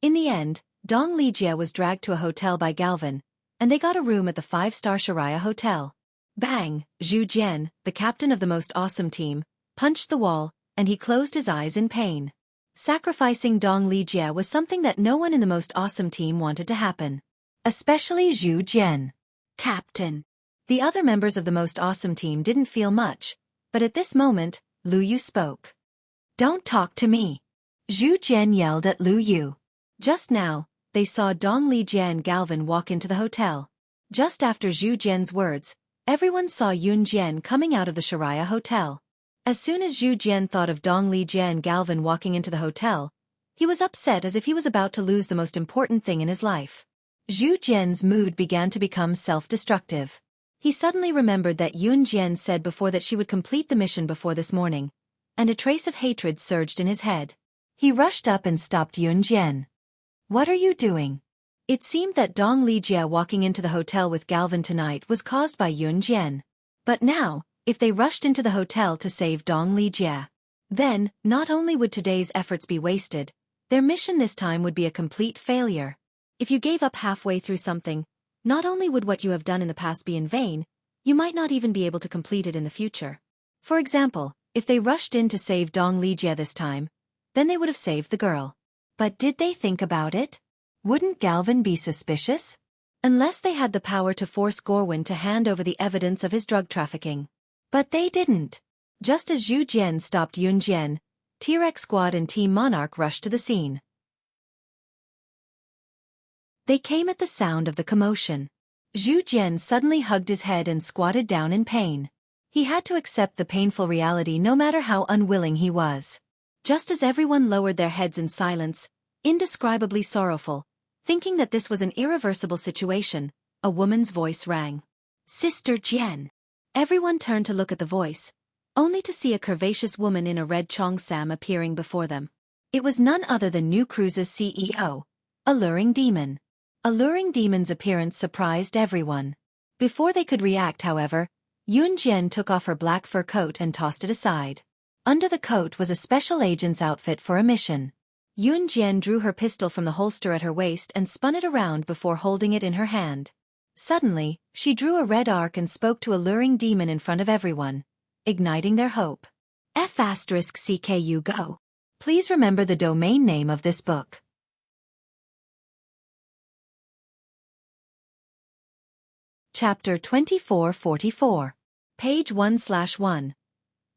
Speaker 1: In the end, Dong Lijie was dragged to a hotel by Galvin, and they got a room at the 5-star Sharia Hotel. Bang! Zhu Jian, the captain of the most awesome team, punched the wall, and he closed his eyes in pain. Sacrificing Dong Lijie was something that no one in the most awesome team wanted to happen. Especially Zhu Jian. Captain. The other members of the most awesome team didn't feel much, but at this moment, Lu Yu spoke. "Don't talk to me." Zhu Jian yelled at Lu Yu. Just now, they saw Dong Lijie and Galvin walk into the hotel. Just after Zhu Jian's words, everyone saw Yun Jian coming out of the Sharia Hotel. As soon as Zhu Jian thought of Dong Lijie and Galvin walking into the hotel, he was upset as if he was about to lose the most important thing in his life. Zhu Jian's mood began to become self-destructive. He suddenly remembered that Yun Jian said before that she would complete the mission before this morning, and a trace of hatred surged in his head. He rushed up and stopped Yun Jian. "What are you doing?" It seemed that Dong Lijie walking into the hotel with Galvin tonight was caused by Yun Jian. But now, if they rushed into the hotel to save Dong Lijie, then, not only would today's efforts be wasted, their mission this time would be a complete failure. If you gave up halfway through something, not only would what you have done in the past be in vain, you might not even be able to complete it in the future. For example, if they rushed in to save Dong Lijie this time, then they would have saved the girl. But did they think about it? Wouldn't Galvin be suspicious? Unless they had the power to force Gorwin to hand over the evidence of his drug trafficking. But they didn't. Just as Zhu Jian stopped Yun Jian, T-Rex Squad and Team Monarch rushed to the scene. They came at the sound of the commotion. Zhu Jian suddenly hugged his head and squatted down in pain. He had to accept the painful reality no matter how unwilling he was. Just as everyone lowered their heads in silence, indescribably sorrowful, thinking that this was an irreversible situation, a woman's voice rang. "Sister Jian." Everyone turned to look at the voice, only to see a curvaceous woman in a red cheongsam appearing before them. It was none other than New Cruise's CEO, Alluring Demon. Alluring Demon's appearance surprised everyone. Before they could react, however, Yun Jian took off her black fur coat and tossed it aside. Under the coat was a special agent's outfit for a mission. Yun Jian drew her pistol from the holster at her waist and spun it around before holding it in her hand. Suddenly, she drew a red arc and spoke to Alluring Demon in front of everyone, igniting their hope. F*CKU go. Please remember the domain name of this book. Chapter 2444. Page 1/1.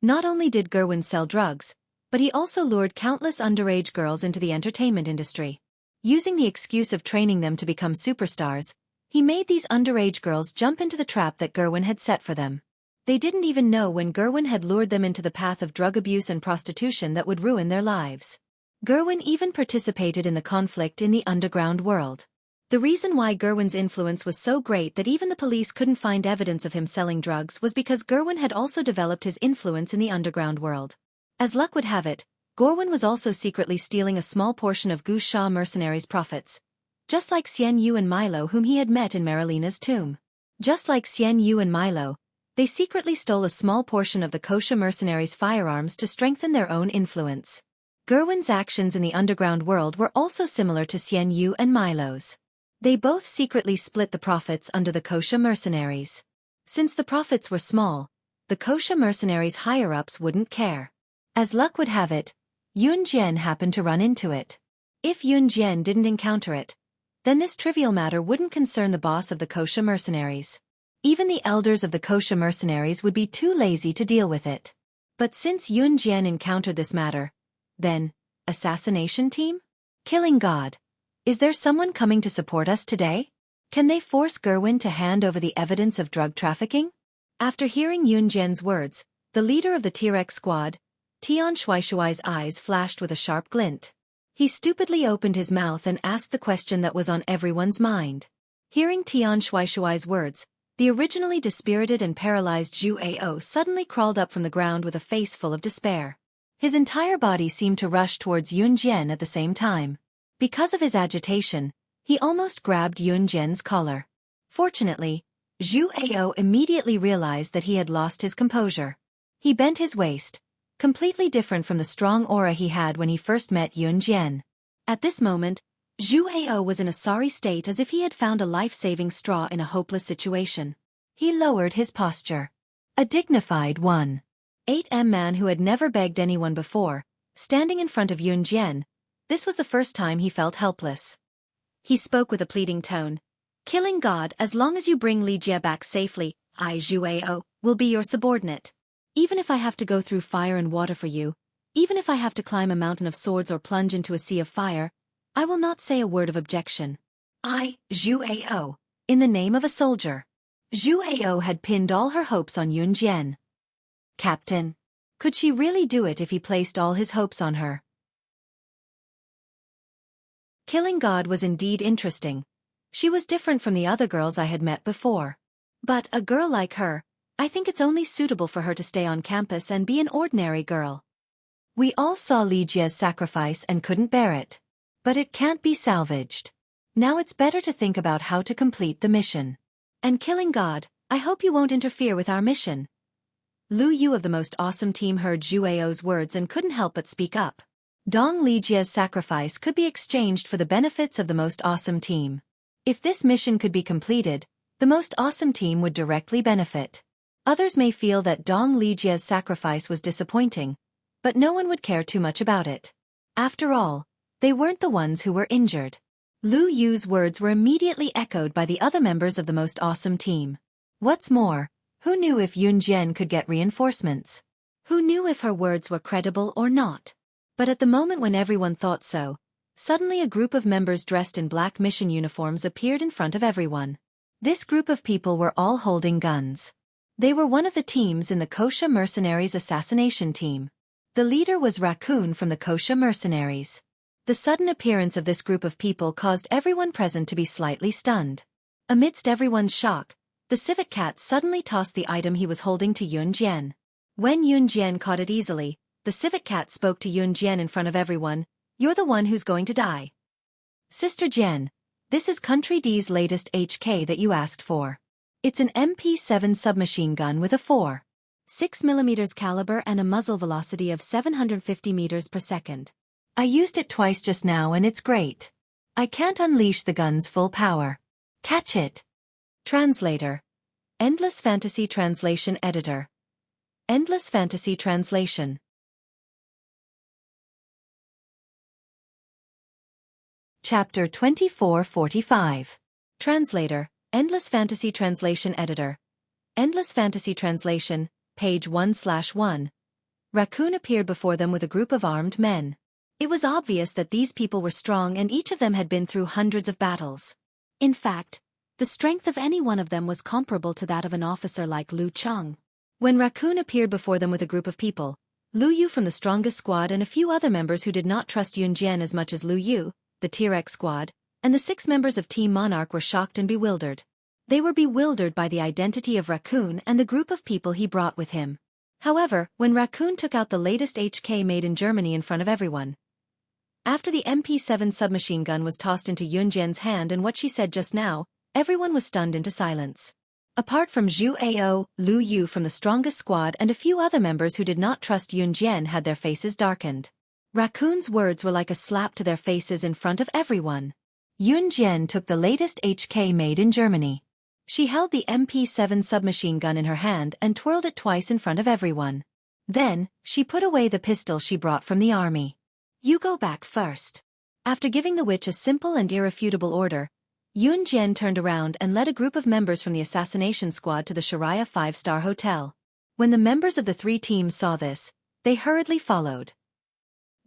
Speaker 1: Not only did Gerwin sell drugs, but he also lured countless underage girls into the entertainment industry. Using the excuse of training them to become superstars, he made these underage girls jump into the trap that Gerwin had set for them. They didn't even know when Gerwin had lured them into the path of drug abuse and prostitution that would ruin their lives. Gerwin even participated in the conflict in the underground world. The reason why Gerwin's influence was so great that even the police couldn't find evidence of him selling drugs was because Gerwin had also developed his influence in the underground world. As luck would have it, Gerwin was also secretly stealing a small portion of Wuxia mercenaries' profits, just like Xian Yu and Milo whom he had met in Marilina's tomb. Just like Xian Yu and Milo, they secretly stole a small portion of the Wuxia mercenaries' firearms to strengthen their own influence. Gerwin's actions in the underground world were also similar to Xian Yu and Milo's. They both secretly split the profits under the Wuxia mercenaries. Since the profits were small, the Wuxia mercenaries' higher-ups wouldn't care. As luck would have it, Yun Jian happened to run into it. If Yun Jian didn't encounter it, then this trivial matter wouldn't concern the boss of the Wuxia mercenaries. Even the elders of the Wuxia mercenaries would be too lazy to deal with it. But since Yun Jian encountered this matter, then, assassination team? Killing God. Is there someone coming to support us today? Can they force Gerwin to hand over the evidence of drug trafficking? After hearing Yun Jian's words, the leader of the T-Rex squad, Tian Shuaishuai's eyes flashed with a sharp glint. He stupidly opened his mouth and asked the question that was on everyone's mind. Hearing Tian Shuaishuai's words, the originally dispirited and paralyzed Zhu Ao suddenly crawled up from the ground with a face full of despair. His entire body seemed to rush towards Yun Jian at the same time. Because of his agitation, he almost grabbed Yun Jian's collar. Fortunately, Zhu Ao immediately realized that he had lost his composure. He bent his waist, completely different from the strong aura he had when he first met Yun Jian. At this moment, Zhu Ao was in a sorry state as if he had found a life-saving straw in a hopeless situation. He lowered his posture. A dignified 1.8m man who had never begged anyone before, standing in front of Yun Jian. This was the first time he felt helpless. He spoke with a pleading tone. Killing God, as long as you bring Li Jie back safely, I, Zhu Ao, will be your subordinate. Even if I have to go through fire and water for you, even if I have to climb a mountain of swords or plunge into a sea of fire, I will not say a word of objection. I, Zhu Ao, in the name of a soldier. Zhu Ao had pinned all her hopes on Yun Jian. Captain. Could she really do it if he placed all his hopes on her? Killing God was indeed interesting. She was different from the other girls I had met before. But a girl like her, I think it's only suitable for her to stay on campus and be an ordinary girl. We all saw Li Jie's sacrifice and couldn't bear it. But it can't be salvaged. Now it's better to think about how to complete the mission. And Killing God, I hope you won't interfere with our mission. Lu Yu of the Most Awesome Team heard Zhu Ao's words and couldn't help but speak up. Dong Li Jie's sacrifice could be exchanged for the benefits of the Most Awesome Team. If this mission could be completed, the Most Awesome Team would directly benefit. Others may feel that Dong Li Jie's sacrifice was disappointing, but no one would care too much about it. After all, they weren't the ones who were injured. Lu Yu's words were immediately echoed by the other members of the Most Awesome Team. What's more, who knew if Yun Jian could get reinforcements? Who knew if her words were credible or not? But at the moment when everyone thought so, suddenly a group of members dressed in black mission uniforms appeared in front of everyone. This group of people were all holding guns. They were one of the teams in the Wuxia mercenaries assassination team. The leader was Raccoon from the Wuxia mercenaries. The sudden appearance of this group of people caused everyone present to be slightly stunned. Amidst everyone's shock, the civet cat suddenly tossed the item he was holding to Yun Jian. When Yun Jian caught it easily, the civet cat spoke to Yun Jian in front of everyone. You're the one who's going to die. Sister Jian, this is Country D's latest HK that you asked for. It's an MP7 submachine gun with a 4.6mm caliber and a muzzle velocity of 750 meters per second. I used it twice just now and it's great. I can't unleash the gun's full power. Catch it. Translator. Endless Fantasy Translation Editor. Endless Fantasy Translation. Chapter 2445. Translator. Endless Fantasy Translation Editor. Endless Fantasy Translation, page 1/1. Raccoon appeared before them with a group of armed men. It was obvious that these people were strong and each of them had been through hundreds of battles. In fact, the strength of any one of them was comparable to that of an officer like Lu Cheng. When Raccoon appeared before them with a group of people, Lu Yu from the strongest squad and a few other members who did not trust Yun Jian as much as Lu Yu, the T-Rex squad, and the 6 members of Team Monarch were shocked and bewildered. They were bewildered by the identity of Raccoon and the group of people he brought with him. However, when Raccoon took out the latest HK made in Germany in front of everyone, after the MP7 submachine gun was tossed into Yun Jian's hand and what she said just now, everyone was stunned into silence. Apart from Zhu Ao, Lu Yu from the strongest squad and a few other members who did not trust Yun Jian had their faces darkened. Raccoon's words were like a slap to their faces in front of everyone. Yun Jian took the latest HK made in Germany. She held the MP7 submachine gun in her hand and twirled it twice in front of everyone. Then, she put away the pistol she brought from the army. "You go back first." After giving the witch a simple and irrefutable order, Yun Jian turned around and led a group of members from the assassination squad to the Sharia 5-star hotel. When the members of the 3 teams saw this, they hurriedly followed.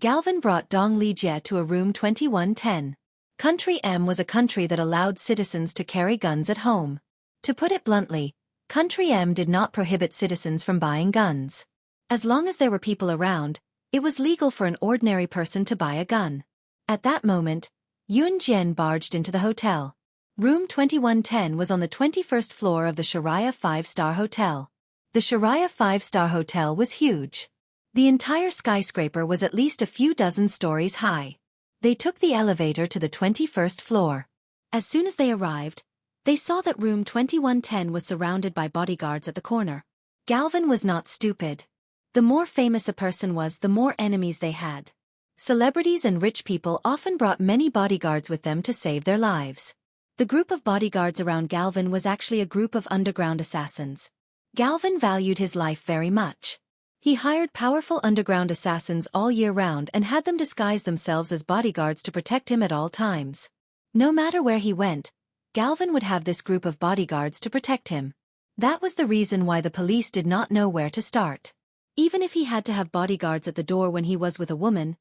Speaker 1: Galvin brought Dong Lijie to a room 2110. Country M was a country that allowed citizens to carry guns at home. To put it bluntly, Country M did not prohibit citizens from buying guns. As long as there were people around, it was legal for an ordinary person to buy a gun. At that moment, Yun Jian barged into the hotel. Room 2110 was on the 21st floor of the Sharia 5-star hotel. The Sharia 5-star hotel was huge. The entire skyscraper was at least a few dozen stories high. They took the elevator to the 21st floor. As soon as they arrived, they saw that room 2110 was surrounded by bodyguards at the corner. Galvin was not stupid. The more famous a person was, the more enemies they had. Celebrities and rich people often brought many bodyguards with them to save their lives. The group of bodyguards around Galvin was actually a group of underground assassins. Galvin valued his life very much. He hired powerful underground assassins all year round and had them disguise themselves as bodyguards to protect him at all times. No matter where he went, Galvin would have this group of bodyguards to protect him. That was the reason why the police did not know where to start. Even if he had to have bodyguards at the door when he was with a woman,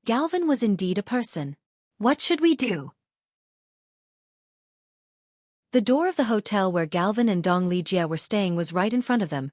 Speaker 1: Galvin was indeed a person. What should we do? The door of the hotel where Galvin and Dong Lijie were staying was right in front of them,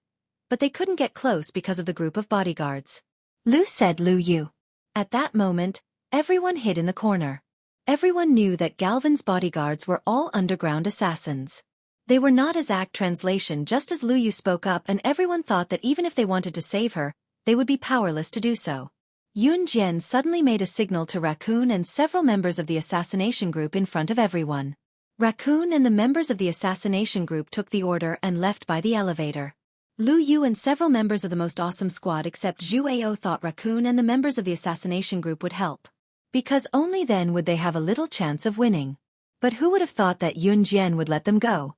Speaker 1: but they couldn't get close because of the group of bodyguards. "Lu," said Lu Yu. At that moment, everyone hid in the corner. Everyone knew that Galvin's bodyguards were all underground assassins. They were not as act translation just as Lu Yu spoke up, and everyone thought that even if they wanted to save her, they would be powerless to do so. Yun Jian suddenly made a signal to Raccoon and several members of the assassination group in front of everyone. Raccoon and the members of the assassination group took the order and left by the elevator. Lu Yu and several members of the most awesome squad except Zhu Ao thought Raccoon and the members of the assassination group would help. Because only then would they have a little chance of winning. But who would have thought that Yun Jian would let them go?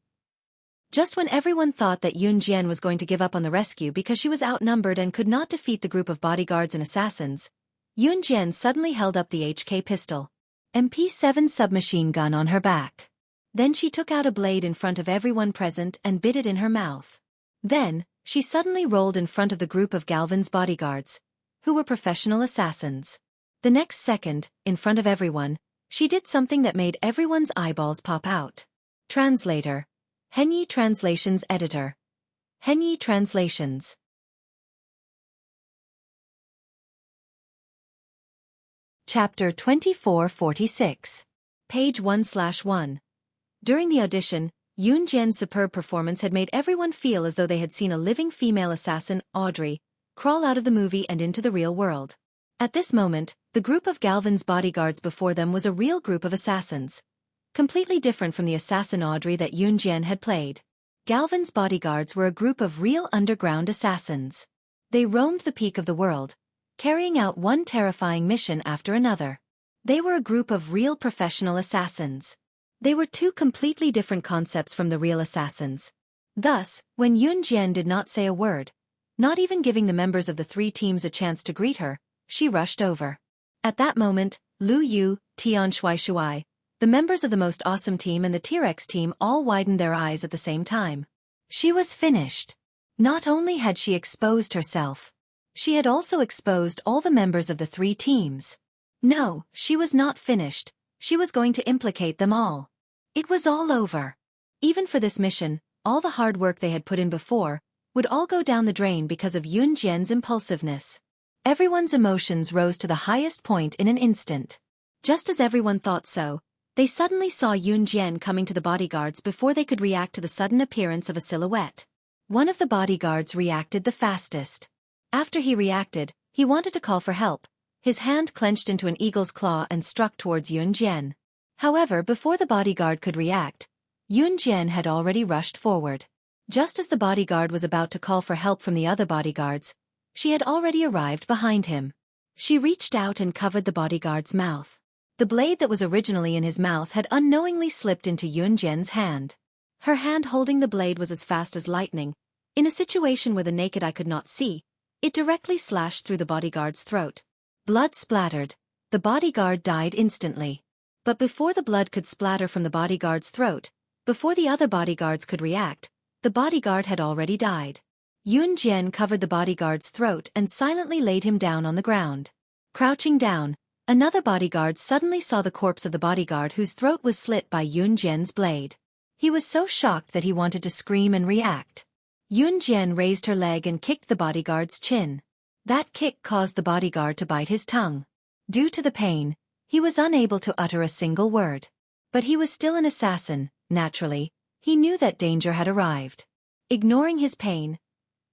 Speaker 1: Just when everyone thought that Yun Jian was going to give up on the rescue because she was outnumbered and could not defeat the group of bodyguards and assassins, Yun Jian suddenly held up the HK pistol, MP7 submachine gun on her back. Then she took out a blade in front of everyone present and bit it in her mouth. Then, she suddenly rolled in front of the group of Galvin's bodyguards, who were professional assassins. The next second, in front of everyone, she did something that made everyone's eyeballs pop out. Translator. Henyi Translations Editor. Henyi Translations. Chapter 2446. Page 1/1. During the audition, Yun Jian's superb performance had made everyone feel as though they had seen a living female assassin, Audrey, crawl out of the movie and into the real world. At this moment, the group of Galvin's bodyguards before them was a real group of assassins, completely different from the assassin Audrey that Yun Jian had played. Galvin's bodyguards were a group of real underground assassins. They roamed the peak of the world, carrying out one terrifying mission after another. They were a group of real professional assassins. They were 2 completely different concepts from the real assassins. Thus, when Yun Jian did not say a word, not even giving the members of the 3 teams a chance to greet her, she rushed over. At that moment, Lu Yu, Tian Shuai, The members of the Most Awesome team and the T-Rex team all widened their eyes at the same time. She was finished. Not only had she exposed herself, she had also exposed all the members of the three teams. No, she was not finished. She was going to implicate them all. It was all over. Even for this mission, all the hard work they had put in before would all go down the drain because of Yun Jian's impulsiveness. Everyone's emotions rose to the highest point in an instant. Just as everyone thought so, they suddenly saw Yun Jian coming to the bodyguards before they could react to the sudden appearance of a silhouette. One of the bodyguards reacted the fastest. After he reacted, he wanted to call for help. His hand clenched into an eagle's claw and struck towards Yun Jian. However, before the bodyguard could react, Yun Jian had already rushed forward. Just as the bodyguard was about to call for help from the other bodyguards, she had already arrived behind him. She reached out and covered the bodyguard's mouth. The blade that was originally in his mouth had unknowingly slipped into Yun Jian's hand. Her hand holding the blade was as fast as lightning. In a situation where the naked eye could not see, it directly slashed through the bodyguard's throat. Blood splattered. The bodyguard died instantly. But before the blood could splatter from the bodyguard's throat, before the other bodyguards could react, the bodyguard had already died. Yun Jian covered the bodyguard's throat and silently laid him down on the ground. Crouching down, another bodyguard suddenly saw the corpse of the bodyguard whose throat was slit by Yun Jian's blade. He was so shocked that he wanted to scream and react. Yun Jian raised her leg and kicked the bodyguard's chin. That kick caused the bodyguard to bite his tongue. Due to the pain, he was unable to utter a single word. But he was still an assassin, naturally. He knew that danger had arrived. Ignoring his pain,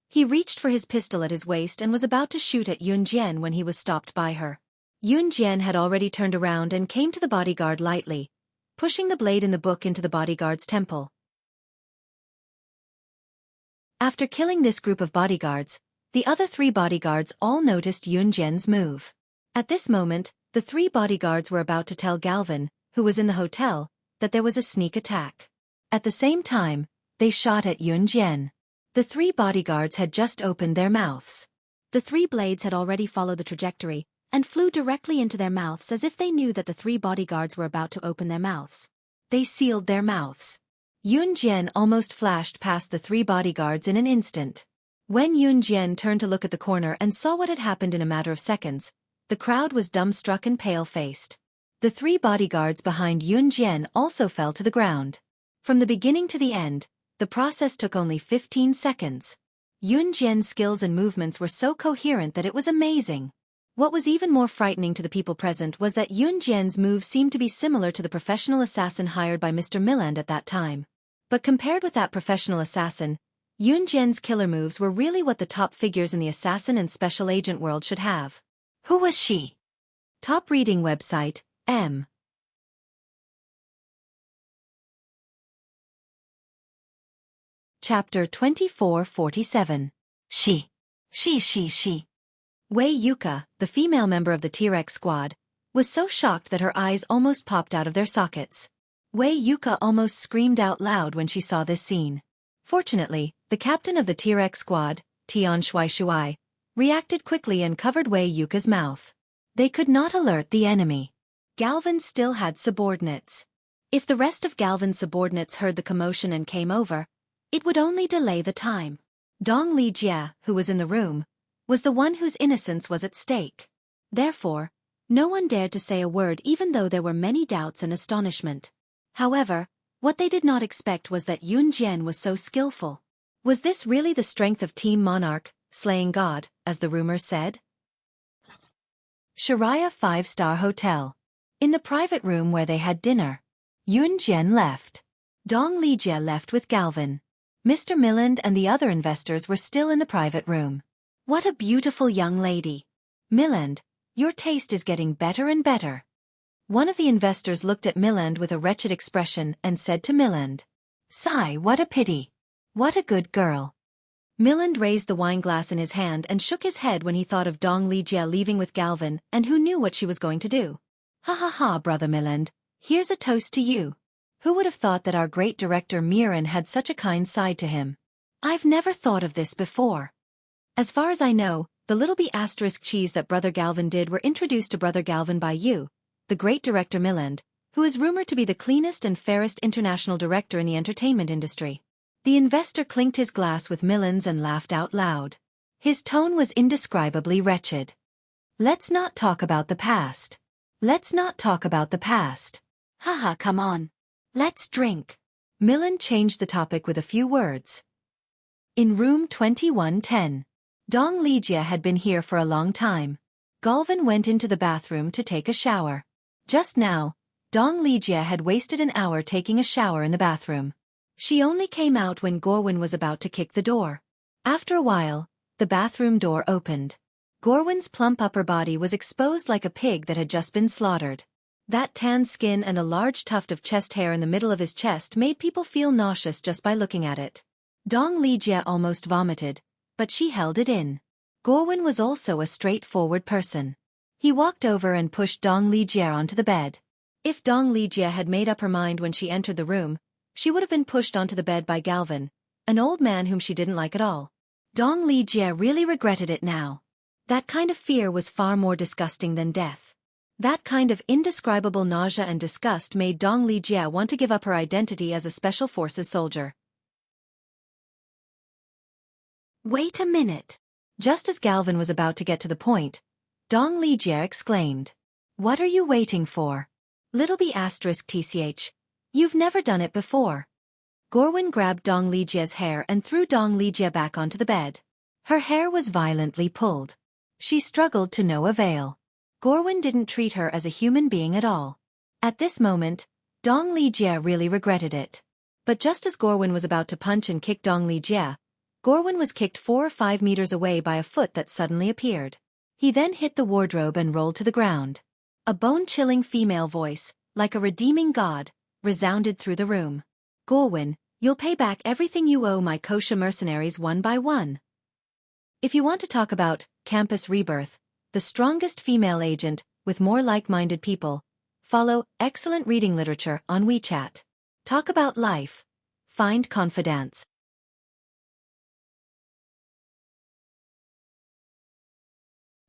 Speaker 1: he reached for his pistol at his waist and was about to shoot at Yun Jian when he was stopped by her. Yun Jian had already turned around and came to the bodyguard lightly, pushing the blade in the book into the bodyguard's temple. After killing this group of bodyguards, the other three bodyguards all noticed Yun Jian's move. At this moment, the three bodyguards were about to tell Galvin, who was in the hotel, that there was a sneak attack. At the same time, they shot at Yun Jian. The three bodyguards had just opened their mouths. The three blades had already followed the trajectory and flew directly into their mouths as if they knew that the three bodyguards were about to open their mouths. They sealed their mouths. Yun Jian almost flashed past the three bodyguards in an instant. When Yun Jian turned to look at the corner and saw what had happened in a matter of seconds, the crowd was dumbstruck and pale-faced. The three bodyguards behind Yun Jian also fell to the ground. From the beginning to the end, the process took only 15 seconds. Yun Jian's skills and movements were so coherent that it was amazing. What was even more frightening to the people present was that Yun Jian's moves seemed to be similar to the professional assassin hired by Mr. Milland at that time. But compared with that professional assassin, Yun Jian's killer moves were really what the top figures in the assassin and special agent world should have. Who was she? Top reading website, M. Chapter 2447. She. Wei Yuka, the female member of the T-Rex squad, was so shocked that her eyes almost popped out of their sockets. Wei Yuka almost screamed out loud when she saw this scene. Fortunately, the captain of the T-Rex squad, Tian Shuai, reacted quickly and covered Wei Yuka's mouth. They could not alert the enemy. Galvin still had subordinates. If the rest of Galvin's subordinates heard the commotion and came over, it would only delay the time. Dong Lijia, who was in the room, was the one whose innocence was at stake. Therefore, no one dared to say a word even though there were many doubts and astonishment. However, what they did not expect was that Yun Jian was so skillful. Was this really the strength of Team Monarch, slaying God, as the rumors said? Shariah 5-star Hotel. In the private room where they had dinner, Yun Jian left. Dong Lijia left with Galvin. Mr. Milland and the other investors were still in the private room. What a beautiful young lady. Milland, your taste is getting better and better. One of the investors looked at Milland with a wretched expression and said to Milland, "Sigh, what a pity. What a good girl." Milland raised the wineglass in his hand and shook his head when he thought of Dong Lijia leaving with Galvin and who knew what she was going to do. "Ha ha ha, brother Milland, here's a toast to you. Who would have thought that our great director Miran had such a kind side to him? I've never thought of this before. As far as I know, the little ** cheese that Brother Galvin did were introduced to Brother Galvin by you, the great director Milland, who is rumored to be the cleanest and fairest international director in the entertainment industry. The investor clinked his glass with millions and laughed out loud. His tone was indescribably wretched. Let's not talk about the past. Let's not talk about the past. Haha, come on. Let's drink. Millen changed the topic with a few words. In room 2110. Dong Lijia had been here for a long time. Galvin went into the bathroom to take a shower. Just now, Dong Lijia had wasted an hour taking a shower in the bathroom. She only came out when Gorwin was about to kick the door. After a while, the bathroom door opened. Gorwin's plump upper body was exposed like a pig that had just been slaughtered. That tanned skin and a large tuft of chest hair in the middle of his chest made people feel nauseous just by looking at it. Dong Lijia almost vomited, but she held it in. Gorwin was also a straightforward person. He walked over and pushed Dong Lijia onto the bed. If Dong Lijia had made up her mind when she entered the room, she would have been pushed onto the bed by Galvin, an old man whom she didn't like at all. Dong Lijia really regretted it now. That kind of fear was far more disgusting than death. That kind of indescribable nausea and disgust made Dong Lijia want to give up her identity as a Special Forces soldier. Wait a minute. Just as Galvin was about to get to the point, Dong Lijia exclaimed. What are you waiting for? Little b****, you've never done it before. Gorwin grabbed Dong Lijia's hair and threw Dong Lijia back onto the bed. Her hair was violently pulled. She struggled to no avail. Gorwin didn't treat her as a human being at all. At this moment, Dong Lijia really regretted it. But just as Gorwin was about to punch and kick Dong Lijia, Gorwin was kicked 4 or 5 meters away by a foot that suddenly appeared. He then hit the wardrobe and rolled to the ground. A bone-chilling female voice, like a redeeming god, resounded through the room. Gorwin, you'll pay back everything you owe my kosher mercenaries one by one. If you want to talk about campus rebirth, the strongest female agent, with more like-minded people, follow excellent reading literature on WeChat. Talk about life. Find confidants.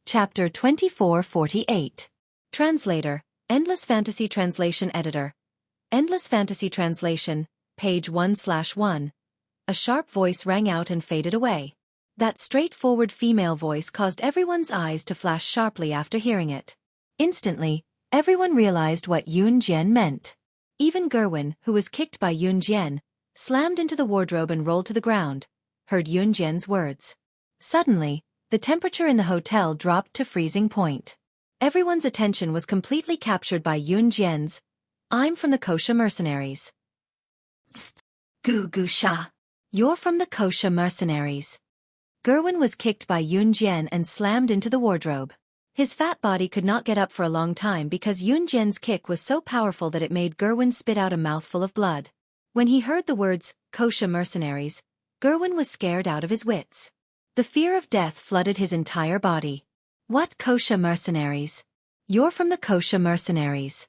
Speaker 1: Chapter 2448. Translator, Endless Fantasy Translation Editor. Endless Fantasy Translation, page 1/1. A sharp voice rang out and faded away. That straightforward female voice caused everyone's eyes to flash sharply after hearing it. Instantly, everyone realized what Yun Jian meant. Even Gerwin, who was kicked by Yun Jian, slammed into the wardrobe and rolled to the ground, heard Yun Jian's words. Suddenly, the temperature in the hotel dropped to freezing point. Everyone's attention was completely captured by Yun Jian's, "I'm from the kosher mercenaries." Gu Gu Sha. You're from the kosher mercenaries. Gerwin was kicked by Yun Jian and slammed into the wardrobe. His fat body could not get up for a long time because Yun Jian's kick was so powerful that it made Gerwin spit out a mouthful of blood. When he heard the words, kosher mercenaries, Gerwin was scared out of his wits. The fear of death flooded his entire body. What kosher mercenaries? You're from the kosher mercenaries.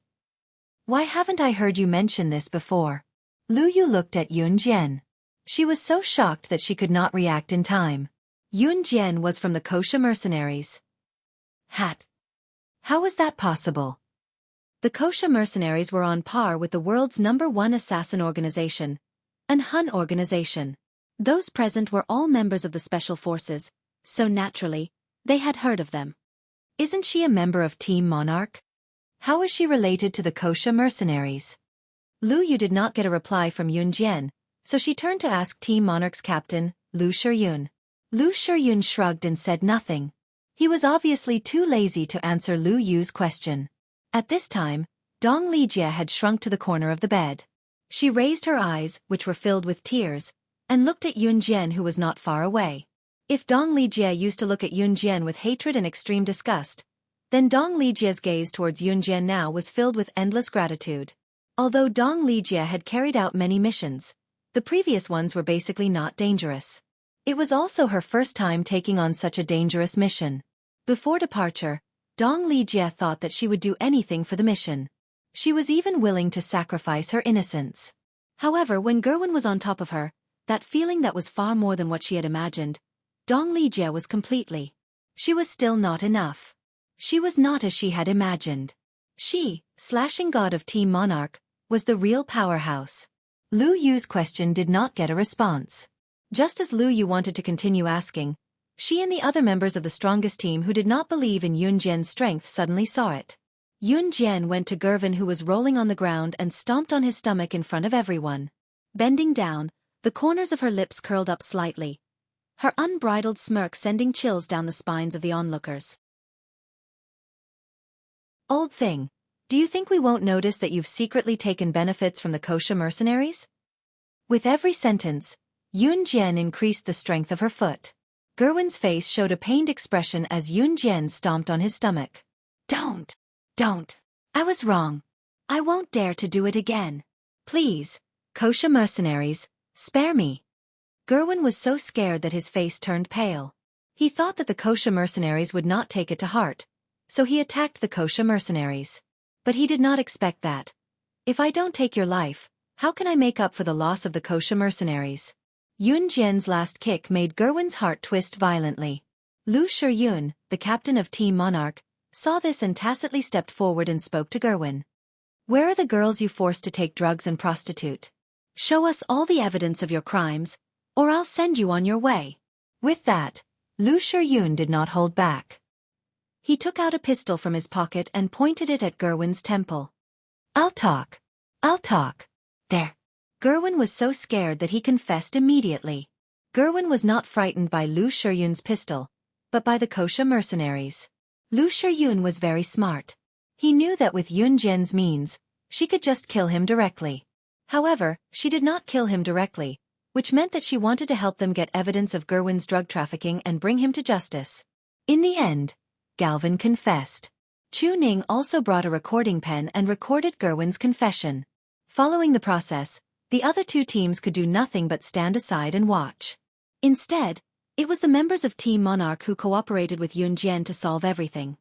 Speaker 1: Why haven't I heard you mention this before? Lu Yu looked at Yun Jian. She was so shocked that she could not react in time. Yun Jian was from the kosher mercenaries. How was that possible? The kosher mercenaries were on par with the world's #1 assassin organization, an Hun organization. Those present were all members of the special forces, so naturally, they had heard of them. Isn't she a member of Team Monarch? How is she related to the kosher mercenaries? Lu Yu did not get a reply from Yun Jian, so she turned to ask Team Monarch's captain, Lu Shiyun. Lu Shiyun shrugged and said nothing. He was obviously too lazy to answer Lu Yu's question. At this time, Dong Lijia had shrunk to the corner of the bed. She raised her eyes, which were filled with tears, and looked at Yun Jian, who was not far away. If Dong Lijia used to look at Yun Jian with hatred and extreme disgust, then Dong Lijia's gaze towards Yun Jian now was filled with endless gratitude. Although Dong Lijia had carried out many missions, the previous ones were basically not dangerous. It was also her first time taking on such a dangerous mission. Before departure, Dong Lijia thought that she would do anything for the mission. She was even willing to sacrifice her innocence. However, when Gerwin was on top of her, that feeling that was far more than what she had imagined, Dong Lijia was completely. She was still not enough. She was not as she had imagined. She, slashing god of Team Monarch, was the real powerhouse? Lu Yu's question did not get a response. Just as Lu Yu wanted to continue asking, she and the other members of the strongest team who did not believe in Yun Jian's strength suddenly saw it. Yun Jian went to Gervin, who was rolling on the ground, and stomped on his stomach in front of everyone. Bending down, the corners of her lips curled up slightly, her unbridled smirk sending chills down the spines of the onlookers. Old thing, do you think we won't notice that you've secretly taken benefits from the kosher mercenaries? With every sentence, Yun Jian increased the strength of her foot. Gerwin's face showed a pained expression as Yun Jian stomped on his stomach. Don't. I was wrong. I won't dare to do it again. Please, kosher mercenaries, spare me. Gerwin was so scared that his face turned pale. He thought that the kosher mercenaries would not take it to heart, so he attacked the kosher mercenaries. But he did not expect that. If I don't take your life, how can I make up for the loss of the kosher mercenaries? Yun Jian's last kick made Gerwin's heart twist violently. Lu Shiyun, the captain of Team Monarch, saw this and tacitly stepped forward and spoke to Gerwin. Where are the girls you forced to take drugs and prostitute? Show us all the evidence of your crimes, or I'll send you on your way. With that, Lu Shiyun did not hold back. He took out a pistol from his pocket and pointed it at Gerwin's temple. I'll talk. There. Gerwin was so scared that he confessed immediately. Gerwin was not frightened by Lu Shiyun's pistol, but by the kosher mercenaries. Lu Shiyun was very smart. He knew that with Yun Jian's means, she could just kill him directly. However, she did not kill him directly, which meant that she wanted to help them get evidence of Gerwin's drug trafficking and bring him to justice. In the end, Galvin confessed. Chu Ning also brought a recording pen and recorded Gerwin's confession. Following the process, the other two teams could do nothing but stand aside and watch. Instead, it was the members of Team Monarch who cooperated with Yun Jian to solve everything.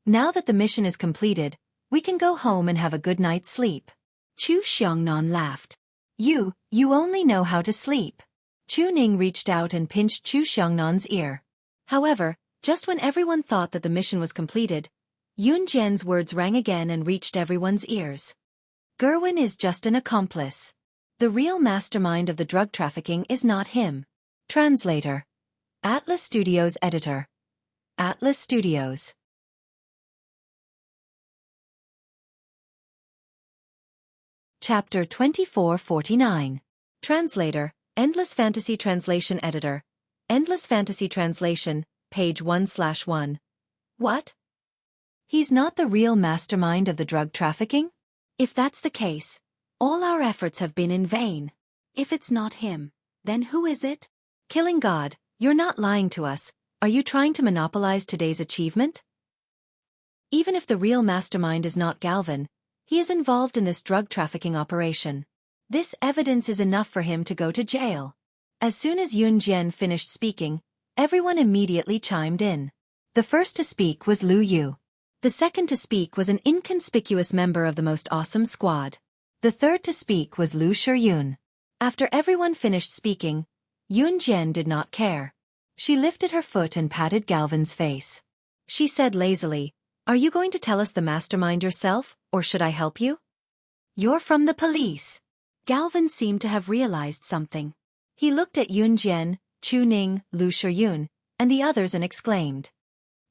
Speaker 1: Now that the mission is completed, we can go home and have a good night's sleep. Chu Xiongnan laughed. You only know how to sleep. Chu Ning reached out and pinched Chu Xiongnan ear. However, just when everyone thought that the mission was completed, Yun Jian's words rang again and reached everyone's ears. Gerwin is just an accomplice. The real mastermind of the drug trafficking is not him. Translator. Atlas Studios Editor. Atlas Studios. Chapter 2449. Translator, Endless Fantasy Translation Editor. Endless Fantasy Translation, page 1/1. What? He's not the real mastermind of the drug trafficking? If that's the case, all our efforts have been in vain. If it's not him, then who is it? Killing God, you're not lying to us. Are you trying to monopolize today's achievement? Even if the real mastermind is not Galvin, he is involved in this drug trafficking operation. This evidence is enough for him to go to jail. As soon as Yun Jian finished speaking, everyone immediately chimed in. The first to speak was Lu Yu. The second to speak was an inconspicuous member of the most awesome squad. The third to speak was Lu Shiyun. After everyone finished speaking, Yun Jian did not care. She lifted her foot and patted Galvin's face. She said lazily, "Are you going to tell us the mastermind yourself, or should I help you?" "You're from the police." Galvin seemed to have realized something. He looked at Yun Jian, Chu Ning, Lu Shiyun, and the others and exclaimed,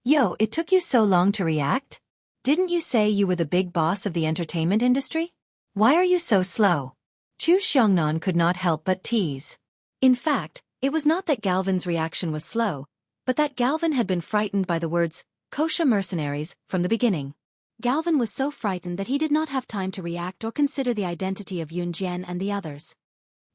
Speaker 1: "Yo, it took you so long to react? Didn't you say you were the big boss of the entertainment industry? Why are you so slow?" Chu Xiongnan could not help but tease. In fact, it was not that Galvin's reaction was slow, but that Galvin had been frightened by the words, kosher mercenaries, from the beginning. Galvin was so frightened that he did not have time to react or consider the identity of Yun Jian and the others.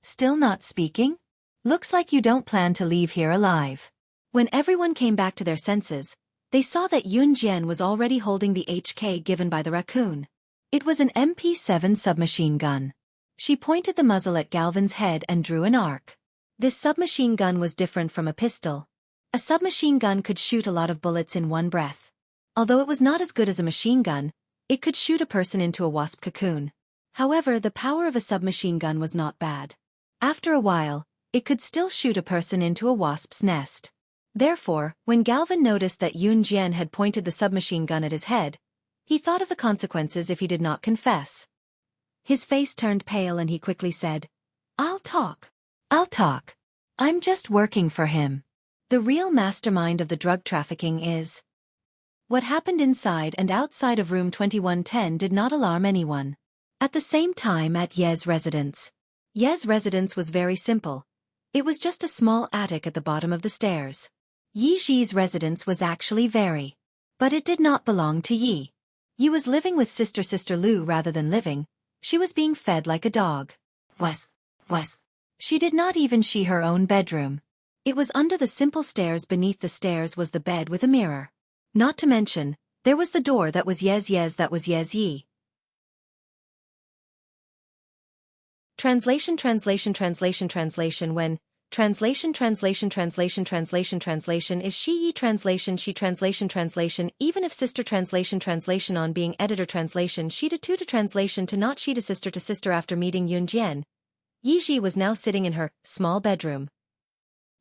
Speaker 1: Still not speaking? Looks like you don't plan to leave here alive. When everyone came back to their senses, they saw that Yun Jian was already holding the HK given by the raccoon. It was an MP7 submachine gun. She pointed the muzzle at Galvin's head and drew an arc. This submachine gun was different from a pistol. A submachine gun could shoot a lot of bullets in one breath. Although it was not as good as a machine gun, it could shoot a person into a wasp cocoon. However, the power of a submachine gun was not bad. After a while, it could still shoot a person into a wasp's nest. Therefore, when Galvin noticed that Yun Jian had pointed the submachine gun at his head, He thought of the consequences if he did not confess. His face turned pale and he quickly said, I'll talk. I'll talk. I'm just working for him. The real mastermind of the drug trafficking is. What happened inside and outside of room 2110 did not alarm anyone. At the same time at Ye's residence. Ye's residence was very simple. It was just a small attic at the bottom of the stairs. Yi Ji's residence was actually very. But it did not belong to Yi. Yi was living with Sister Lu rather than living. She was being fed like a dog. Was. She did not even see her own bedroom. It was under the simple stairs. Beneath the stairs was the bed with a mirror. Not to mention, there was the door that was Ye's that was Ye's Yi. Translation when translation is she Yi translation even if sister translation on being editor translation she to translation to not she to sister after meeting Yun Jian. Yi Ji was now sitting in her small bedroom.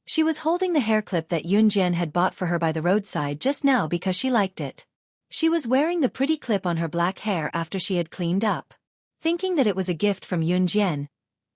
Speaker 1: She was holding the hair clip that Yun Jian had bought for her by the roadside just now because she liked it. She was wearing the pretty clip on her black hair after she had cleaned up. Thinking that it was a gift from Yun Jian,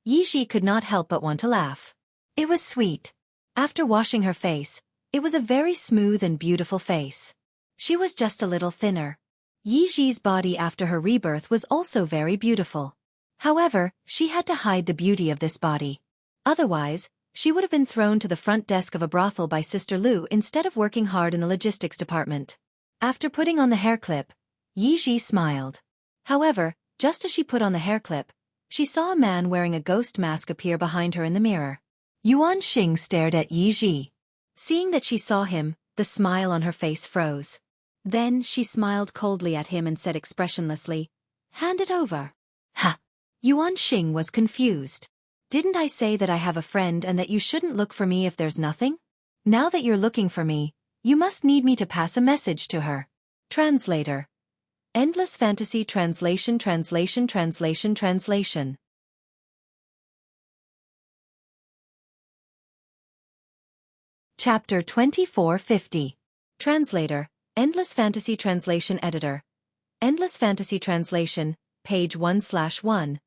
Speaker 1: Yi Ji could not help but want to laugh. It was sweet. After washing her face, it was a very smooth and beautiful face. She was just a little thinner. Yi Ji's body after her rebirth was also very beautiful. However, she had to hide the beauty of this body. Otherwise, she would have been thrown to the front desk of a brothel by Sister Lu instead of working hard in the logistics department. After putting on the hair clip, Yi Ji smiled. However, just as she put on the hair clip, she saw a man wearing a ghost mask appear behind her in the mirror. Yuan Xing stared at Yi Ji. Seeing that she saw him, the smile on her face froze. Then she smiled coldly at him and said expressionlessly, "Hand it over." Ha! Yuan Xing was confused. Didn't I say that I have a friend and that you shouldn't look for me if there's nothing? Now that you're looking for me, you must need me to pass a message to her. Translator. Endless Fantasy Translation. Chapter 2450. Translator, Endless Fantasy Translation Editor. Endless Fantasy Translation, page 1/1.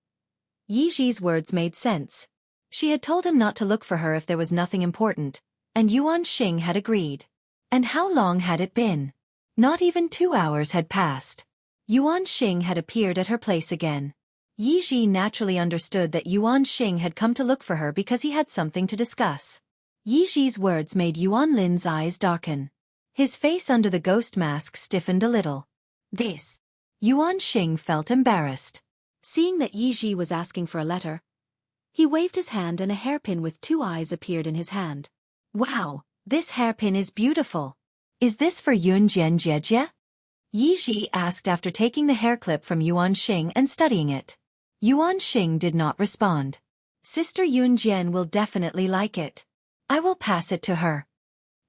Speaker 1: Yi Ji's words made sense. She had told him not to look for her if there was nothing important, and Yuan Xing had agreed. And how long had it been? Not even 2 hours had passed. Yuan Xing had appeared at her place again. Yi Ji naturally understood that Yuan Xing had come to look for her because he had something to discuss. Yi Ji's words made Yuan Lin's eyes darken. His face under the ghost mask stiffened a little. This. Yuan Xing felt embarrassed. Seeing that Yi Ji was asking for a letter, he waved his hand and a hairpin with 2 eyes appeared in his hand. Wow, this hairpin is beautiful. Is this for Yun Jian Jie? Yi Ji asked after taking the hair clip from Yuan Xing and studying it. Yuan Xing did not respond. Sister Yun Jian will definitely like it. I will pass it to her.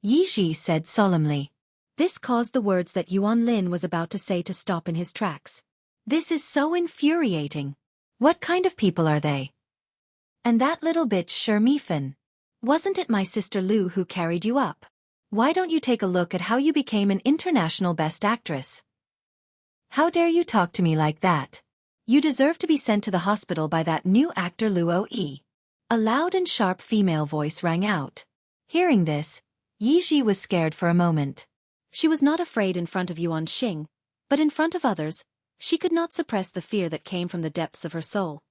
Speaker 1: Yi Ji said solemnly. This caused the words that Yuan Lin was about to say to stop in his tracks. This is so infuriating. What kind of people are they? And that little bitch Shermifan. Wasn't it my sister Lu who carried you up? Why don't you take a look at how you became an international best actress? How dare you talk to me like that? You deserve to be sent to the hospital by that new actor Luo Yi. A loud and sharp female voice rang out. Hearing this, Yi Ji was scared for a moment. She was not afraid in front of Yuan Xing, but in front of others, she could not suppress the fear that came from the depths of her soul.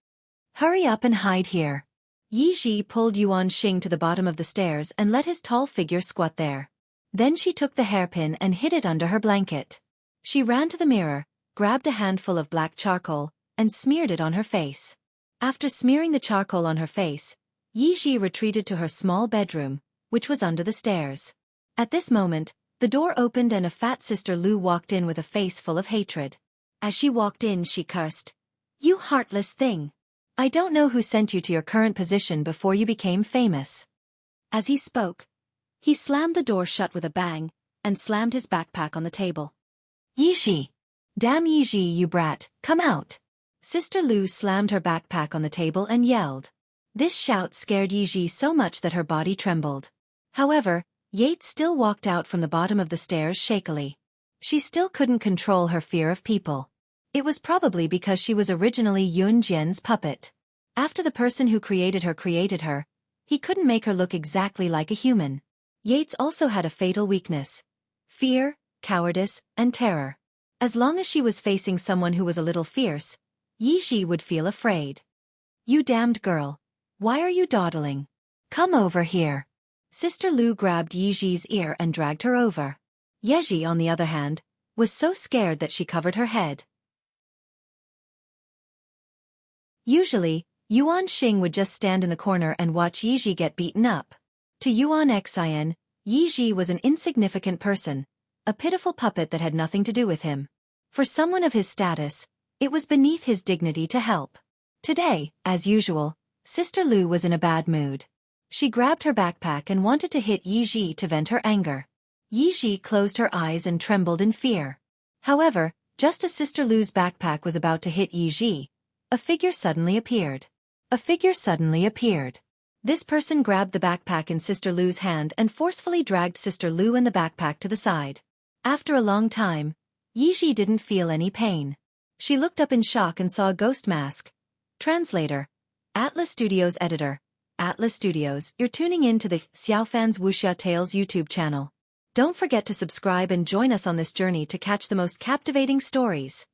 Speaker 1: Hurry up and hide here. Yi Ji pulled Yuan Xing to the bottom of the stairs and let his tall figure squat there. Then she took the hairpin and hid it under her blanket. She ran to the mirror, grabbed a handful of black charcoal, and smeared it on her face. After smearing the charcoal on her face, Yi Ji retreated to her small bedroom, which was under the stairs. At this moment, the door opened and a fat Sister Lu walked in with a face full of hatred. As she walked in, she cursed. You heartless thing. I don't know who sent you to your current position before you became famous. As he spoke, he slammed the door shut with a bang, and slammed his backpack on the table. Yi Ji! Damn Yi Ji, you brat, come out! Sister Lu slammed her backpack on the table and yelled. This shout scared Yi Ji so much that her body trembled. However, Yates still walked out from the bottom of the stairs shakily. She still couldn't control her fear of people. It was probably because she was originally Yun Jian's puppet. After the person who created her, he couldn't make her look exactly like a human. Yates also had a fatal weakness: fear, cowardice, and terror. As long as she was facing someone who was a little fierce, Yiji would feel afraid. "You damned girl. Why are you dawdling? Come over here." Sister Lu grabbed Yiji's ear and dragged her over. Yeji, on the other hand, was so scared that she covered her head. Usually, Yuan Xing would just stand in the corner and watch Yiji get beaten up. To Yuan Xin, Yiji was an insignificant person, a pitiful puppet that had nothing to do with him. For someone of his status, it was beneath his dignity to help. Today, as usual, Sister Lu was in a bad mood. She grabbed her backpack and wanted to hit Yiji to vent her anger. Yiji closed her eyes and trembled in fear. However, just as Sister Lu's backpack was about to hit Yiji, a figure suddenly appeared. This person grabbed the backpack in Sister Lu's hand and forcefully dragged Sister Lu and the backpack to the side. After a long time, Yiji didn't feel any pain. She looked up in shock and saw a ghost mask. Translator: Atlas Studios editor. Atlas Studios, you're tuning in to the Xiaofan's Wuxia Tales YouTube channel. Don't forget to subscribe and join us on this journey to catch the most captivating stories.